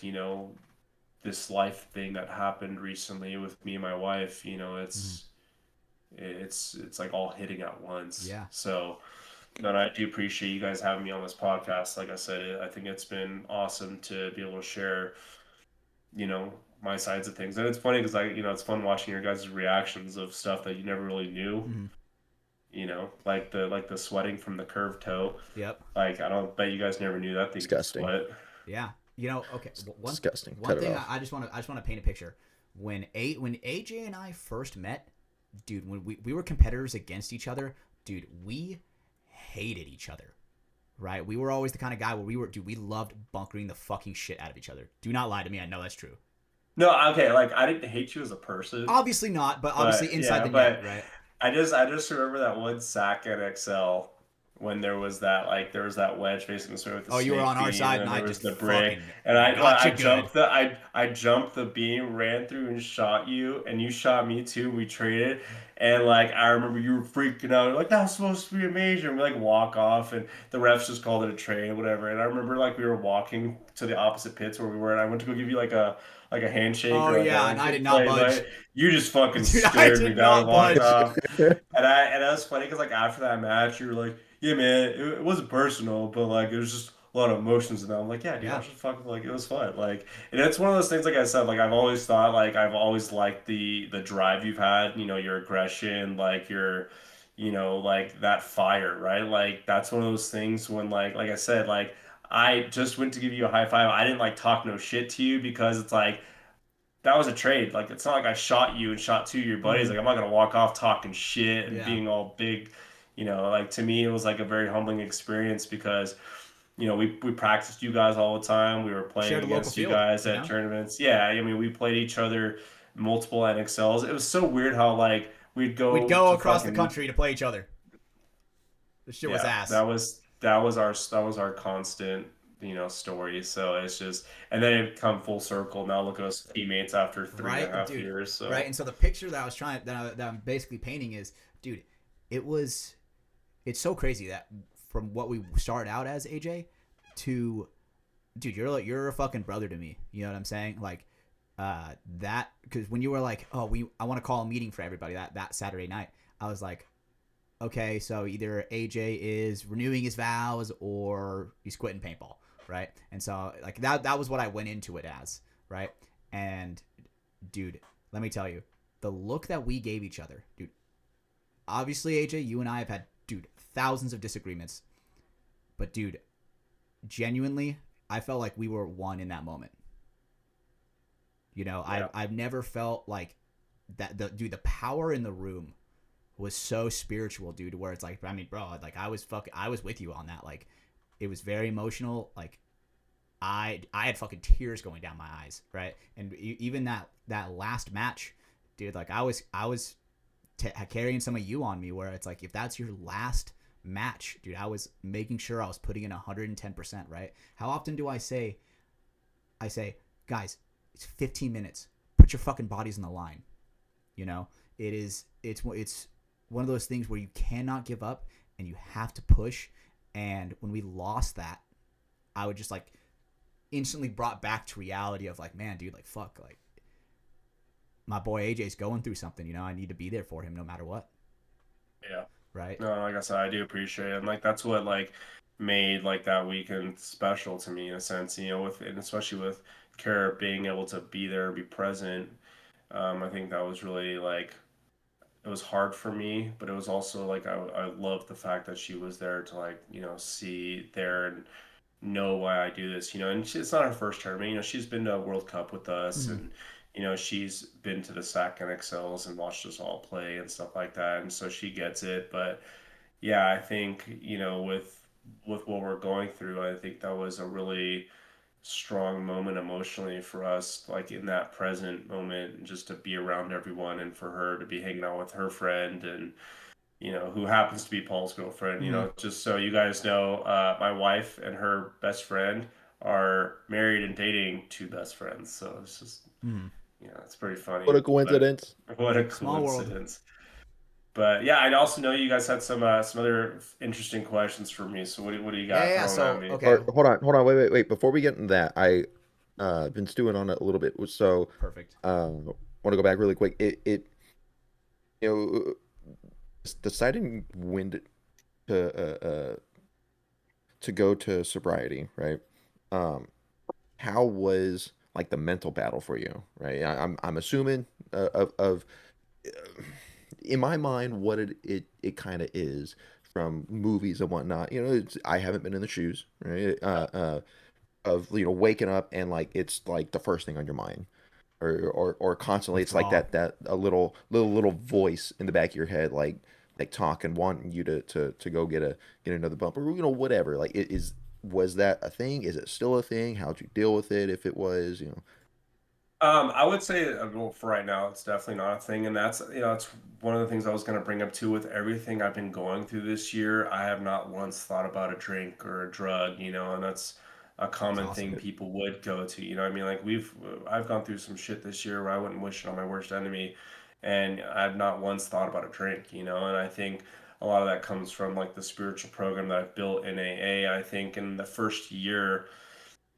this life thing that happened recently with me and my wife, Mm-hmm. it's like all hitting at once. Yeah. So, but I do appreciate you guys having me on this podcast. Like I said, I think it's been awesome to be able to share, you know, my sides of things. And it's funny because it's fun watching your guys' reactions of stuff that you never really knew. Mm-hmm. Like the sweating from the curved toe. Yep. Like I don't bet you guys never knew that thing could Disgusting. sweat. Yeah. Okay. Disgusting. One Cut it thing off. I just want to paint a picture. When AJ and I first met, dude, when we were competitors against each other, dude, we hated each other. Right? We were always the kind of guy where we loved bunkering the fucking shit out of each other. Do not lie to me. I know that's true. No, okay, like I didn't hate you as a person. Obviously not, but obviously inside the net, right? I just remember that one sack at XL when there was that wedge facing the swing with the you were snake on our beam, side, and and I there was just the brick, fucking and got you I jumped the beam, ran through and shot you, and you shot me too. We traded, and like I remember you were freaking out, like that was supposed to be a major, and we like walk off, and the refs just called it a trade, whatever. And I remember like we were walking to the opposite pits where we were, and I went to go give you like a handshake Oh or like yeah, a and I did not budge. you just fucking Dude, I stared me did down not and walked budge. off. And that was funny because like after that match, you were like, "Yeah, man, it wasn't personal, but like it was just a lot of emotions." And I'm like, "Yeah, dude, I Yeah. was just fucking like it was fun." Like, and it's one of those things. Like I said, like I've always thought, like I've always liked the drive you've had. Your aggression, like like that fire, right? Like that's one of those things when like I said, like I just went to give you a high five. I didn't like talk no shit to you because it's like that was a trade. Like it's not like I shot you and shot two of your buddies. Mhm. Like I'm not gonna walk off talking shit and Yeah. being all big. Like to me it was like a very humbling experience because we practiced you guys all the time. We were playing Shared a local against you field, guys you at know? tournaments. Yeah, I mean we played each other multiple NXLs. It was so weird how like we'd We'd go go to across the fucking country to play each other. The shit was yeah. ass. That was our constant story. So it's just and then it come full circle. Now look at us teammates after three and a Right, half dude. years. So Right, and so the picture that I was trying that I'm basically painting is, dude, it's so crazy that from what we started out as, AJ, to dude, you're a fucking brother to me. You know what I'm saying? Like that because when you were like, oh, I want to call a meeting for everybody that Saturday night, I was like, okay, so either AJ is renewing his vows or he's quitting paintball, right? And so like that was what I went into it as, right? And dude, let me tell you, the look that we gave each other, dude. Obviously, AJ, you and I have had, dude, thousands of disagreements, but dude, genuinely, I felt like we were one in that moment. yeah. I've never felt like that. The power in the room was so spiritual, dude. Where it's like, I mean, bro, like I was with you on that. Like, it was very emotional. Like, I had fucking tears going down my eyes, right? And even that last match, dude, like I was carrying some of you on me, where it's like, if that's your last match, dude, I was making sure I was putting in 110%, right? How often do I say, guys, it's 15 minutes. Put your fucking bodies on the line. It's one of those things where you cannot give up and you have to push. And when we lost that, I would just like instantly brought back to reality of like, man, dude, like fuck, like my boy AJ's going through something, I need to be there for him no mater what. Yeah. Right. No, like I said, I do appreciate it. And like that's what like made like that weekend special to me in a sense, and especially with Kara being able to be there, be present. I think that was really like it was hard for me, but it was also like I loved the fact that she was there to like, see there and know why I do this, and it's not her first tournament. She's been to a World Cup with us, Mm-hmm. and she's been to the SAC NXLs and watched us all play and stuff like that, and so she gets it. But yeah, I think with what we're going through, I think that was a really strong moment emotionally for us, like in that present moment, just to be around everyone and for her to be hanging out with her friend and who happens to be Paul's girlfriend. Mm-hmm. Just so you guys know, my wife and her best friend are married and dating two best friends. So it's just, Mm-hmm. it's pretty funny. What a coincidence. But what a Small world. coincidence. But yeah, I also know you guys had some other interesting questions for me. So what do you got Yeah. thrown So at me? okay. Or, hold on, wait. Before we get into that, I been stewing on it a little bit. So Perfect. want to go back really quick. It you know deciding when to go to sobriety, right? How was like the mental battle for you, right? I'm assuming of in my mind what it kind of is from movies and whatnot. You know, I haven't been in the shoes, right? Of waking up and like it's like the first thing on your mind, or constantly it's like Withdrawal. that a little voice in the back of your head, like talking, wanting you to go get another bump, or whatever. Like it is. Was that a thing? Is it still a thing? How'd you deal with it if it was? I would say, well, for right now, it's definitely not a thing, and that's it's one of the things I was going to bring up too. With everything I've been going through this year, I have not once thought about a drink or a drug, and that's a It's common thing awesome. people would go to. You know, what I mean, like I've gone through some shit this year where I wouldn't wish it on my worst enemy, and I've not once thought about a drink. And I think a lot of that comes from like the spiritual program that I've built in AA. I think in the first year,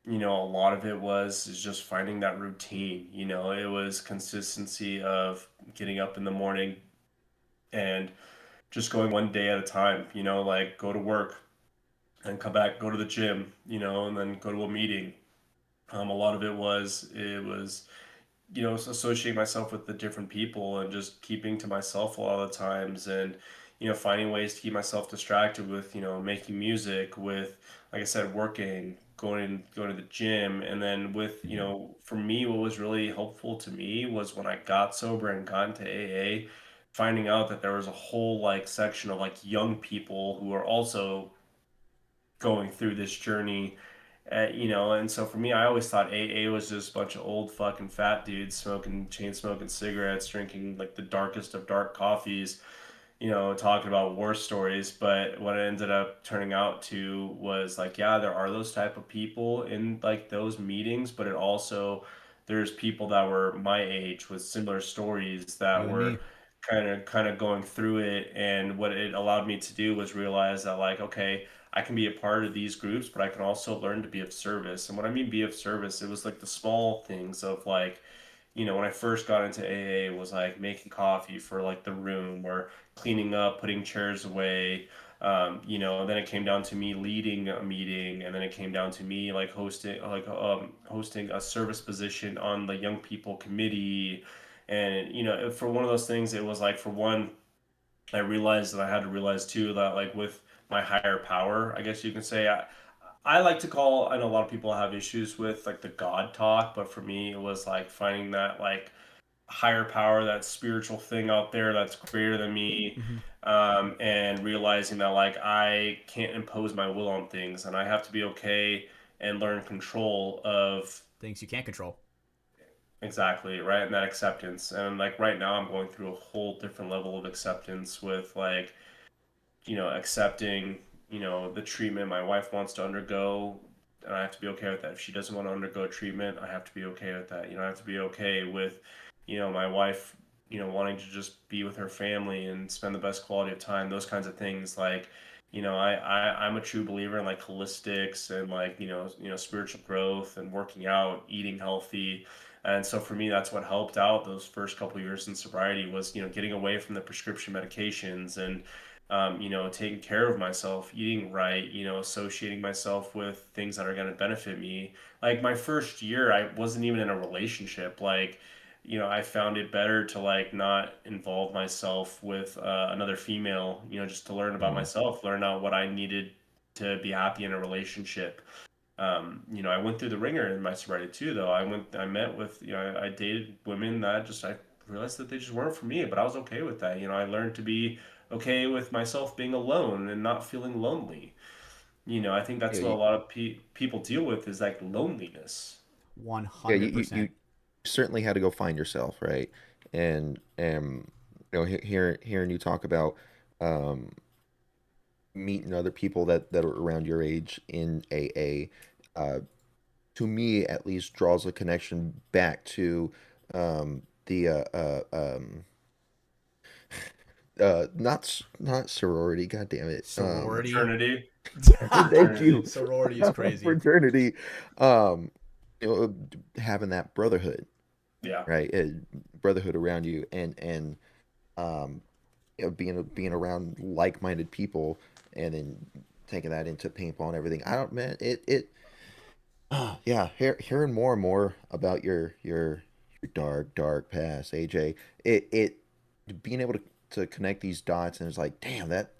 a lot of it was is just finding that routine. It was consistency of getting up in the morning and just going one day at a time. Like go to work and come back, go to the gym, and then go to a meeting. A lot of it was associating myself with the different people and just keeping to myself a lot of the times, and finding ways to keep myself distracted with making music, with, like I said, working, going to the gym. And then with for me, what was really helpful to me was when I got sober and got into AA, finding out that there was a whole like section of like young people who are also going through this journey. And so for me, I always thought AA was just a bunch of old fucking fat dudes smoking, chain smoking cigarettes, drinking like the darkest of dark coffees, talking about war stories. But what it ended up turning out to was like, yeah, there are those type of people in like those meetings, but it also, there's people that were my age with similar stories that You and were me. kind of going through it. And what it allowed me to do was realize that, like, okay, I can be a part of these groups, but I can also learn to be of service. And what I mean be of service, it was like the small things of like, when I first got into AA, was like making coffee for like the room, or cleaning up, putting chairs away. Then it came down to me leading a meeting, and then it came down to me like hosting a service position on the young people committee. And for one of those things, it was like, for one, I realized that I had to realize too that, like, with my higher power, I guess you can say, I like to call, I know a lot of people have issues with like the God talk, but for me, it was like finding that like higher power, that spiritual thing out there that's greater than me, Hmm. and realizing that like I can't impose my will on things, and I have to be okay and learn control of. Things you can't control. Exactly, right, and that acceptance. And like right now, I'm going through a whole different level of acceptance with like accepting, the treatment my wife wants to undergo, and I have to be okay with that. If she doesn't want to undergo treatment, I have to be okay with that. I have to be okay with, my wife, wanting to just be with her family and spend the best quality of time, those kinds of things. Like, I'm a true believer in like holistics and like, spiritual growth and working out, eating healthy. And so for me, that's what helped out those first couple of years in sobriety was, getting away from the prescription medications and taking care of myself, eating right, associating myself with things that are going to benefit me. Like my first year, I wasn't even in a relationship. Like, I found it better to like not involve myself with another female, just to learn about Mm-hmm. myself, learn out what I needed to be happy in a relationship. I went through the ringer in my sobriety too, though. I met with, I dated women that just, I realized that they just weren't for me, but I was okay with that. I learned to be okay with myself being alone and not feeling lonely. I think Yeah, that's what a lot of people deal with is like loneliness. yeah, 100%. you certainly had to go find yourself, right? And hearing you talk about um, meeting other people that are around your age in AA, to me at least draws a connection back to the not sorority, god damn it, Sorority. Fraternity. thank you, Fraternity. Sorority is crazy. fraternity, um, having that brotherhood, Yeah. right? Brotherhood around you, and um, being around like-minded people, and then taking that into paintball and everything. I don't, man, it Yeah, hearing more and more about your dark past, AJ. It being able to connect these dots, and it's like, damn, that,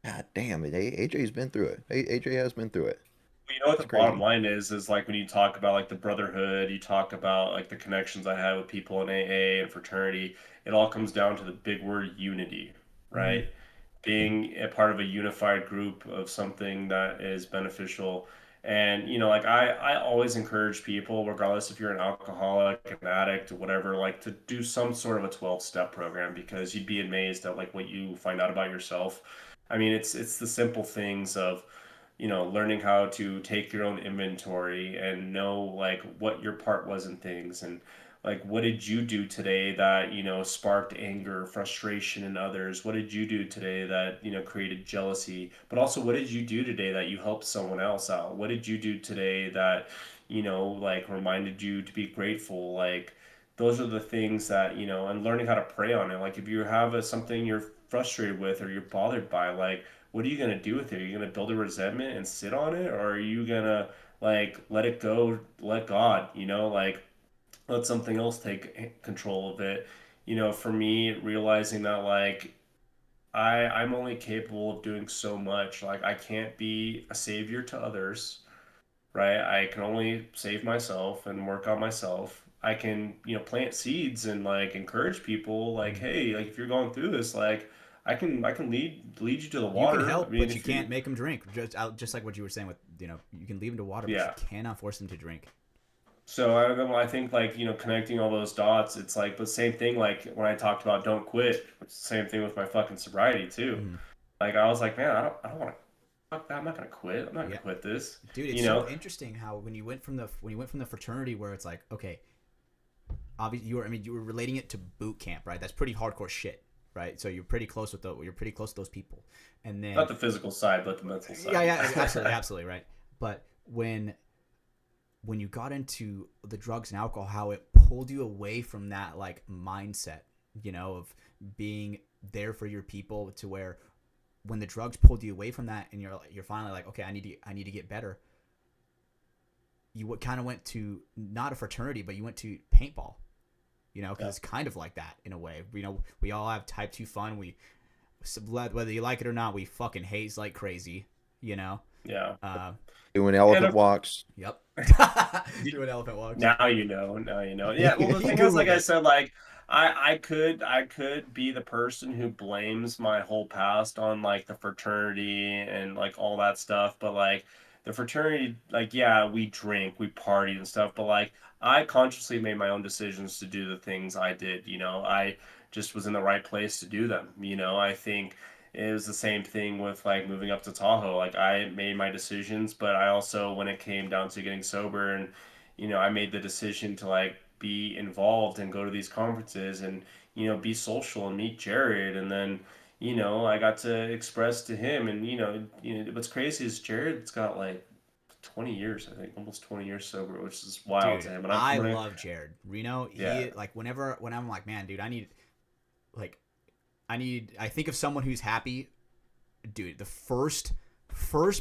god damn it, AJ's been through it. AJ has been through it. You know what It's the bottom crazy. line is like when you talk about like the brotherhood, you talk about like the connections I had with people in AA and fraternity, it all comes down to the big word unity, Hmm. right? Being a part of a unified group of something that is beneficial. And like I always encourage people, regardless if you're an alcoholic, an addict, or whatever, like to do some sort of a 12-step program because you'd be amazed at like what you find out about yourself. I mean, it's the simple things of learning how to take your own inventory and know like what your part was in things and like what did you do today that sparked anger, frustration in others? What did you do today that created jealousy? But also, what did you do today that you helped someone else out? What did you do today that like reminded you to be grateful? Like those are the things that and learning how to pray on it. Like if you have something you're frustrated with or you're bothered by, like what are you gonna do with it? Are you gonna build a resentment and sit on it, or are you gonna like let it go, let God, like let something else take control of it? For me, realizing that like I'm only capable of doing so much. Like I can't be a savior to others, right? I can only save myself and work on myself. I can, plant seeds and like encourage people like, Hmm. hey, like if you're going through this, like I can lead you to the You can water. I help, mean, but you if can't you make them drink. Just like what you were saying with, you can leave them to water, but you yeah. cannot force them to drink. So I don't know, I think like, connecting all those dots, it's like but same thing like when I talked about don't quit, it's the same thing with my fucking sobriety too. Hmm. Like I was like, man, I don't want to fuck that. I'm not gonna quit. I'm not gonna Yeah, quit this. dude, it's You so know? interesting how when you went from the fraternity where it's like, okay, obviously you were relating it to boot camp, right? That's pretty hardcore shit, right? So you're pretty close to those people, and then Not the physical side, but the mental yeah, side. yeah, absolutely, absolutely, right. But when you got into the drugs and alcohol, how it pulled you away from that like mindset, of being there for your people, to where when the drugs pulled you away from that, and you're finally like, okay, I need to get better. You kind of went to not a fraternity, but you went to paintball, because Yeah. it's kind of like that in a way. We all have type 2 fun. Whether you like it or not, we fucking haze like crazy, you know? Yeah. Uh, Doing And elephant walks. yep. Doing elephant walks. now you know. Now you know. Yeah. Well, the He thing is, like Googled I it. said, like I could be the person who blames my whole past on like the fraternity and like all that stuff, but like the fraternity, like yeah, we drink, we party and stuff, but like I consciously made my own decisions to do the things I did. I just was in the right place to do them. I think it was the same thing with like moving up to Tahoe. Like I made my decisions, but I also, when it came down to getting sober and I made the decision to like be involved and go to these conferences and be social and meet Jared, and then I got to express to him, and what's crazy is Jared's got like 20 years, I think, almost 20 years sober, which is wild to Dude, him. And I'm I coming in, love Jared. Reno, yeah, he like when I'm like, man, dude, like I think of someone who's happy. Dude, the first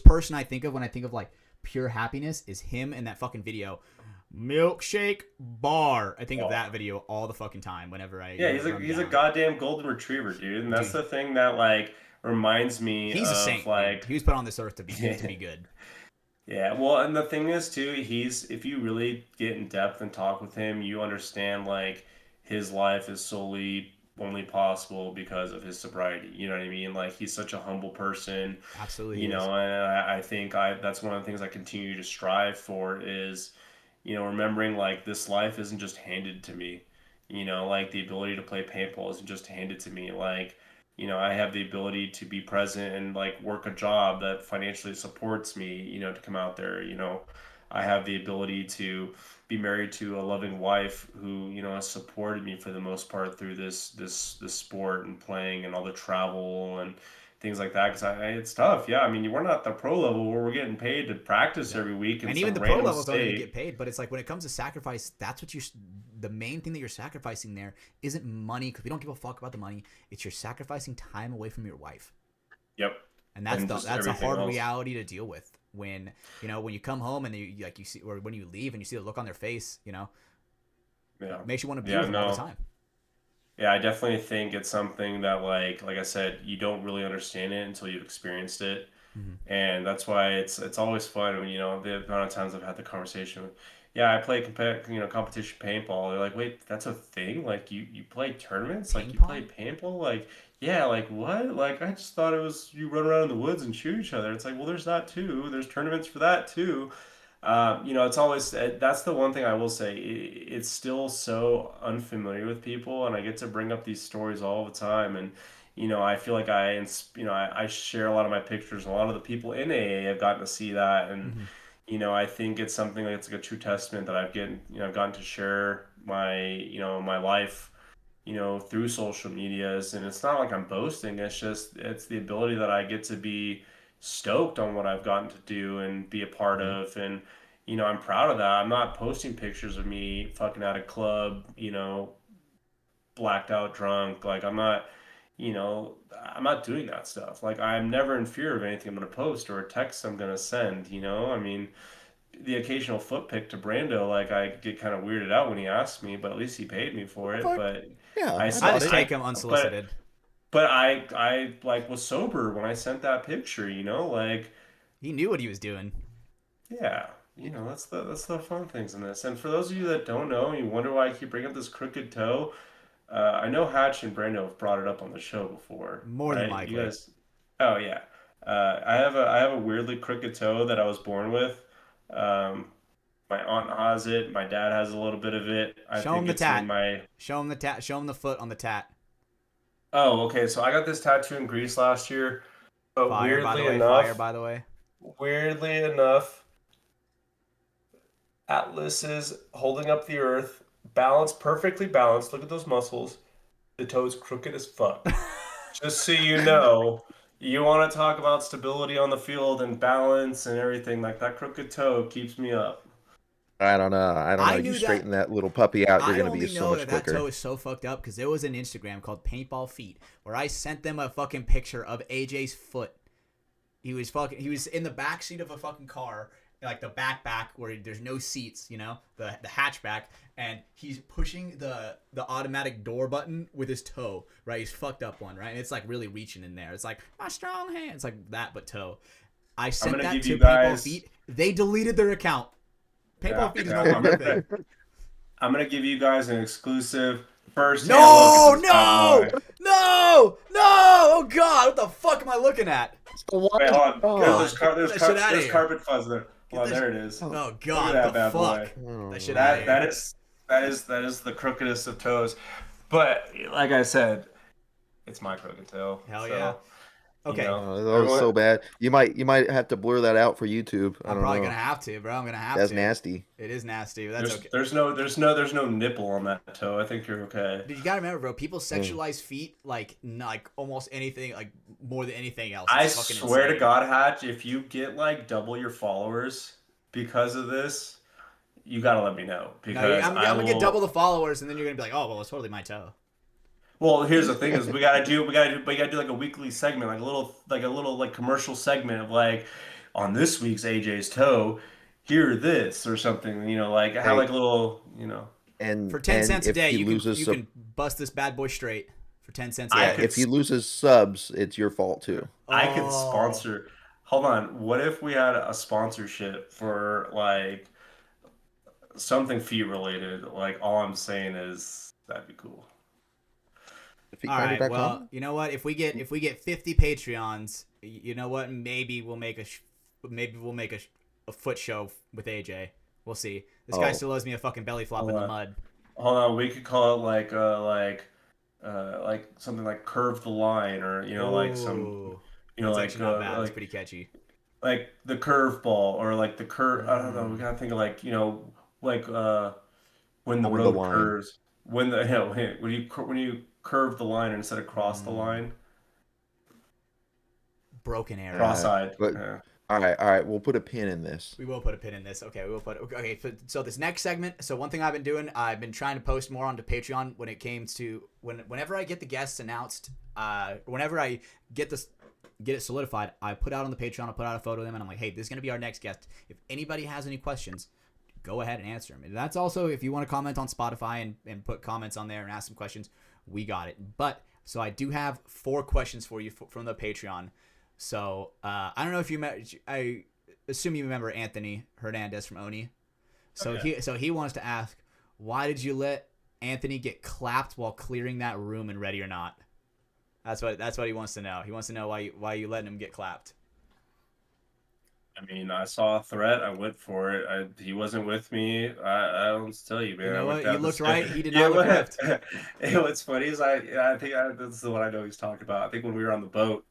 person I think of when I think of like pure happiness is him in that fucking video, milkshake bar. I think of oh, that video all the fucking time whenever yeah, he's a I'm he's a down. goddamn golden retriever, dude, and that's Dude, the thing that like reminds me he's a of saint, dude. like. He was put on this earth to be good. Yeah, well, and the thing is too, if you really get in depth and talk with him, you understand like his life is solely only possible because of his sobriety. You know what I mean? Like he's such a humble person, Absolutely, he is. and I think that's one of the things I continue to strive for is, remembering like this life isn't just handed to me. Like the ability to play paintball isn't just handed to me. Like I have the ability to be present and like work a job that financially supports me, to come out there. I have the ability to be married to a loving wife who, has supported me for the most part through this sport and playing and all the travel and things like that. Because it's tough. Yeah, I mean, we're not the pro level where we're getting paid to practice Yeah. every week in And even some the pro random levels don't even get state. paid, but it's like when it comes to sacrifice, the main thing that you're sacrificing there isn't money, because we don't give a fuck about the money. It's you're sacrificing time away from your wife, Yep. and And just that's a everything hard else. reality to deal with. when you come home and you see, or when you leave and you see the look on their face, Yeah. it makes you want to be with them all the time. Yeah, I definitely think it's something that like I said, you don't really understand it until you've experienced it. Mm-hmm. And that's why it's always fun when, the amount of times I've had the conversation with, yeah, I play competition paintball. They're like, wait, that's a thing? Like you play tournaments? Like you play paintball? Like, yeah, like what? Like I just thought it was you run around in the woods and shoot each other. It's like, well, there's that too. There's tournaments for that too. It's always that's the one thing I will say. It's still so unfamiliar with people, and I get to bring up these stories all the time. And I feel like I share a lot of my pictures, and a lot of the people in AA have gotten to see that, and Mm-hmm. I think it's something that's like a true testament that I've gotten to share my life, through social medias, and it's not like I'm boasting. It's the ability that I get to be stoked on what I've gotten to do and be a part of, and I'm proud of that. I'm not posting pictures of me fucking at a club, blacked out drunk. Like I'm not doing that stuff. Like I'm never in fear of anything I'm gonna post or a text I'm gonna send. I mean, the occasional foot pick to Brando, like I get kind of weirded out when he asks me, but at least he paid me for it. Fuck. But Yeah, I I I bought just it. take them unsolicited. but I like was sober when I sent that picture. Like He knew what he was doing. yeah. That's the fun things in this. And for those of you that don't know, and you wonder why I keep bringing up this crooked toe, I know Hatch and Brando have brought it up on the show before. More than right? likely. You guys, oh yeah. I have a weirdly crooked toe that I was born with. My aunt has it. My dad has a little bit of it. I Show him think the it's tat. in my. Show him the tat. Show him the foot on the tat. Oh, okay. So I got this tattoo in Greece last year, but Fire, by the way. enough, Fire, by the way. weirdly enough, Atlas is holding up the earth, balanced, perfectly balanced. Look at those muscles. The toe's crooked as fuck. Just so you know, you want to talk about stability on the field and balance and everything. Like that crooked toe keeps me up. I don't know. I You knew straighten that little puppy out, you're I going to be only so know much that quicker. that toe is so fucked up because there was an Instagram called Paintball Feet where I sent them a fucking picture of AJ's foot. He was in the back seat of a fucking car, like the back where there's no seats, the hatchback, and he's pushing the automatic door button with his toe, right? He's fucked up one, right? And it's like really reaching in there. It's like my strong hand. It's like that, but toe. I sent that to Paintball Feet. They deleted their account. Paintball Feet is no longer a thing. I'm gonna give you guys an exclusive first. No! Oh God! What the fuck am I looking at? Wait, hold on. There's carpet fuzz there. Well, there it is. Oh God! The fuck! That shit out of here. That is the crookedest of toes. But like I said, it's my crooked toe. Hell yeah. Okay. That was so bad. You might have to blur that out for YouTube. I'm probably gonna have to, bro. I'm gonna have That's to. That's nasty. It is nasty, but that's okay. There's no nipple on that toe. I think you're okay. Dude, you gotta remember, bro. People sexualize feet like almost anything, like more than anything else. I swear to God, Hatch, if you get like double your followers because of this, you gotta let me know because I'm gonna get double the followers, and then you're gonna be like, oh well, it's totally my toe. Well, here's the thing: is we gotta do like a weekly segment, like a little commercial segment of like on this week's AJ's toe, hear this or something, like have like a little, And for 10 cents a day, you can bust this bad boy straight for 10 cents a day. If he loses subs, it's your fault too. I could sponsor. Hold on, what if we had a sponsorship for like something feet related? Like all I'm saying is that'd be cool. All right. Well, you know what? If we get 50 Patreons, you know what? Maybe we'll make a foot show with AJ. We'll see. This guy still owes me a fucking belly flop in the mud. Hold on, we could call it like something like curve the line, or like some that's not bad. It's pretty catchy. Like the curve ball, or like the curve. I don't know. We gotta think of like when the road curves. When you curve the line instead of cross the line. Broken arrow. Cross-eyed. All right, all right. We'll put a pin in this. We will put a pin in this. Okay, we will put. Okay, so this next segment. So one thing I've been doing, I've been trying to post more onto Patreon when it came to whenever I get the guests announced, whenever I get it solidified, I put out on the Patreon. I put out a photo of them, and I'm like, hey, this is gonna be our next guest. If anybody has any questions, go ahead and answer them. And that's also if you want to comment on Spotify and put comments on there and ask some questions, we got it. But so I do have 4 questions for you from the Patreon. So I don't know if you met. I assume you remember Anthony Hernandez from Oni. So he wants to ask, why did you let Anthony get clapped while clearing that room in Ready or Not? That's what he wants to know. He wants to know why you letting him get clapped. I mean, I saw a threat. I went for it. He wasn't with me. I don't tell you, man. You know what? You looked right. He did not look left. What's funny is I think this is what I know he's talking about. I think when we were on the boat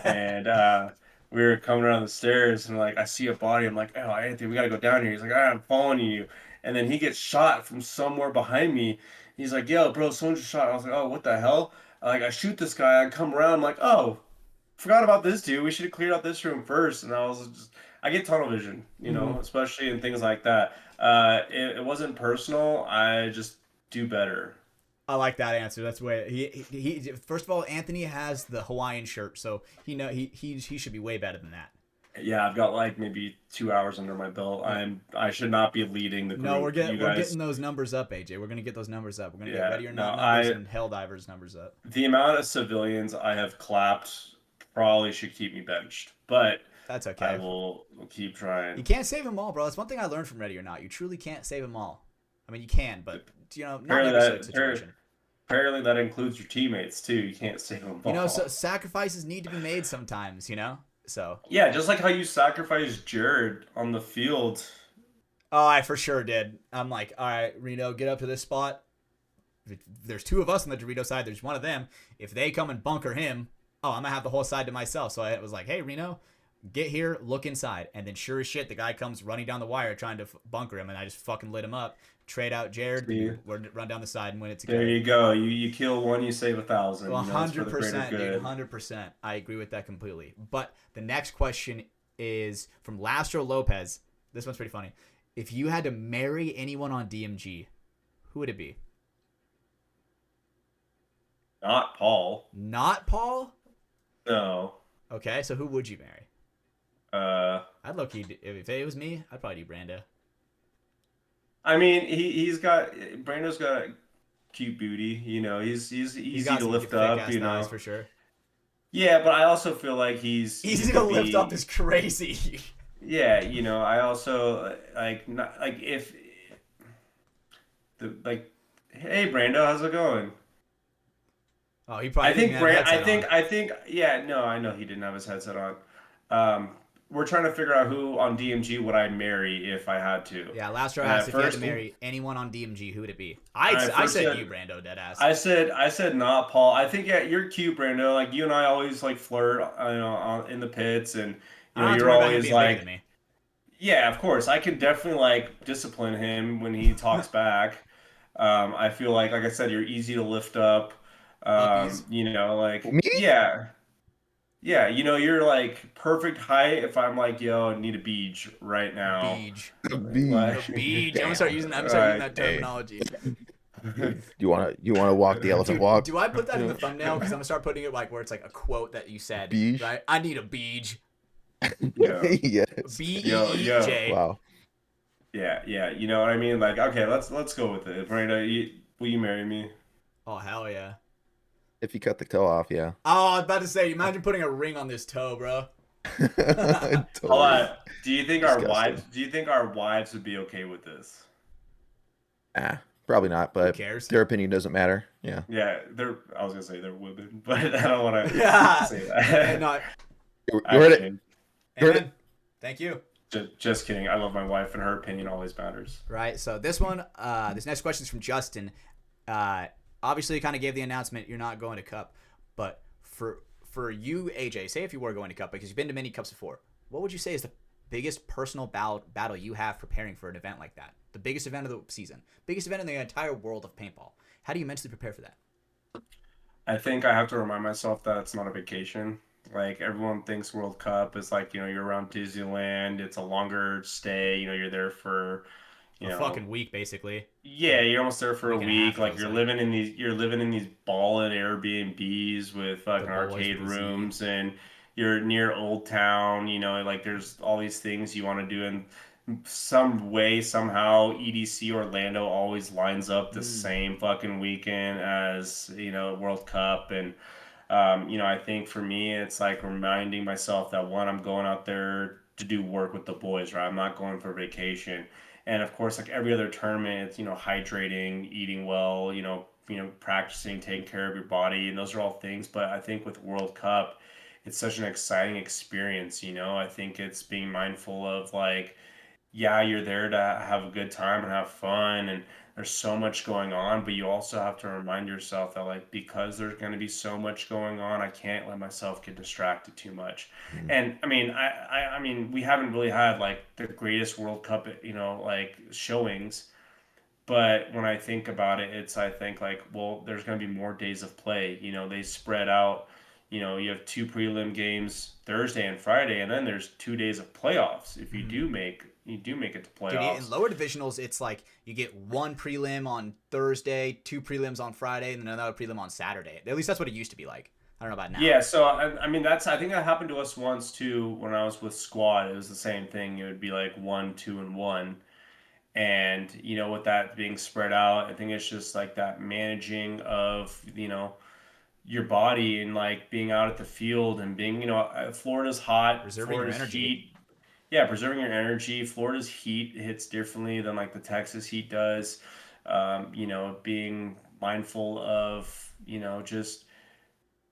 and we were coming around the stairs and like I see a body. I'm like, oh, Anthony, we gotta go down here. He's like, I'm following you. And then he gets shot from somewhere behind me. He's like, yo, bro, someone just shot. I was like, oh, what the hell? Like I shoot this guy. I come around. I'm like, oh. Forgot about this dude. We should have cleared out this room first. And I get tunnel vision, especially in things like that. It wasn't personal. I just do better. I like that answer. That's way he first of all, Anthony has the Hawaiian shirt, so he should be way better than that. Yeah, I've got like maybe 2 hours under my belt. I should not be leading the group. No, we're getting those numbers up, AJ. We're gonna get those numbers up. We're gonna get Ready or Not numbers and Helldivers numbers up. The amount of civilians I have clapped probably should keep me benched, but that's okay. I will keep trying. You can't save them all, bro. That's one thing I learned from Ready or Not. You truly can't save them all. I mean, you can, but not every situation. Apparently, that includes your teammates too. You can't save them all. So sacrifices need to be made sometimes. So yeah, just like how you sacrificed Jared on the field. Oh, I for sure did. I'm like, all right, Reno, get up to this spot. There's 2 of us on the Dorito side. There's one of them. If they come and bunker him, I'm going to have the whole side to myself. So I was like, hey, Reno, get here, look inside. And then sure as shit, the guy comes running down the wire trying to bunker him, and I just fucking lit him up. Trade out Jared, run down the side and win it together. There you go. You kill one, you save 1,000. Well, 100%, dude, 100%. I agree with that completely. But the next question is from Lastro Lopez. This one's pretty funny. If you had to marry anyone on DMG, who would it be? Not Paul. Not Paul? No. Okay, so who would you marry? I'd low-key, if it was me, I'd probably do Brando. I mean, Brando's got a cute booty. He's easy to lift up. Thighs for sure. Yeah, but I also feel like he's easy to lift up is crazy. Yeah, I also hey Brando, how's it going? Oh, he probably. Yeah, no, I know he didn't have his headset on. We're trying to figure out who on DMG would I marry if I had to. Yeah, last row asked if you had to marry anyone on DMG, who would it be? I said you, Brando, deadass. I said not Paul. I think you're cute, Brando. Like you and I always like flirt, in the pits, and you're always like, yeah, of course. I can definitely like discipline him when he talks back. I feel like I said, you're easy to lift up. Me? Yeah, you're like perfect height. If I'm like, yo, I need a beach right now. Beach. Beach. I'm gonna start using that terminology. You wanna walk the elephant walk? Do I put that in the thumbnail? Because I'm gonna start putting it like where it's like a quote that you said. Beach. Right? I need a beach. Yeah. Yes. B-E-E-J. Wow. Yeah. You know what I mean? Like, okay, let's go with it. Brando, will you marry me? Oh hell yeah. If you cut the toe off, yeah. Oh, I was about to say, imagine putting a ring on this toe, bro. Totally. Hold on. Do you think our wives would be okay with this? Probably not, but who cares? Their opinion doesn't matter. Yeah. Yeah, I was gonna say they're women, but I don't want to say that. No, You heard it. Thank you. Just kidding. I love my wife, and her opinion always matters. Right. So this next question is from Justin. Obviously, you kind of gave the announcement you're not going to Cup, but for you, AJ, say if you were going to Cup, because you've been to many Cups before, what would you say is the biggest personal battle you have preparing for an event like that? The biggest event of the season, biggest event in the entire world of paintball. How do you mentally prepare for that? I think I have to remind myself that it's not a vacation. Like everyone thinks World Cup is like, you're around Disneyland, it's a longer stay, you're there for, you A know, fucking week basically. yeah, you're almost there for a Week and a half week. it Like feels like. you're living in these ballin' Airbnbs with The fucking Boys arcade with a Z. rooms, and you're near Old Town. Like there's all these things you want to do, and some way somehow EDC Orlando always lines up the Mm. same fucking weekend as World Cup. And I think for me it's like reminding myself that one, I'm going out there to do work with the boys, right? I'm not going for vacation. And of course, like every other tournament, it's hydrating, eating well, practicing, taking care of your body, and those are all things. But I think with World Cup, it's such an exciting experience. I think it's being mindful of like, yeah, you're there to have a good time and have fun, and there's so much going on, but you also have to remind yourself that like because there's going to be so much going on, I can't let myself get distracted too much. Mm. And I mean, I mean, we haven't really had like the greatest World Cup, like showings, but when I think about it, I think like, well, there's going to be more days of play. They spread out. You have two prelim games Thursday and Friday, and then there's 2 days of playoffs. If Mm-hmm. you do make it to Dude, in playoffs. lower divisionals, it's like you get one prelim on Thursday, two prelims on Friday, and then another prelim on Saturday. At least that's what it used to be like. I don't know about now. Yeah, so I mean I think that happened to us once too when I was with squad. It was the same thing. It would be like 1, 2, and 1, and with that being spread out, I think it's just like that managing of your body and like being out at the field and being Florida's hot, Preserving your Florida's energy. heat. Yeah, preserving your energy. Florida's heat hits differently than like the Texas heat does. Being mindful of just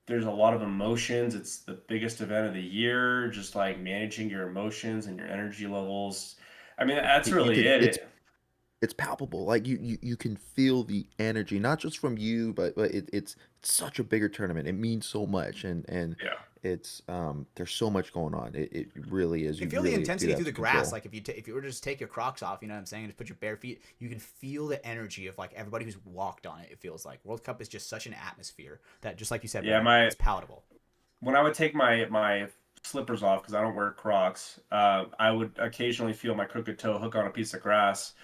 there's a lot of emotions. It's the biggest event of the year. Just like managing your emotions and your energy levels. I mean, that's You really can it. it's palpable. Like you can feel the energy, not just from you, but it's such a bigger tournament. It means so much, and Yeah. it's there's so much going on. It really is. You can You feel the really do intensity have through the to grass. control. Like if you were to just take your Crocs off, you know what I'm saying, and just put your bare feet, you can feel the energy of like everybody who's walked on it. It feels like World Cup is just such an atmosphere that, just like you said, Yeah, Brennan, my it's palatable. when I would take my slippers off because I don't wear Crocs, I would occasionally feel my crooked toe hook on a piece of grass.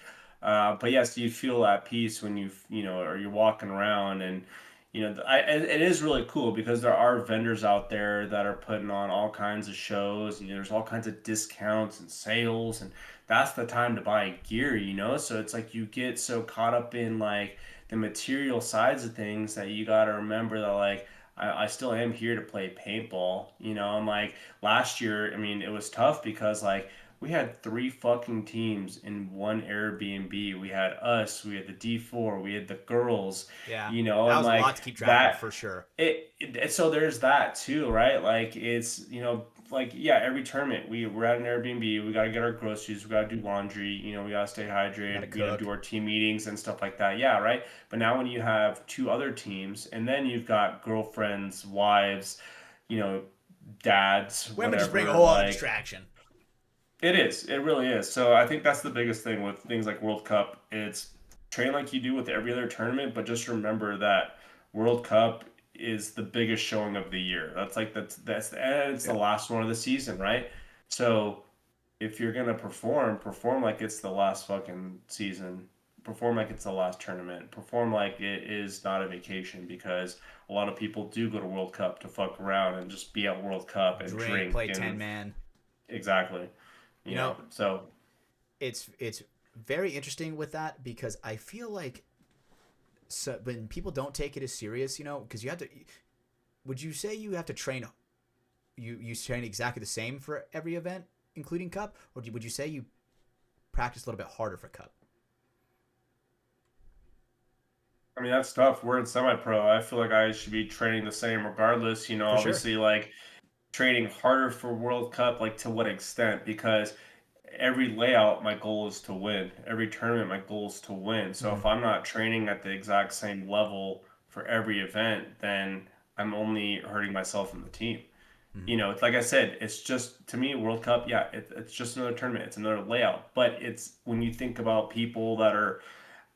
But yes, you feel at peace when or you're walking around, and it is really cool because there are vendors out there that are putting on all kinds of shows, and there's all kinds of discounts and sales, and that's the time to buy gear. So it's like you get so caught up in like the material sides of things that you got to remember that like I still am here to play paintball. I'm like last year, I mean, it was tough because like we had three fucking teams in one Airbnb. We had us, we had the D4, we had the girls, Yeah, that and was a like lot to keep track of that for sure. so there's that too, right? Like it's like yeah, every tournament we're at an Airbnb, we got to get our groceries, we got to do laundry, we got to stay You got to hydrated, do cook. our team meetings and stuff like that. Yeah, right. But now when you have two other teams and then you've got girlfriends, wives, you know, dads, Women just bring a whatever, whole other like distraction. it is. It really is. So I think that's the biggest thing with things like World Cup. It's train like you do with every other tournament, but just remember that World Cup is the biggest showing of the year. That's and it's the Yeah. last one of the season, right? So if you're gonna perform like it's the last fucking season. Perform like it's the last tournament. Perform like it is not a vacation because a lot of people do go to World Cup to fuck around and just be at World Cup and Drink, drink play and 10 man. exactly. You know, So it's very interesting with that because I feel like so when people don't take it as serious, because you have to. Would you say you have to train? You train exactly the same for every event, including Cup, or would you say you practice a little bit harder for Cup? I mean, that's tough. We're in semi-pro. I feel like I should be training the same regardless. For sure. Obviously, like training harder for World Cup, like to what extent? Because every layout, my goal is to win. Every tournament, my goal is to win. So Mm-hmm. if I'm not training at the exact same level for every event, then I'm only hurting myself and the team. Mm-hmm. It's like I said, it's just to me, World Cup, yeah, it's just another tournament. It's another layout. But it's when you think about people that are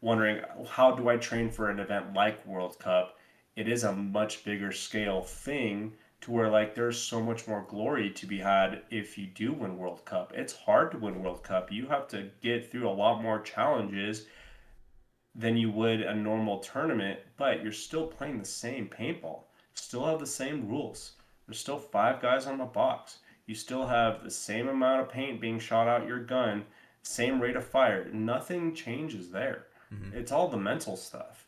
wondering how do I train for an event like World Cup, it is a much bigger scale thing to where like there's so much more glory to be had if you do win World Cup. It's hard to win World Cup. You have to get through a lot more challenges than you would a normal tournament, but you're still playing the same paintball. Still have the same rules. There's still 5 guys on the box. You still have the same amount of paint being shot out your gun, same rate of fire. Nothing changes there. It's all the mental stuff.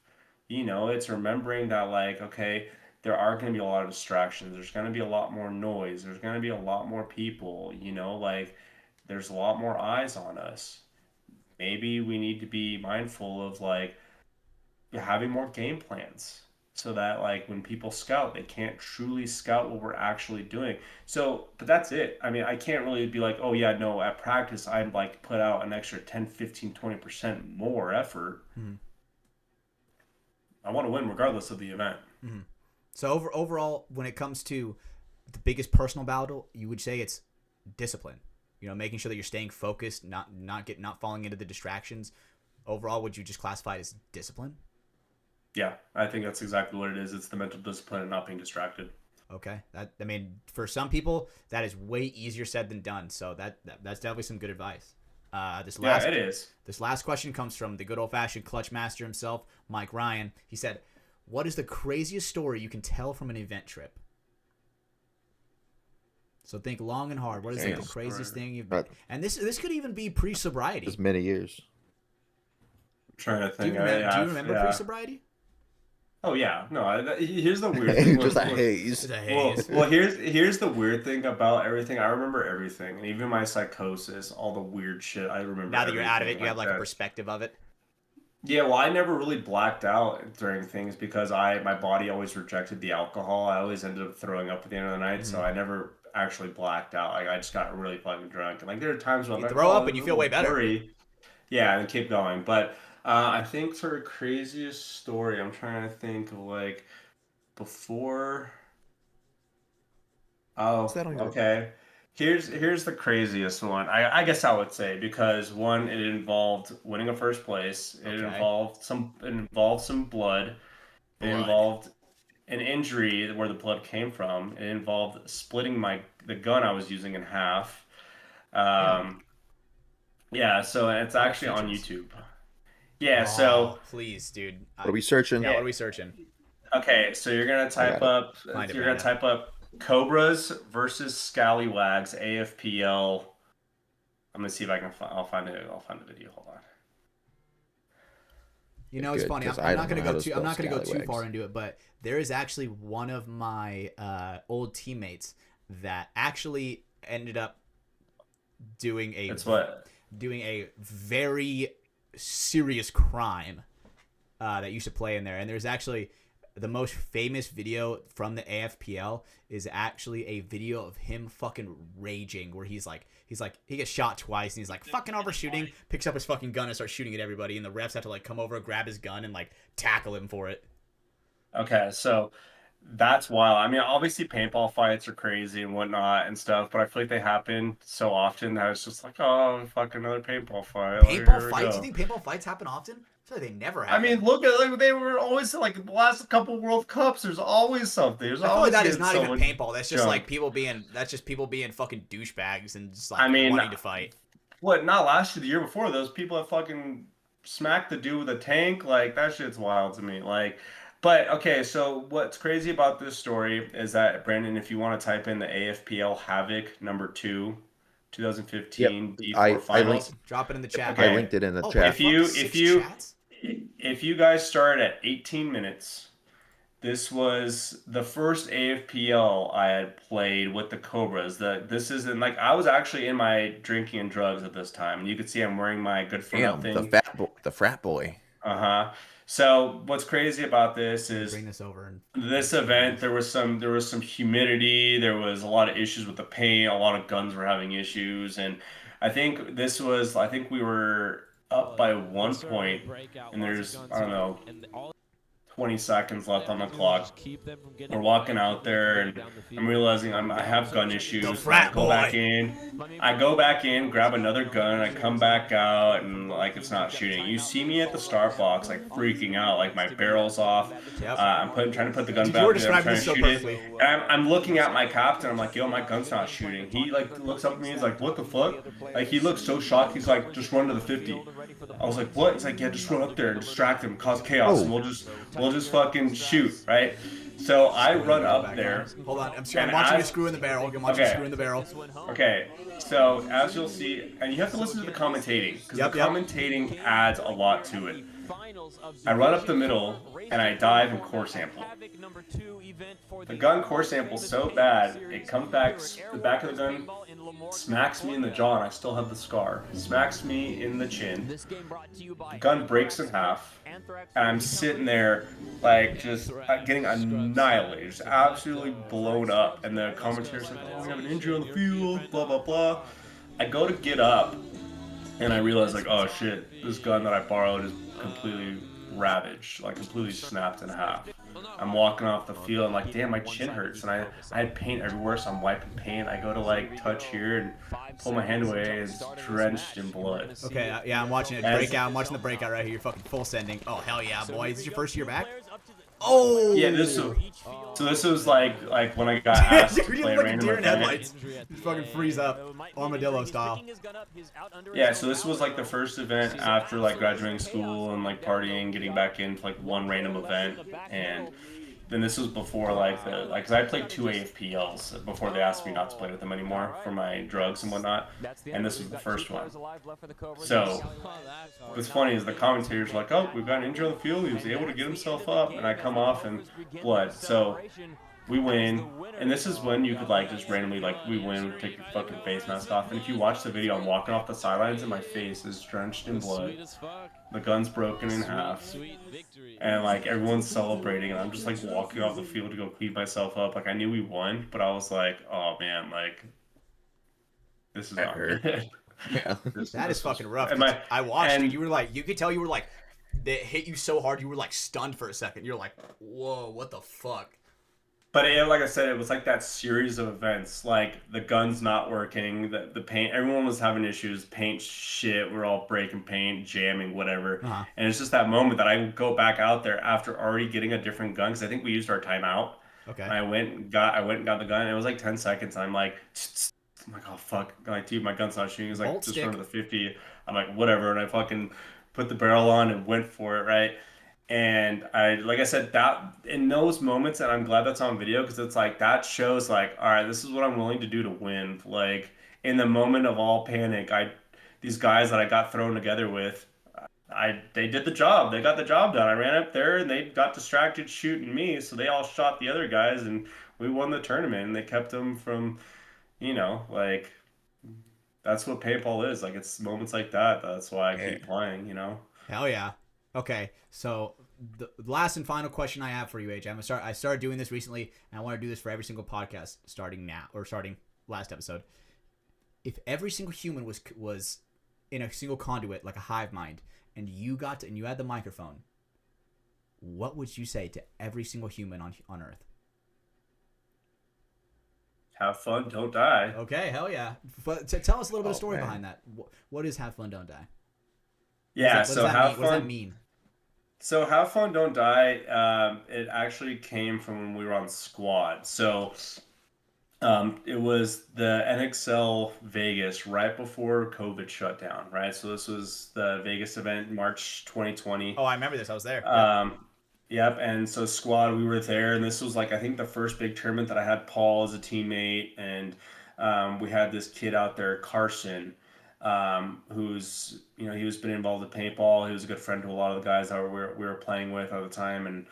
It's remembering that, like, okay, there are going to be a lot of distractions. There's going to be a lot more noise. There's going to be a lot more people, like, there's a lot more eyes on us. Maybe we need to be mindful of, like, having more game plans so that, like, when people scout, they can't truly scout what we're actually doing. So, but that's it. I mean, I can't really be like, oh yeah, no, at practice I'd like put out an extra 10, 15, 20% more effort. I want to win regardless of the event. So overall, when it comes to the biggest personal battle, you would say it's discipline. Making sure that you're staying focused, not falling into the distractions. Overall, would you just classify it as discipline? Yeah, I think that's exactly what it is. It's the mental discipline and not being distracted. Okay. For some people, that is way easier said than done. So that's definitely some good advice. It is. This last question comes from the good old-fashioned clutch master himself, Mike Ryan. He said, what is the craziest story you can tell from an event trip? So think long and hard. What is the craziest thing you've been? And this could even be pre-sobriety. As many years. I'm trying to think. Do you remember pre-sobriety? Oh yeah, no. Here's the weird thing. Just a haze. Well, here's the weird thing about everything. I remember everything, and even my psychosis, all the weird shit. I remember. Now that you're out of it, you have like a perspective of it. Yeah, well, I never really blacked out during things because my body always rejected the alcohol. I always ended up throwing up at the end of the night, so I never actually blacked out. Like, I just got really fucking drunk, and like there are times when you throw up and you feel way better. Yeah, and keep going, but. I think for a craziest story, I'm trying to think of like before. Oh, okay. Here's the craziest one. I guess I would say because one, it involved winning a first place. It involved some blood. It involved an injury where the blood came from. It involved splitting the gun I was using in half. Yeah, so it's actually on YouTube. Yeah, so please, dude. What are we searching? Yeah, what are we searching? Okay, so you're gonna type up Cobras versus Scallywags AFPL. I'm gonna see if I can I'll find the video. Hold on. It's funny. I'm not gonna go too far into it, but there is actually one of my old teammates that actually ended up doing a very serious crime that used to play in there. And there's actually the most famous video from the AFPL is actually a video of him fucking raging where he's like he gets shot twice and he's like fucking overshooting, picks up his fucking gun and starts shooting at everybody, and the refs have to like come over, grab his gun and like tackle him for it. Okay, so that's wild. I mean, obviously paintball fights are crazy and whatnot and stuff, but I feel like they happen so often that it's just like, oh, fuck, another paintball fight. Paintball fights? You think paintball fights happen often? I feel like they never happen. I mean, look at like they were always like the last couple World Cups. There's always something. I feel like that is not even paintball. That's just like people being fucking douchebags and just like wanting to fight. What? Not last year, the year before. Those people that fucking smacked the dude with a tank. Like that shit's wild to me. Like. But, okay, so what's crazy about this story is that, Brandon, if you want to type in the AFPL Havoc number 2, 2015 D4 Finals. Drop it in the chat. Okay. I linked it in the chat. If you guys start at 18 minutes, this was the first AFPL I had played with the Cobras. This isn't, like, I was actually in my drinking and drugs at this time. And you can see I'm wearing my good for nothing. The frat boy. Uh-huh. So what's crazy about this is bring this over this event. There was some humidity. There was a lot of issues with the paint. A lot of guns were having issues, and I think we were up by 1 point, and there's I don't know 20 seconds left on the clock. We're walking out there, and I'm realizing I have gun issues. The frat go back boy. in. I go back in, grab another gun. I come back out, and like it's not shooting. You see me at the start box, like freaking out, like my barrel's off. Yep. Trying to put the gun Dude, back. you were I'm describing trying this to so shoot perfectly. it. And I'm looking at my captain. I'm like, yo, my gun's not shooting. He like looks up at me. He's like, what the fuck? Like he looks so shocked. He's like, just run to the 50. I was like, what? He's like, yeah, just run up there and distract him, cause chaos, and we'll just fucking shoot, right? So I run up there. Hold on, I'm watching you screw in the barrel. I'm watching you screw in the barrel. Okay, so as you'll see, and you have to listen to the commentating, because the commentating adds a lot to it. I run up the middle, and I dive and core sample. The gun core sample so bad, it comes back, the back of the gun smacks me in the jaw, and I still have the scar. Smacks me in the chin. The gun breaks in half, and I'm sitting there, like, just getting annihilated, just absolutely blown up. And the commentator's like, oh, we have an injury on the field, blah, blah, blah. I go to get up, and I realize, like, oh shit, this gun that I borrowed is completely ravaged, like completely snapped in half. I'm walking off the field and like, damn, my chin hurts, and I had paint everywhere, so I'm wiping paint. I go to like touch here and pull my hand away, and it's drenched in blood. Okay, yeah, I'm watching it breakout. I'm watching the breakout right here. You're fucking full sending. Oh hell yeah, boy! Is this your first year back? Oh yeah, this was like when I got asked to play like random deer in event. headlights. Just fucking freeze up, armadillo style. Yeah, so this was like the first event after like graduating school and like partying, getting back into like one random event, and then this was before like cause I played 2 AFPLs before they asked me not to play with them anymore for my drugs and whatnot, and this was the first one. So what's funny is the commentators are like, oh, we've got an injury on the field, he was able to get himself up, and I come off in blood. So we win, and this is when you could like just randomly like we win, take your fucking face mask off, and if you watch the video, I'm walking off the sidelines and my face is drenched in blood. The gun's broken in half, and like everyone's celebrating, and I'm just like walking off the field to go clean myself up. Like I knew we won, but I was like, oh man, like this is not good. Yeah. That is fucking rough. And I watched you. You were like, you could tell you were like, they hit you so hard, you were like stunned for a second. You're like, whoa, what the fuck? But like I said, it was like that series of events, like the gun's not working, the paint, everyone was having issues, paint shit, we're all breaking paint, jamming, whatever. And it's just that moment that I go back out there after already getting a different gun, because I think we used our timeout. Okay. And I went and got the gun, and it was like 10 seconds, and I'm like, oh fuck, I'm like, dude, my gun's not shooting. He's like, Bolt just stick. run to the 50. I'm like, whatever, and I fucking put the barrel on and went for it, right? And like I said, that in those moments, and I'm glad that's on video, because it's like that shows like, all right, this is what I'm willing to do to win. Like in the moment of all panic, these guys that I got thrown together with, they did the job. They got the job done. I ran up there and they got distracted shooting me, so they all shot the other guys, and we won the tournament. And they kept them from, like that's what paintball is. Like it's moments like that. That's why I keep playing. Hell yeah. Okay, so the last and final question I have for you, AJ. I started doing this recently, and I want to do this for every single podcast starting now, or starting last episode. If every single human was in a single conduit, like a hive mind, and you had the microphone, what would you say to every single human on Earth? Have fun, don't die. Okay, hell yeah. But tell us a little bit of story behind that. What is have fun, don't die? Yeah, What does that mean? So have fun, don't die. It actually came from when we were on squad. So it was the NXL Vegas right before COVID shut down, right? So this was the Vegas event in March 2020. Oh, I remember this. I was there. Yep. And so squad, we were there, and this was like I think the first big tournament that I had Paul as a teammate, and we had this kid out there, Carson. Who's he was been involved with paintball. He was a good friend to a lot of the guys that we were playing with at the time, and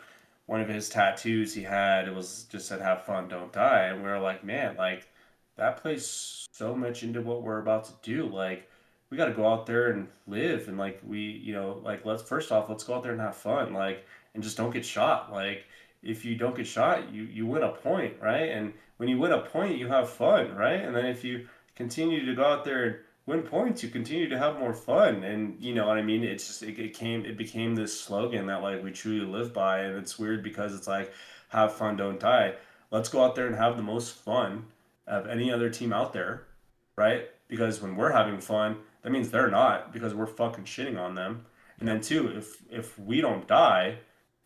one of his tattoos he had, it was just said "Have fun, don't die," and we were like, man, like that plays so much into what we're about to do. Like we got to go out there and live, and like let's go out there and have fun, like, and just don't get shot. Like if you don't get shot, you win a point, right? And when you win a point, you have fun, right? And then if you continue to go out there and win points, you continue to have more fun. And you know what I mean? It's just it became this slogan that like we truly live by. And it's weird because it's like have fun, don't die. Let's go out there and have the most fun of any other team out there, right? Because when we're having fun, that means they're not because we're fucking shitting on them. And then two, if we don't die,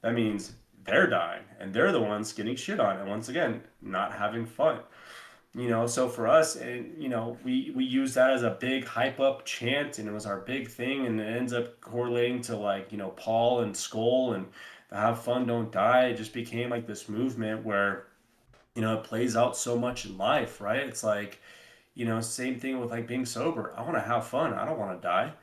that means they're dying and they're the ones getting shit on. And once again, not having fun. You know, so for us, and you know, we use that as a big hype up chant, and it was our big thing, and it ends up correlating to like you know Paul and Skull and the have fun, don't die. It just became like this movement where you know it plays out so much in life, right? It's like you know, same thing with like being sober. I want to have fun. I don't want to die.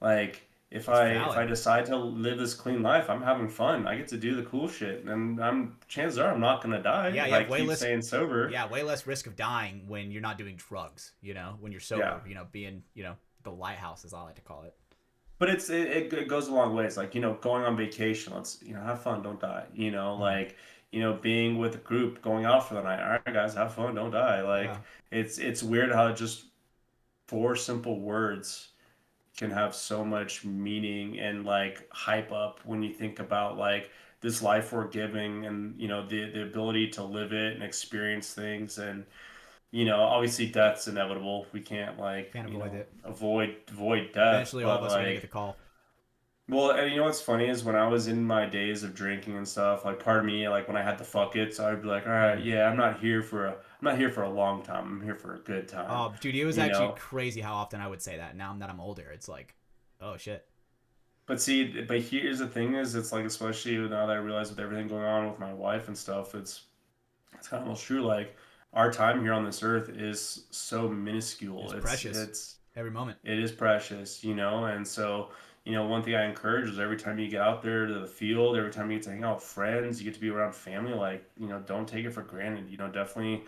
Like It's if I valid. decide to live this clean life, I'm having fun. I get to do the cool shit, and I'm chances are I'm not gonna die Yeah, if you I have way keep less. staying sober. Yeah, way less risk of dying when you're not doing drugs. You know, when you're Yeah. sober. You know, being the lighthouse, as I like to call it. But it goes a long ways. Like, you know, going on vacation, let's, you know, have fun, don't die. You know, Mhm. like, you know, being with a group, going out for the night. All right, guys, have fun, don't die. Yeah, Like, it's weird how just four simple words can have so much meaning and like hype up when you think about like this life we're giving and you know the ability to live it and experience things and you know obviously death's inevitable. We can't like, can't you avoid know, it. avoid death, Eventually, all of but us are gonna get like the call. well, and you know what's funny is when I was in my days of drinking and stuff, like part of me, like when I had to fuck it, so I'd be like, all right, Mhm. yeah, I'm not here for a long time. I'm here for a good time, Oh, dude, it was you actually know. crazy how often I would say that. Now that I'm older, it's like, oh shit. But see, but here's the thing is, it's like especially now that I realize with everything going on with my wife and stuff, it's kind of almost true. Like our time here on this earth is so minuscule. It's precious. It's Every moment. it is precious, you know, and so, you know, one thing I encourage is every time you get out there to the field, every time you get to hang out with friends, you get to be around family, like, you know, don't take it for granted. You know, definitely,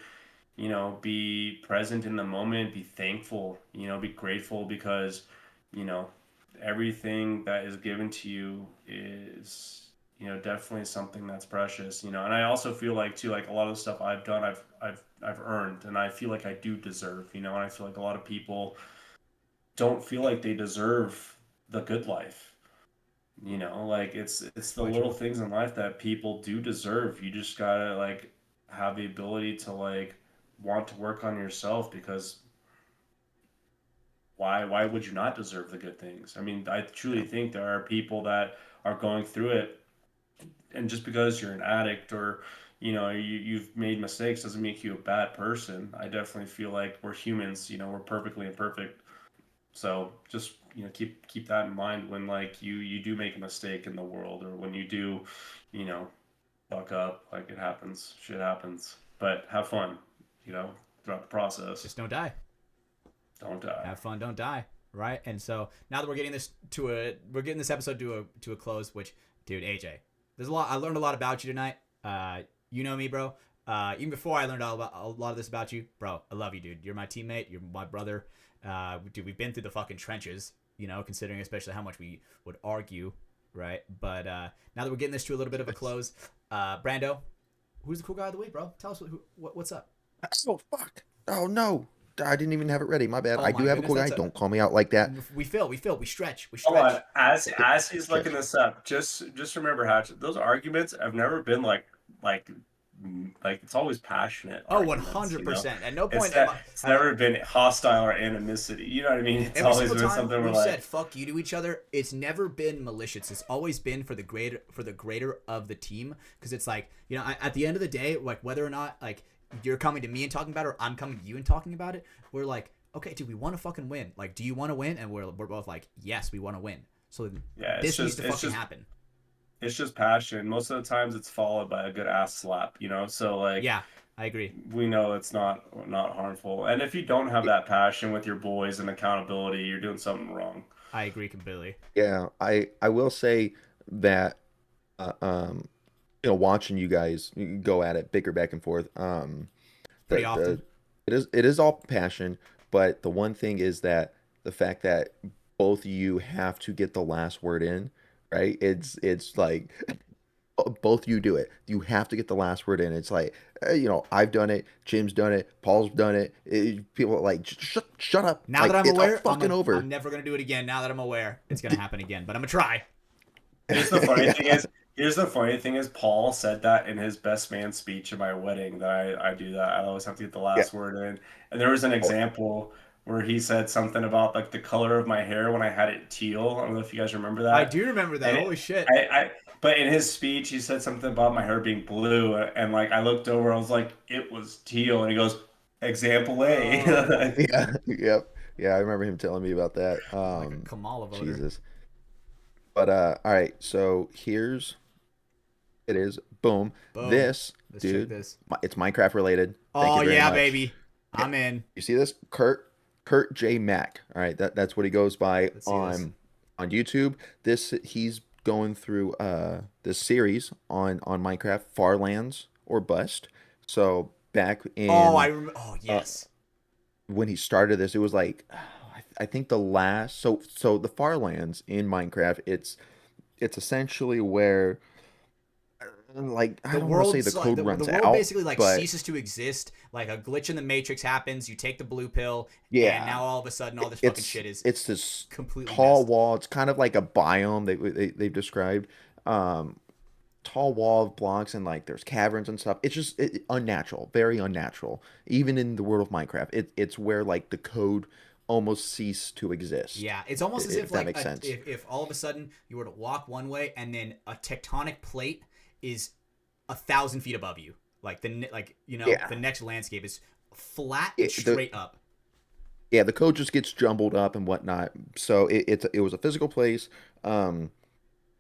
you know, be present in the moment, be thankful, you know, be grateful because, you know, everything that is given to you is, you know, definitely something that's precious, you know. And I also feel like too, like a lot of the stuff I've done, I've earned and I feel like I do deserve, you know, and I feel like a lot of people don't feel like they deserve the good life. You know, like it's the Quite little true. things in life that people do deserve. You just gotta like have the ability to like want to work on yourself because why would you not deserve the good things? I mean, I truly Yeah. think there are people that are going through it and just because you're an addict or you know you've made mistakes doesn't make you a bad person. I definitely feel like we're humans, you know, we're perfectly imperfect. So just you know keep that in mind when like you do make a mistake in the world or when you do, you know, fuck up. Like it happens, shit happens. But have fun, you know, throughout the process. Just don't die. Don't die. Have fun, don't die. Right? And so now that we're getting this episode to a close, which, dude, AJ, there's a lot I learned a lot about you tonight. You know me, bro. Even before I learned a lot of this about you, bro, I love you, dude. You're my teammate, you're my brother. Dude, we've been through the fucking trenches, you know, considering especially how much we would argue, right? But now that we're getting this to a little bit of a close, Brando, who's the cool guy of the week, bro? Tell us what's up. Oh fuck. Oh no. I didn't even have it ready. My bad. Oh I do my have a goodness, cool guy. that's a Don't call me out like that. we stretch, we Hold on. stretch. Okay. As he's looking Stretch. this up, just remember, Hatchet. Those arguments have never been like like it's always passionate Oh, arguments. You know, 100%. At no it's point am that I it's have I, never been hostile or animosity. You know what I mean? It's every always single been time something where we've said like fuck you to each other, it's never been malicious. It's always been for the greater of the team, because it's like, you know, at the end of the day, like whether or not like you're coming to me and talking about it or I'm coming to you and talking about it, we're like, okay, dude, we want to fucking win. Like, do you want to win? And we're both like, yes, we want to win. So yeah, this needs to fucking just happen. it's just passion. Most of the times it's followed by a good ass slap, you know? So like Yeah, I agree. we know it's not harmful. And if you don't have that passion with your boys and accountability, you're doing something wrong. I agree completely. Yeah, I will say that uh, um watching you guys go at it, bicker back and forth. Pretty often. The it is all passion, but the one thing is that the fact that both of you have to get the last word in, right? It's like both you do it. You have to get the last word in. It's like, I've done it. Jim's done it. Paul's done it. People are like, shut up. Now like, that I'm it's aware, fucking over. I'm never gonna do it again. Now that I'm aware, it's gonna happen again. But I'm gonna try. Here's the funny thing is, Paul said that in his best man speech at my wedding that I do that. I always have to get the Yeah. last word in. And there was an example where he said something about like the color of my hair when I had it teal. I don't know if you guys remember that. I do remember that. And Holy shit. but in his speech, he said something about my hair being blue, and like I looked over, I was like, it was teal, and he goes, example A. Oh. Yeah. Yep. Yeah. I remember him telling me about that. Like a Kamala voter. Jesus. But all right. So here's it is. Boom. Boom. This Let's check dude. this. It's Minecraft related. Thank Oh you very yeah, much. baby. I'm in. You see this? Kurt J Mack. All right, that's what he goes by Let's see this. on YouTube. He's going through this series on Minecraft, Farlands or Bust. So back in Oh, I remember. Oh yes. when he started this, it was like I think the last so the Farlands in Minecraft, it's essentially where like I The don't want to say world's the like, code the runs world out, basically like but ceases to exist. Like a glitch in the matrix happens. You take the blue pill. yeah, And now all of a sudden, all this fucking shit is it's this completely tall messed. wall. It's kind of like a biome they've described. Tall wall of blocks and like there's caverns and stuff. It's just unnatural, very unnatural. Even in the world of Minecraft, it's where like the code almost ceased to exist. Yeah, it's almost as if that like makes sense. if all of a sudden you were to walk one way and then a tectonic plate is 1,000 feet above you, like Yeah. the next landscape is flat Yeah, and straight up. Yeah, the code just gets jumbled up and whatnot. So it was a physical place.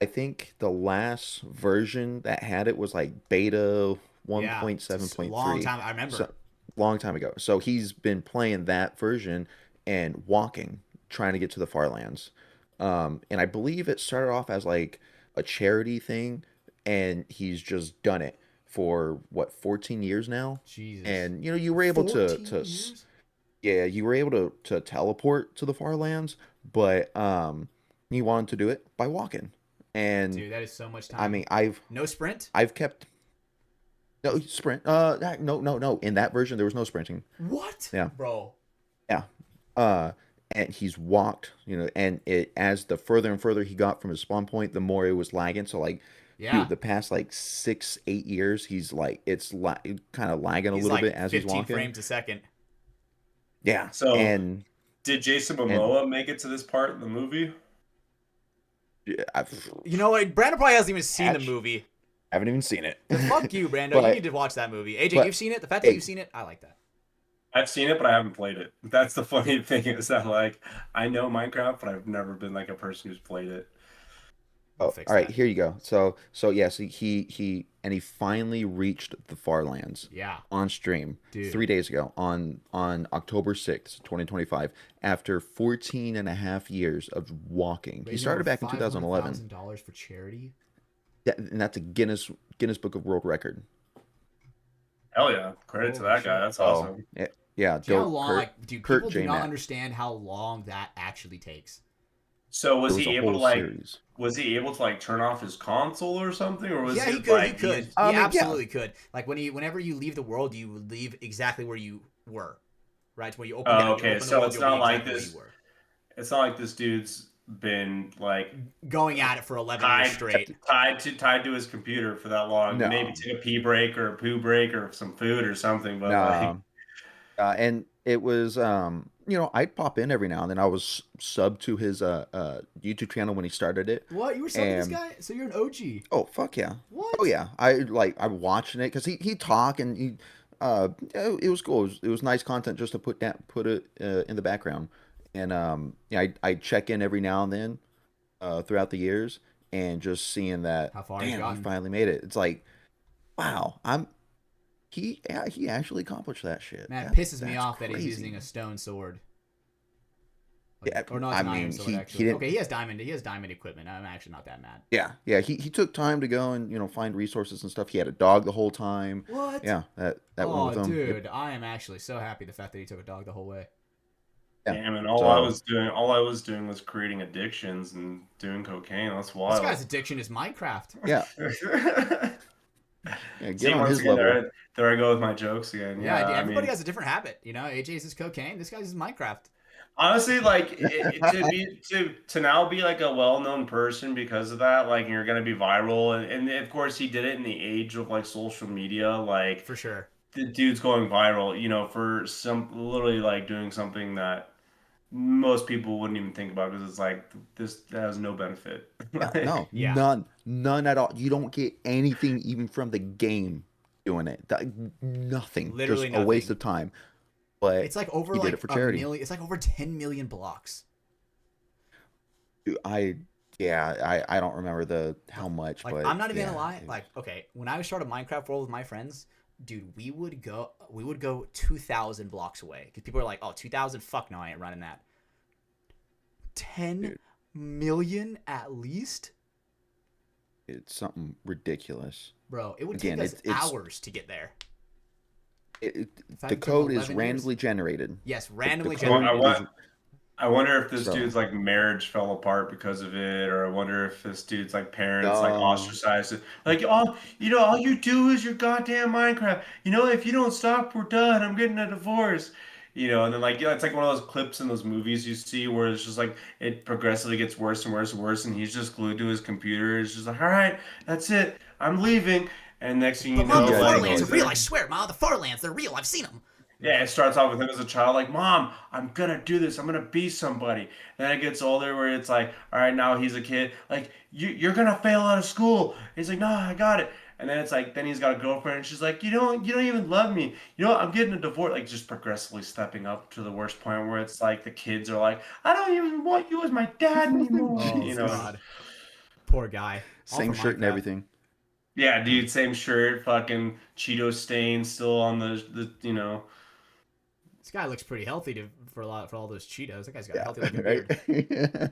I think the last version that had it was like beta Yeah, it's a long 1.7.3. time. I remember. So long time ago. So he's been playing that version and walking, trying to get to the Farlands. And I believe it started off as like a charity thing, and he's just done it for what 14 years now. Jesus. And you were able to 14 years? yeah, you were able to teleport to the Farlands, but you wanted to do it by walking. And Dude, that is so much time. I mean, no sprint. I've kept no sprint. No. In that version, there was no sprinting. What? Yeah. Bro. Yeah. And he's walked. And it as the further and further he got from his spawn point, the more it was lagging. So like, Yeah. dude, the past like 8 years, he's like kind of lagging a He's little like bit as he's 15 walking. frames a second. Yeah. So- and Did Jason Momoa make it to this part in the movie? yeah, You know what? Brandon probably hasn't even seen the Hatch. movie. I haven't even seen it. Fuck you, Brando. But- You need to watch that movie. AJ, but- you've seen it? The fact that hey. you've seen it, I like that. I've seen it, but I haven't played it. That's the funny thing is that like I know Minecraft, but I've never been like a person who's played it. We'll Oh, fix all right, that. here you go. So yes, he finally reached the Farlands Yeah. on stream Dude. 3 days ago on October 6th, 2025, after 14 and a half years of walking. He started back in 2011. $500,000 for charity. And that's a Guinness Book of World Record. Hell yeah. Credit to Holy that guy. shit. That's awesome. Yeah, Do you know how dope. long, dude, Kurt people J. do not Mack. understand how long that actually takes. So was There was he a able to whole like series. was he able to like turn off his console or something? Or was Yeah, it he could. like He could. He I mean, yeah. absolutely could. Like whenever you leave the world, you would leave exactly where you were, right? When you open Oh, down, you okay. open the So world, it's you'll be not like exactly where this- you were. It's not like this dude's been like Going at it for 11 years straight. tied to his computer for that long. No. Maybe take a pee break or a poo break or some food or something. But like, No. And it was I'd pop in every now and then. I was sub to his YouTube channel when he started it. What? You were subbing this And- guy? So you're an OG. Oh fuck yeah. What? Oh yeah, I'm watching it because he talk and he it was cool. It was nice content just to put it in the background, and I check in every now and then throughout the years, and just seeing that How far he's damn, he gotten. finally made it. It's like, wow, he actually accomplished that shit. Man, it That- pisses me that's off that he's crazy. using a stone sword. Like, Yeah, or not I an iron mean, sword, he actually. didn't- Okay, he has diamond equipment. I'm actually not that mad. Yeah, he took time to go and find resources and stuff. He had a dog the whole time. What? Yeah, that Oh, went with him. dude, I am actually so happy the fact that he took a dog the whole way. Yeah. Damn, and So all I was doing was creating addictions and doing cocaine. That's This wild. guy's addiction is Minecraft. yeah, yeah, get See, on once his again, level. there I go with my jokes again. Yeah, Yeah, I everybody mean, has a different habit. You know, AJ's is cocaine. This guy's is Minecraft. honestly, like to now be like a well-known person because of that, like you're gonna be viral, and of course he did it in the age of like social media, like For sure. the dude's going viral, for some literally like doing something that most people wouldn't even think about because it's like this has no benefit. Yeah, Like, no, Yeah. none at all. You don't get anything even from the game doing it. Nothing, just Literally a waste nothing. of time. But It's like over he did it like for a charity. million. It's like over 10 million blocks. I yeah, I don't remember the Like, how much, like but I'm not even yeah, gonna lie. Like, okay, when I started Minecraft World with my friends, dude, we would go 2,000 blocks away because people are like, oh, 2,000, fuck no, I ain't running that. 10 dude, million at least, it's something ridiculous. bro. It would take Again, us it's hours to get there. it, Five the to code is 11 years. randomly generated. Yes, The randomly I, wa- I code generated. is want I wonder if this so dude's like marriage fell apart because of it, or I wonder if this dude's like parents like no. ostracized it. Like, oh, all you do is your goddamn Minecraft. If you don't stop, we're done. I'm getting a divorce. And then like, it's like one of those clips in those movies you see where it's just like it progressively gets worse and worse and worse, and he's just glued to his computer. It's just like, all right, that's it. I'm leaving. And next thing you But mom, know, the You guys like know Farlands are it's real. I swear, mom, the Farlands, they're real. I've seen them. yeah, it starts off with him as a child, like, Mom, I'm gonna do this. I'm gonna be somebody. Then it gets older where it's like, all right, now he's a kid. Like, you're gonna fail out of school. He's like, no, I got it. And then it's like, then he's got a girlfriend, and she's like, you don't even love me. I'm getting a divorce. Like, just progressively stepping up to the worst point where it's like the kids are like, I don't even want you as my dad anymore. Oh God, poor guy. All same for shirt and Minecraft. everything. Yeah, dude, same shirt, fucking Cheeto stain still on the. This guy looks pretty healthy for all those Cheetos. That guy's got a Yeah, healthy looking right. beard.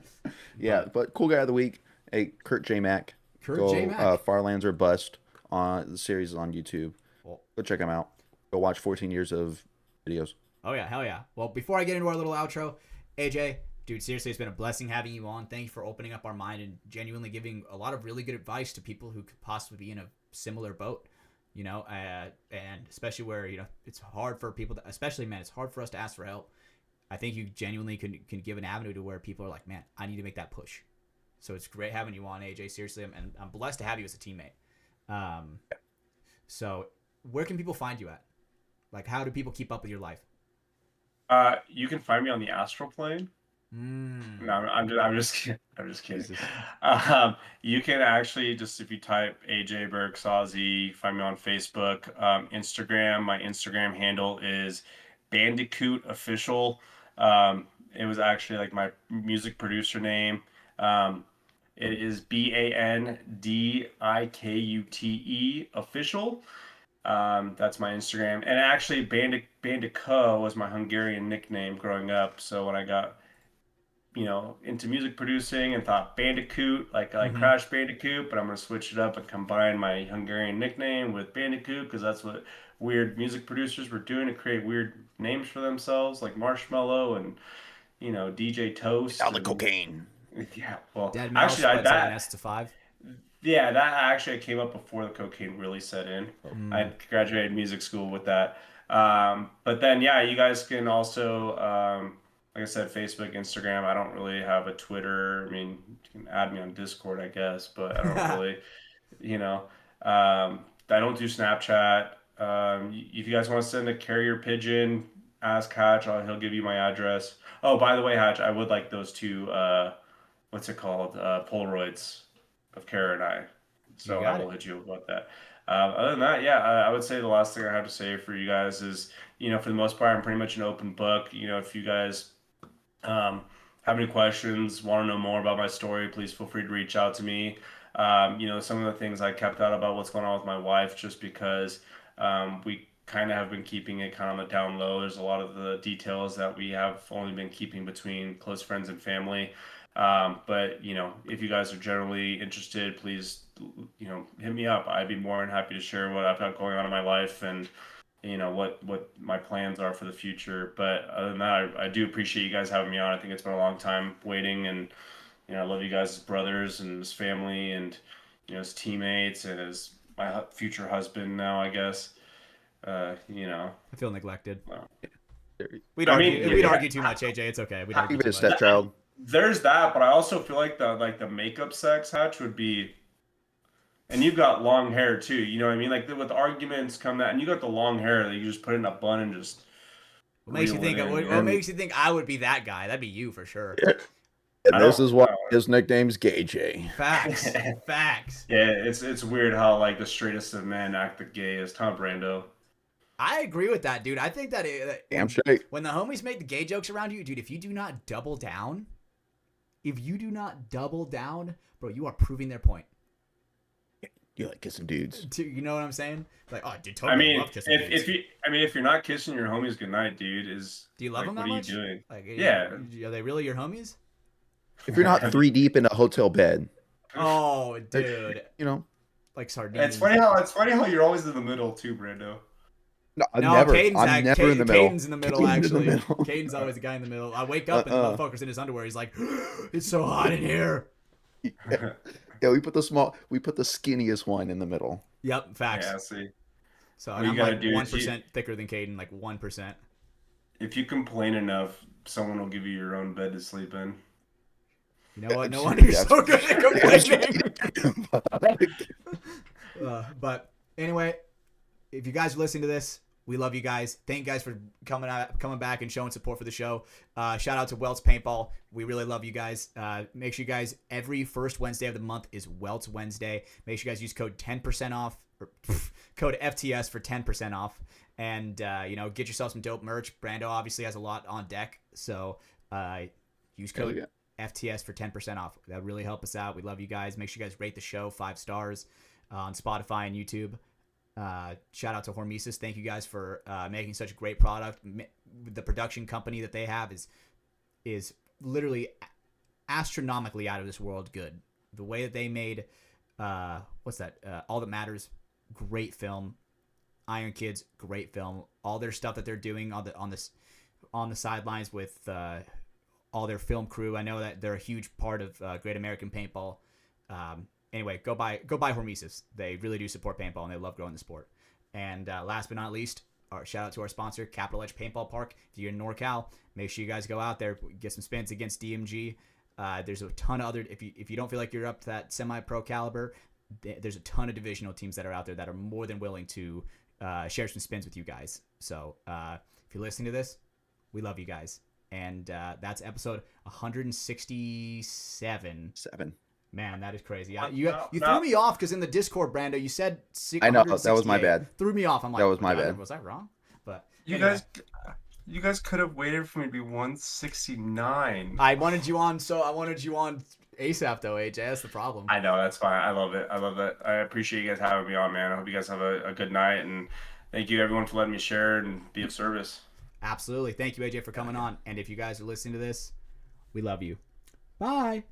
Yeah, But but cool guy of the week. Hey, Kurt J Mac. Kurt J Go Mac. Farlands or Bust on the series is on YouTube. Well, Go check him out. Go watch 14 years of videos. oh yeah, hell yeah. Well, before I get into our little outro, AJ, dude, seriously, it's been a blessing having you on. Thank you for opening up our mind and genuinely giving a lot of really good advice to people who could possibly be in a similar boat. And especially where it's hard for people, especially man, it's hard for us to ask for help. I think you genuinely can give an avenue to where people are like, man, I need to make that push. So it's great having you on, AJ. Seriously, I'm blessed to have you as a teammate. Um, so where can people find you at? Like, how do people keep up with your life? You can find me on the astral plane. No, I'm just kidding. I'm just kidding. Jesus. You can actually just if you type AJ Beregszaszi, find me on Facebook, Instagram. My Instagram handle is Bandicoot Official. It was actually like my music producer name. Um, it is BANDIKUTE Official. That's my Instagram. And actually, Bandico was my Hungarian nickname growing up. So when I got into music producing and thought Bandicoot, like Mm-hmm. Crash Bandicoot, but I'm gonna switch it up and combine my Hungarian nickname with Bandicoot because that's what weird music producers were doing to create weird names for themselves, like Marshmallow and DJ Toast All the and cocaine. yeah. Well, Dead mouse, actually, I but it's like an that S to 5. yeah, that actually came up before the cocaine really set in. I Mm. graduated music school with that. But then, yeah, you guys can also, like I said, Facebook, Instagram. I don't really have a Twitter. I mean, you can add me on Discord, I guess, but I don't really, you know, I don't do Snapchat. If you guys want to send a carrier pigeon, ask Hatch. He'll give you my address. Oh, by the way, Hatch, I would like those two, what's it called? Polaroids of Kara and I. You So I got will it. hit you about that. Other than that, yeah, I would say the last thing I have to say for you guys is, for the most part, I'm pretty much an open book. If you guys um, have any questions, want to know more about my story, please feel free to reach out to me. Some of the things I kept out about what's going on with my wife, just because we kind of have been keeping it kind of on the down low. There's a lot of the details that we have only been keeping between close friends and family. But if you guys are generally interested, please, hit me up. I'd be more than happy to share what I've got going on in my life and what my plans are for the future. But other than that, I do appreciate you guys having me on. I think it's been a long time waiting, and I love you guys as brothers and as family, and as teammates, and as my future husband now, I guess. I feel neglected. Well, We'd I argue. mean, We'd yeah. argue too much, AJ. It's okay. We'd argue Even too a much. stepchild. There's that, but I also feel like the makeup sex hatch would be, and you've got long hair too. You know what I mean? Like with arguments come that, and you got the long hair that you just put in a bun and just. What makes you reel it think? in, What, you what know? makes you think I would be that guy? That'd be you for sure. And I this don't- is why I don't- his nickname's Gay J. Facts. Facts. Yeah, it's weird how like the straightest of men act the gayest, huh, Brando? I agree with that, dude. I think that Damn straight. when the homies make the gay jokes around you, dude, if you do not double down, bro, you are proving their point. You like kissing dudes. You know what I'm saying? Like, oh, dude, I totally mean, love kissing dudes. if you're not kissing your homies goodnight, dude, Do you love like, them that what much? are you doing? Like, Yeah. Are they really your homies? If you're not 3 deep in a hotel bed, Oh, dude. Like sardines. It's funny how you're always in the middle too, Brando. No, I'm No, never. Caden's I'm never in the middle. Caden's in the middle, Caden's in actually. the middle. Caden's always the guy in the middle. I wake up and the motherfucker's in his underwear. He's like, it's so hot in here. Yeah, we put the skinniest one in the middle. Yep, facts. Yeah, see, So What you I'm gotta like do is 1% thicker than Caden, like 1%. if you complain enough, someone will give you your own bed to sleep in. You know what? No wonder you're so good at complaining. But anyway, if you guys are listening to this, we love you guys. Thank you guys for coming back and showing support for the show. Shout out to Welts Paintball. We really love you guys. Make sure you guys, every first Wednesday of the month is Welts Wednesday. Make sure you guys use code 10% off, or code FTS for 10% off. And, get yourself some dope merch. Brando obviously has a lot on deck. So use code Hell FTS for 10% off. That would really help us out. We love you guys. Make sure you guys rate the show 5 stars on Spotify and YouTube. Shout out to Hormesis. Thank you guys for making such a great product. The production company that they have is literally astronomically out of this world good. The way that they made All That Matters, great film. Iron Kids, great film. All their stuff that they're doing on the sidelines with all their film crew. I know that they're a huge part of Great American Paintball. Anyway, go buy Hormesis. They really do support paintball, and they love growing the sport. And last but not least, our shout out to our sponsor, Capital Edge Paintball Park. If you're in NorCal, make sure you guys go out there, get some spins against DMG. There's a ton of other. If you don't feel like you're up to that semi-pro caliber, there's a ton of divisional teams that are out there that are more than willing to share some spins with you guys. So if you're listening to this, we love you guys. And that's episode 167. 7. Man, that is crazy. No, You no. threw me off because in the Discord, Brando, you said I know, that was my 168. bad. Threw me off. I'm like, That was my "God, bad. Was I wrong?" But You anyway, guys could have waited for me to be 169. I wanted you on ASAP though, AJ. That's the problem. I know, that's fine. I love it. I appreciate you guys having me on, man. I hope you guys have a good night, and thank you everyone for letting me share and be of service. Absolutely. Thank you, AJ, for coming on. And if you guys are listening to this, we love you. Bye.